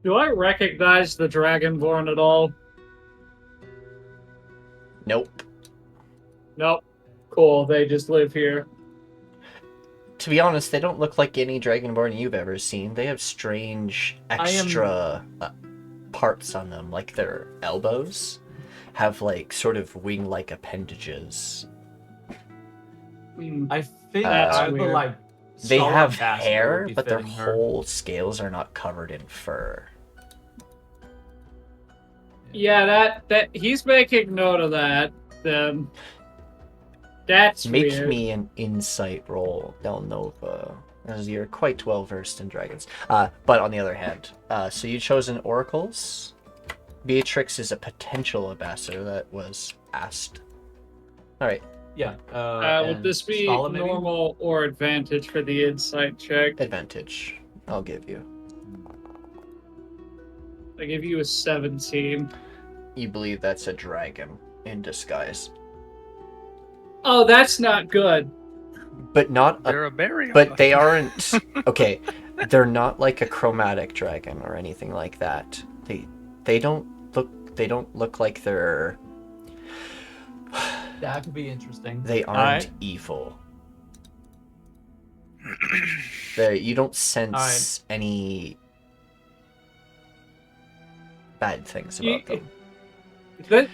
Do I recognize the Dragonborn at all? Nope. Nope. Cool, they just live here. To be honest, they don't look like any Dragonborn you've ever seen. They have strange extra parts on them, like their elbows have like sort of wing-like appendages. Hmm. I think That's I would weird. like. They Skull have Ambassador hair, would be but their fitting her. whole scales are not covered in fur. Yeah, that he's making note of that. Then that's Make weird. me an insight roll, Dela'Nova, as you're quite well versed in dragons. But on the other hand, so you chosen oracles. Beatrix is a potential ambassador that was asked. All right, Yeah. Would and this be Scala, maybe? normal or advantage for the insight check? advantage. I'll give you. I give you a 17. You believe that's a dragon in disguise, Oh, that's not good. but not a. They're a burial. But they aren't. Okay, they're not like a chromatic dragon or anything like that. They don't look like they're. That could be interesting. They aren't Alright. evil. You don't sense any bad things about them.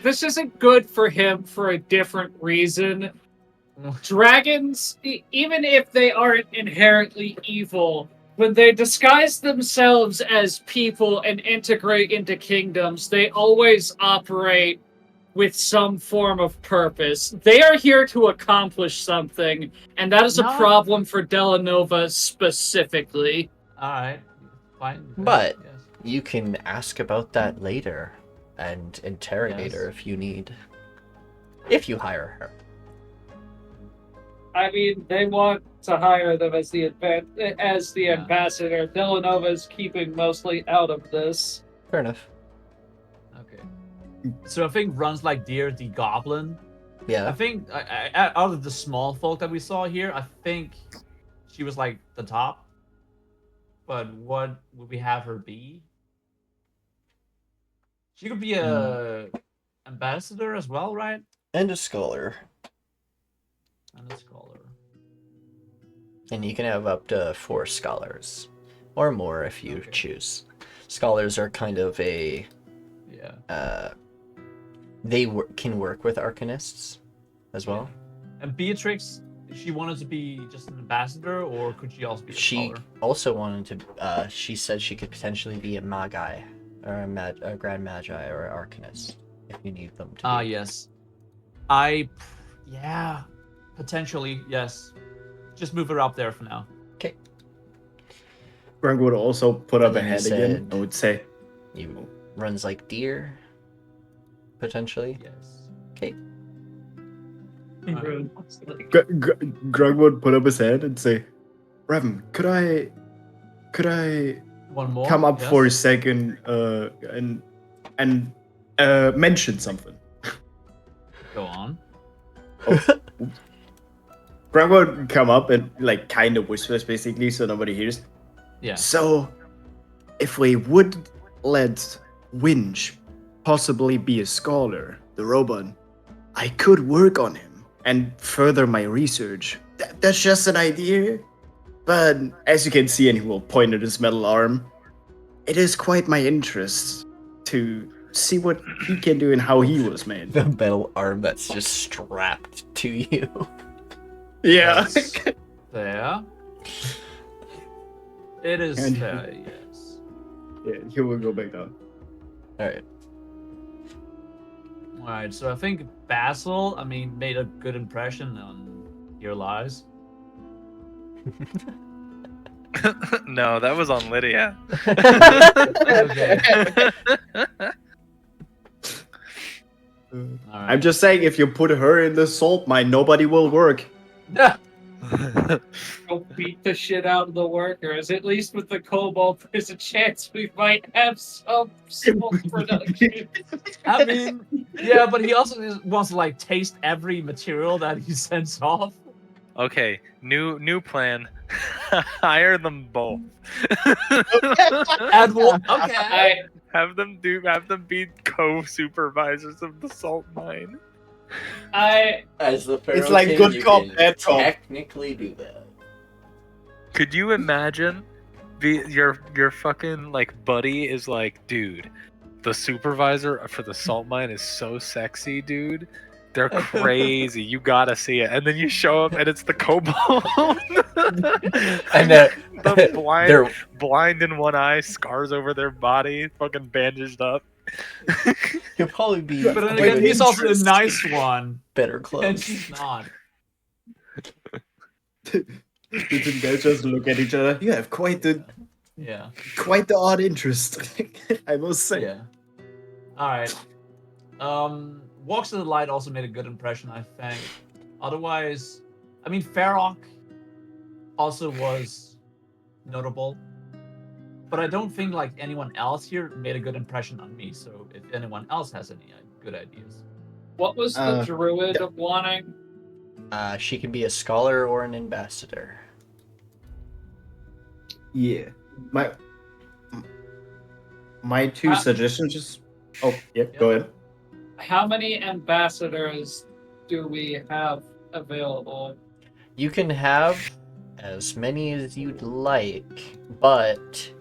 This isn't good for him for a different reason. Dragons, even if they aren't inherently evil, when they disguise themselves as people and integrate into kingdoms, they always operate with some form of purpose. They are here to accomplish something, and that is a Not- problem for Dela'Nova specifically. Alright. Fine. But- yes. You can ask about that later and interrogate Yes. her if you need. If you hire her. I mean, they want to hire them as the Yeah. ambassador. Dela'Nova is keeping mostly out of this. Fair enough. Okay. So I think runs like deer, the goblin. I Yeah. think out of the small folk that we saw here, I think she was like the top. But what would we have her be? She could be a ambassador as well, right? And a scholar. And a scholar. And you can have up to 4 scholars. Or more if you Okay. choose. Scholars are kind of a. Yeah. They can work with arcanists as well. And Beatrix, she wanted to be just an ambassador, or could she also be a She scholar? also wanted to. She said she could potentially be a magi, or a grand magi, or an arcanist if you need them to. Ah, be. yes. Yeah, potentially, yes. Just move her up there for now. Okay. Grunk would also put up And a then you hand again. said- I would say, You runs like deer, potentially. Yes. Okay. Alright. Grunk would put up his hand and say, Revan, could I One more. come up yes? for a second and mention something? Go on. Grunk would come up and like kind of whispers basically so nobody hears. Yeah. So, if we would let Winch possibly be a scholar, the robot, I could work on him and further my research That's just an idea. But as you can see, and he will point at his metal arm, it is quite my interest to see what he can do and how he was made. The metal arm that's just strapped to you. Yeah. That's fair. It is And- fair, yes. Yeah, he will go back down. Alright. Alright, so I think Basil, made a good impression on your lives. No, that was on Lydia. Okay. I'm Alright. just saying, if you put her in the salt mine, nobody will work. Go beat the shit out of the workers. At least with the cobalt, there's a chance we might have some smoke production. Yeah, but he also wants to taste every material that he sends off. Okay, new plan. Hire them both. And okay. Have them be co-supervisors of the salt mine. As the Pharaoh It's like King, good you cop, can bad cop. technically do that. Could you imagine? Your fucking buddy is like, dude, the supervisor for the salt mine is so sexy, dude. They're crazy. You gotta see it. And then you show up and it's the kobold. And the they're blind in one eye, scars over their body, fucking bandaged up. he'll probably be But then Wait, again, he's also the interest. nice one. better And clothes. she's not. The two guys just look at each other. You have quite the odd interest, I must say. Yeah. Alright. Walks to the Light also made a good impression, I think. Otherwise, Pharaoh also was notable. But I don't think anyone else here made a good impression on me, so if anyone else has any good ideas. What was the druid wanting? She can be a scholar or an ambassador. Yeah. My two suggestions just... Oh, yeah, go ahead. How many ambassadors do we have available? You can have as many as you'd like, but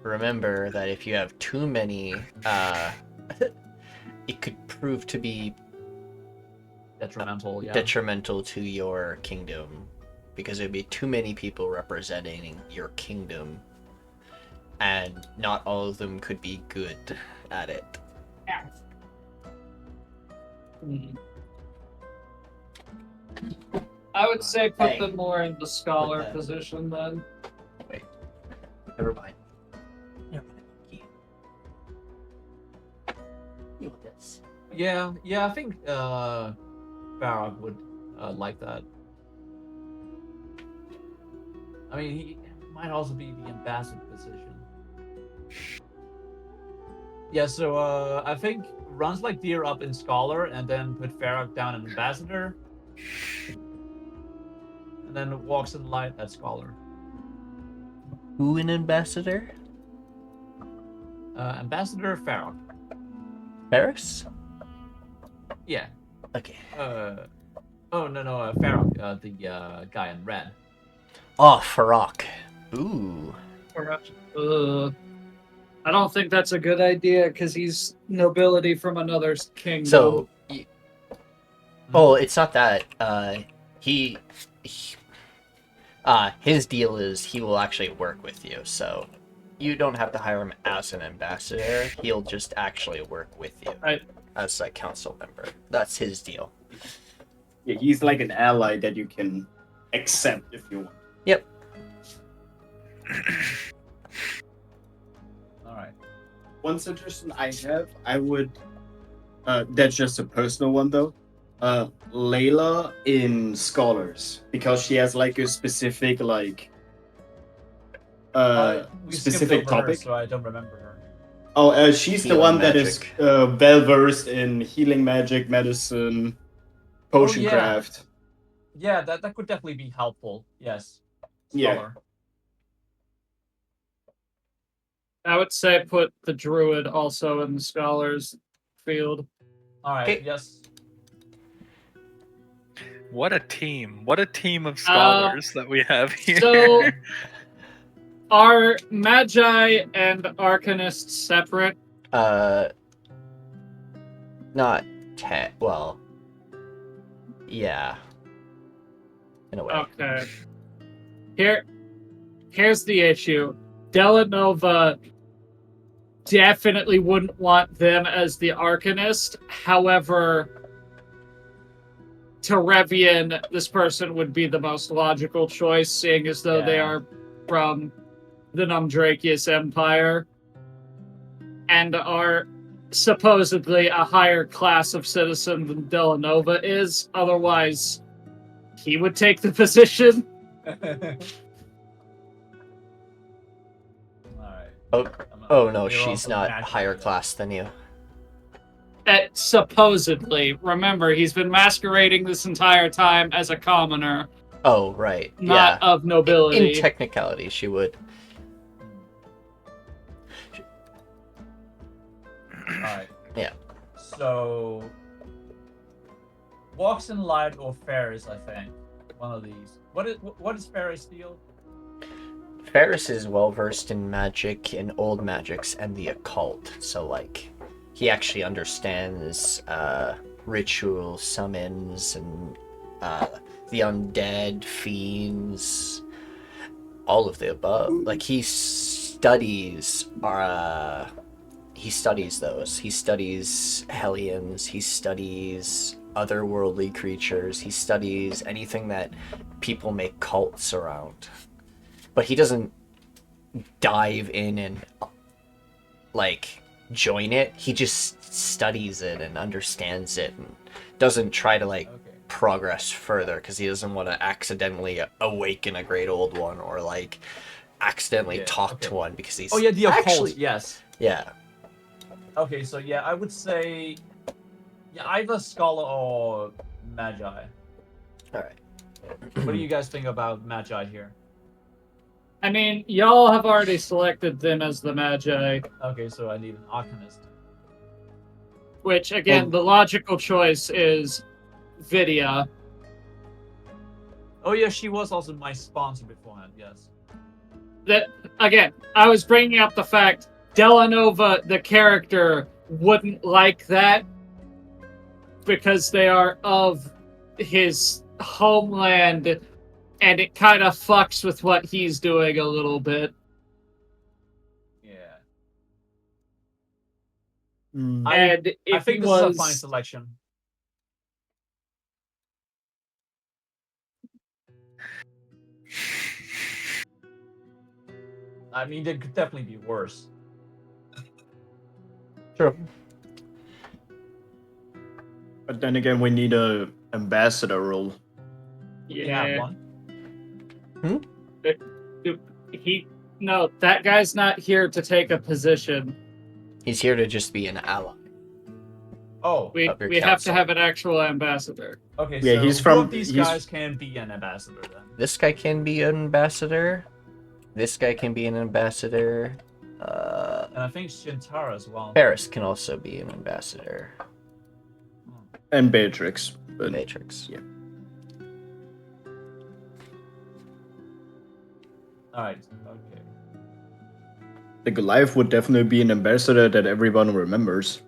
remember that if you have too many, it could prove to be Detrimental, yeah. detrimental to your kingdom, because there'd be too many people representing your kingdom, and not all of them could be good at it. I would say put Hey. them more in the scholar that- position then. Wait, never mind. Never mind. You want this? Yeah, I think Pharaoh would like that. He might also be the ambassador position. Yeah, so I think runs like deer up in scholar and then put Pharaoh down in ambassador. And then walks in light at scholar. Who an ambassador? Ambassador Pharaoh. Paris? Yeah. Okay. Pharaoh, the guy in red. Oh, Farok. Ooh. I don't think that's a good idea because he's nobility from another kingdom. So, oh, it's not that. His deal is he will actually work with you, so you don't have to hire him as an ambassador. He'll just actually work with you Right. as a council member. That's his deal. Yeah, he's like an ally that you can accept if you want. Yep. Alright. One suggestion I have, I would... that's just a personal one, though. Layla in Scholars. Because she has, like, a specific, like... We specific skipped over her, topic. so I don't remember her. Oh, she's the Healing one that is magic. well-versed in healing magic, medicine, potion yeah. craft. Yeah, that could definitely be helpful. Yes. Yeah. Scholar. I would say put the druid also in the scholars field. Alright, Okay. yes. What a team! What a team of scholars that we have here. So, are Magi and Arcanists separate? Not well. Yeah. In a way. Okay. Here's the issue. Dela'Nova definitely wouldn't want them as the Arcanist. However, Terevian, this person would be the most logical choice, seeing as though they are from the Numdrakius Empire and are supposedly a higher class of citizen than Dela'Nova is. Otherwise, he would take the position. Oh no, she's not higher class than you. Supposedly. Remember, he's been masquerading this entire time as a commoner. Oh, right. Not of nobility. In technicality, she would. Alright. Yeah. So, Walks in Light or Ferris, I think. One of these. What is Ferris deal? Ferris is well versed in magic, in old magics, and the occult. So, like, he actually understands ritual summons and the undead, fiends, all of the above. Like, he studies those. He studies Hellions. He studies otherworldly creatures. He studies anything that people make cults around. But he doesn't dive in and, like, join it. He just studies it and understands it and doesn't try to, like, progress further because he doesn't want to accidentally awaken a great old one or, like, accidentally talk to one because he's... Oh, yeah, the occult, actually, yes. Yeah. Okay, so yeah, I would say either Scholar or Magi. Alright. What do you guys think about Magi here? I mean, y'all have already selected them as the Magi. Okay, so I need an Arcanist. Which, again, the logical choice is Vidya. Oh yeah, she was also my sponsor beforehand, yes. That, again, I was bringing up the fact Dela'Nova, the character, wouldn't like that because they are of his homeland and it kind of fucks with what he's doing a little bit. Yeah. And I think this is a fine selection. I mean, there could definitely be worse. True. But then again, we need a ambassador role. We have one. No, that guy's not here to take a position. He's here to just be an ally. Oh, We Of your have to council. have an actual ambassador. okay. Yeah, So he's who from- of these he's- guys can be an ambassador then? This guy can be an ambassador. This guy can be an ambassador. And I think Shintara as well. Paris can also be an ambassador. And Beatrix. But Matrix. yeah. All right. Okay. the Goliath would definitely be an ambassador that everyone remembers.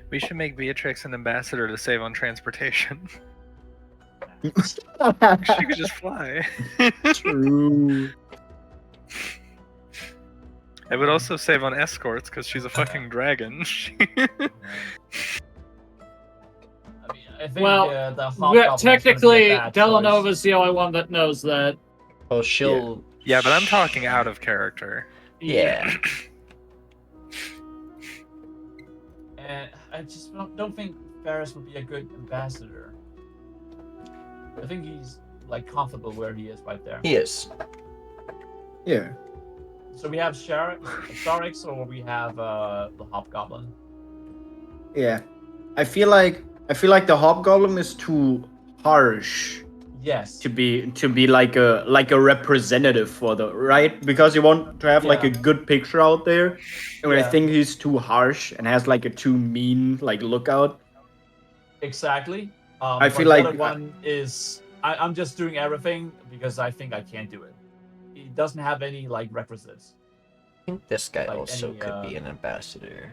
We should make Beatrix an ambassador to save on transportation. She could just fly. True. It would also save on escorts because she's a fucking dragon. I think Well, the Hobgoblin technically, is gonna be a bad Dela'Nova's the only one that knows that. Well, she'll. Yeah, but I'm talking out of character. Yeah. And I just don't think Ferris would be a good ambassador. I think he's like comfortable where he is right there. He is. Yeah. So we have Sharix or we have the Hobgoblin. Yeah. I feel like the Hobgoblin is too harsh Yes. to be like a representative for the right, because you want to have like a good picture out there, and I think he's too harsh and has like a too mean like lookout. Exactly. I feel but the like- other one is I'm just doing everything because I think I can't do it. It doesn't have any like requisites. I think this guy Like also any, could be an ambassador.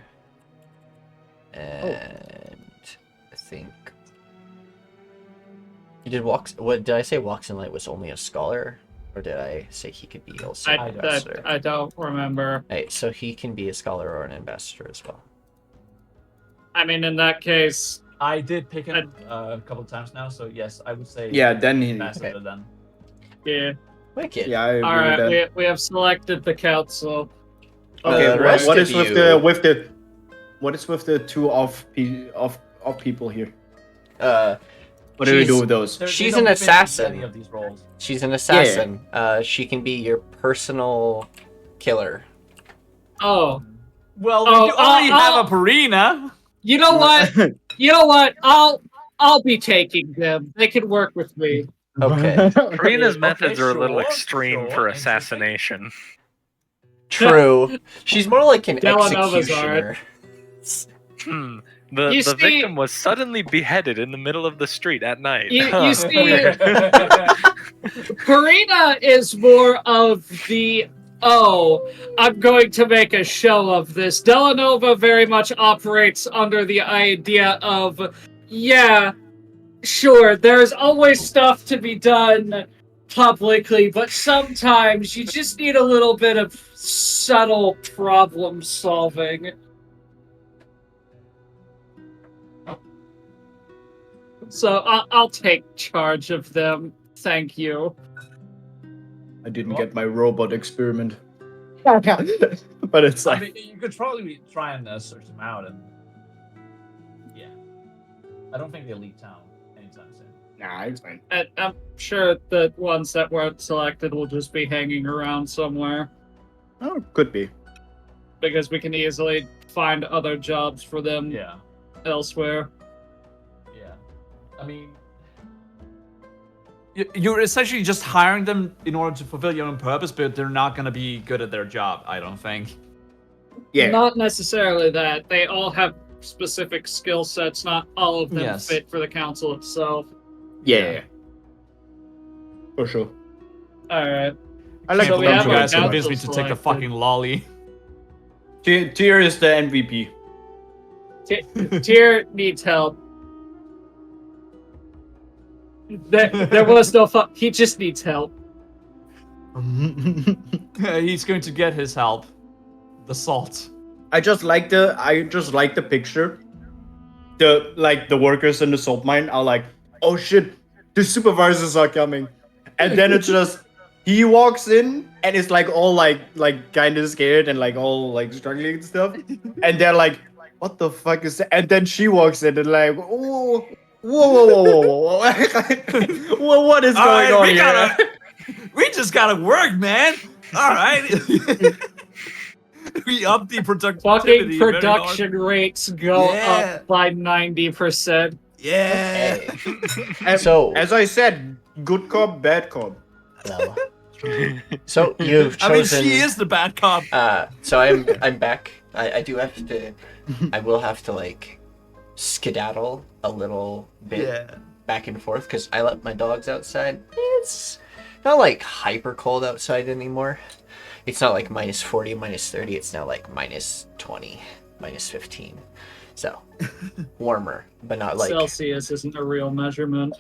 And I think what did I say Walks in Light was only a scholar? Or did I say he could be also an ambassador? I don't remember. Hey, so he can be a scholar or an ambassador as well. I mean, in that case, I did pick him a couple of times now, so yes, I would say Yeah, then he. ambassador then. yeah. Wicked. Yeah, I agree All with that. right, we have selected the council. Okay, The rest what of is with you- the two off people here? What do we She's- do with those? They She's don't an fit assassin. Any of these roles. She's an assassin. She can be your personal killer. Oh, Well, Oh, we do already oh, have a Purina. you know what? You know what? I'll be taking them. They can work with me. Okay. Karina's Okay, methods are a little sure, extreme sure, for interesting. assassination. True. She's more like an Dela'Nova's executioner. Hmm. The You see- victim was suddenly beheaded in the middle of the street at night. You see- Weird. Purina is more of the I'm going to make a show of this. Dela'Nova very much operates under the idea of, yeah, sure, there's always stuff to be done publicly, but sometimes you just need a little bit of subtle problem solving. So I'll take charge of them. Thank you. I didn't get my robot experiment. But it's I like, mean, you could probably try and search them out, and yeah, I don't think they leave town anytime soon. nah, it's fine. And I'm sure the ones that weren't selected will just be hanging around somewhere Oh, could be. because we can easily find other jobs for them Yeah, elsewhere. yeah. I mean, you're essentially just hiring them in order to fulfill your own purpose, but they're not going to be good at their job, I don't think. Yeah. Not necessarily that. They all have specific skill sets. Not all of them Yes. fit for the council itself. Yeah. For sure. All right. I like So Can't we believe have you our guys convinced me council to take a selected. fucking lolly. Tyr is the MVP. Tyr needs help. There was no he just needs help. He's going to get his help. The salt. I just like the picture. The workers in the salt mine are like, oh shit, the supervisors are coming. And then it's just he walks in and it's like all like kind of scared and like all like struggling and stuff. And they're like, what the fuck is that? And then she walks in and like, oh, whoa. Well, what is All going right, on we here? gotta- We just gotta work, man. All right. We up the productivity. Fucking very production rates go Yeah. up by 90%. hard. Yeah. And So- as I said, good cop, bad cop. Well. So you've I mean, chosen. she is the bad cop. So I'm back. I do have to. I will have to like skedaddle a little bit back and forth because I let my dogs outside. It's not like hyper cold outside anymore. It's not like minus 40, minus 30. It's now like minus 20, minus 15. So warmer, but not like Celsius isn't a real measurement.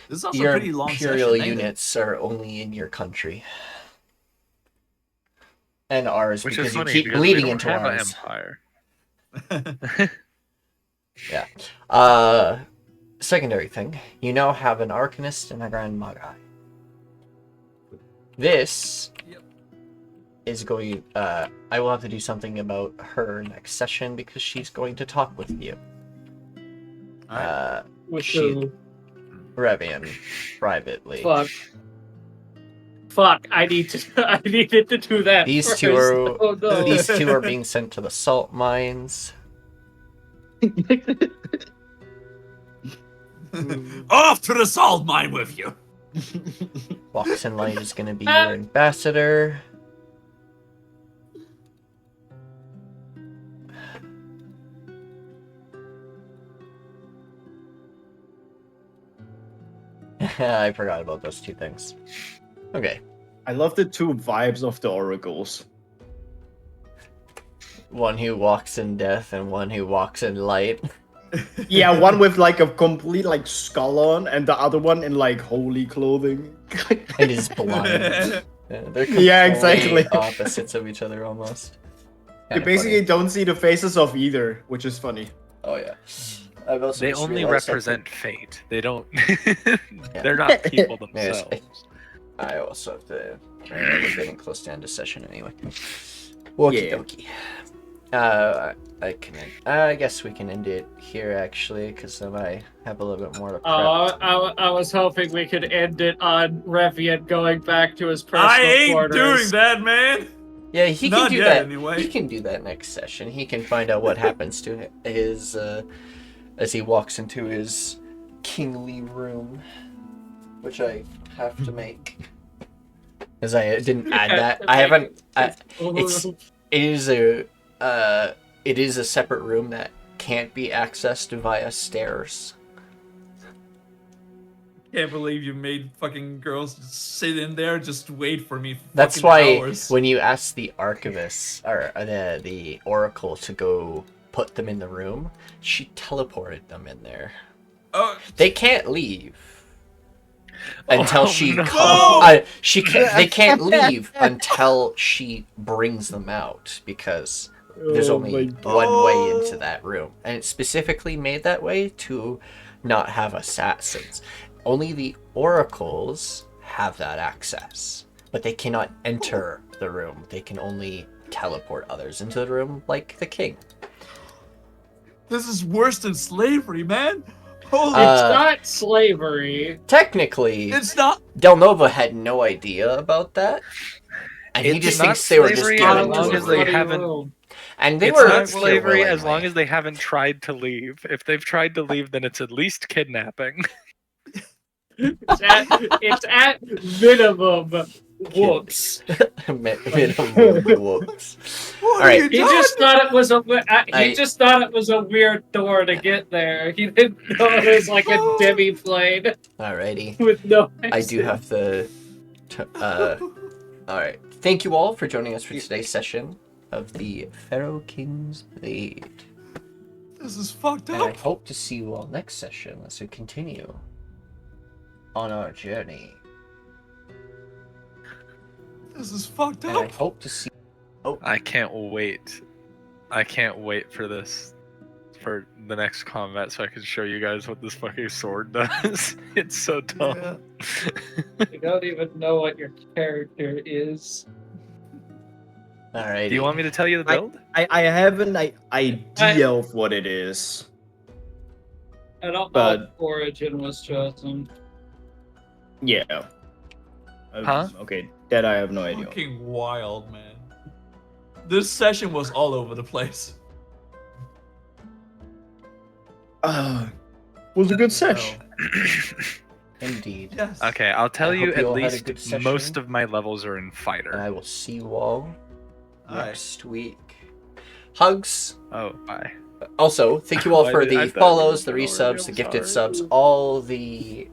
This is also a your pretty long imperial session, ain't it? units are only in your country. And ours, Which because is you funny keep because bleeding we into don't have ours. an empire. Yeah. Secondary thing. You now have an Arcanist and a Grand Magi. This is going... I will have to do something about her next session because she's going to talk with you. With She- who? Revian, privately. Fuck, I needed to do that. These first. two are... Oh, no. These two are being sent to the salt mines. Off to the salt mine with you. Walks in Light is going to be your ambassador. I forgot about those two things. Okay. I love the two vibes of the oracles. One who walks in death and one who walks in light. Yeah, one with like a complete like skull on, and the other one in like holy clothing. And is blind. They're Yeah, complete exactly. opposites of each other almost. You Kinda basically funny. don't see the faces of either, which is funny. Oh yeah. I've also They just only realized I represent fate. They don't. They're not people Yes, themselves. I also have to. We're getting close to end of session anyway. Okie dokie. I guess we can end it here actually, because I have a little bit more to prep. I was hoping we could end it on Revian going back to his personal I ain't quarters. doing that, man. Yeah, he can Not do yet, that. anyway. He can do that next session. He can find out what happens to his as he walks into his kingly room, which I have to make because I didn't add that. I haven't. It is a separate room that can't be accessed via stairs. Can't believe you made fucking girls just sit in there, just wait for me. For That's fucking why hours. when you ask the archivist or the oracle to go put them in the room, she teleported them in there. Oh, They can't leave until she no. comes. They can't leave until she brings them out because there's Oh only my one way into that room, and it's specifically made that way to not have assassins. Only the oracles have that access, but they cannot enter the room. They can only teleport others into the room, like the king. this is worse than slavery, man. Holy, It's not slavery. Technically, it's not. Dela'Nova had no idea about that, and he It's just not thinks they were just slavery given as to long the as they room. haven't. And they It's were not here slavery as long willingly. as they haven't tried to leave. If they've tried to leave, then it's at least kidnapping. It's at minimum whoops. Minimum whoops. What All right. have He you done? just thought it was I- he just thought it was a weird door to get there. He didn't know it was like a demi-plane Alrighty. with no. I do have to. All right. Thank you all for joining us for today's session of the Pharaoh King's Blade. This is fucked And I up. hope to see you all next session as we continue on our journey. This is fucked And I up. hope to see. I can't wait. I can't wait for this. For the next combat so I can show you guys what this fucking sword does. It's so dumb. Yeah. You don't even know what your character is. Alrighty. Do you want me to tell you the build? I have an idea of what it is. I don't know But- if Origin was chosen. Yeah. Huh? Okay, that I have no idea. Fucking wild, man. This session was all over the place. Was a good sesh. Indeed. Yes. Okay, I'll tell I you hope you at all had a least good session. most of my levels are in And fighter. I will see you all Alright. next week. Hugs. Oh, bye. Also, thank you all Why for did- I the thought follows, the we were resubs, the already, I'm gifted sorry. subs, all the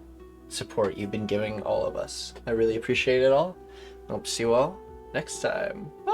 support you've been giving all of us. I really appreciate it all. I hope to see you all next time. Bye.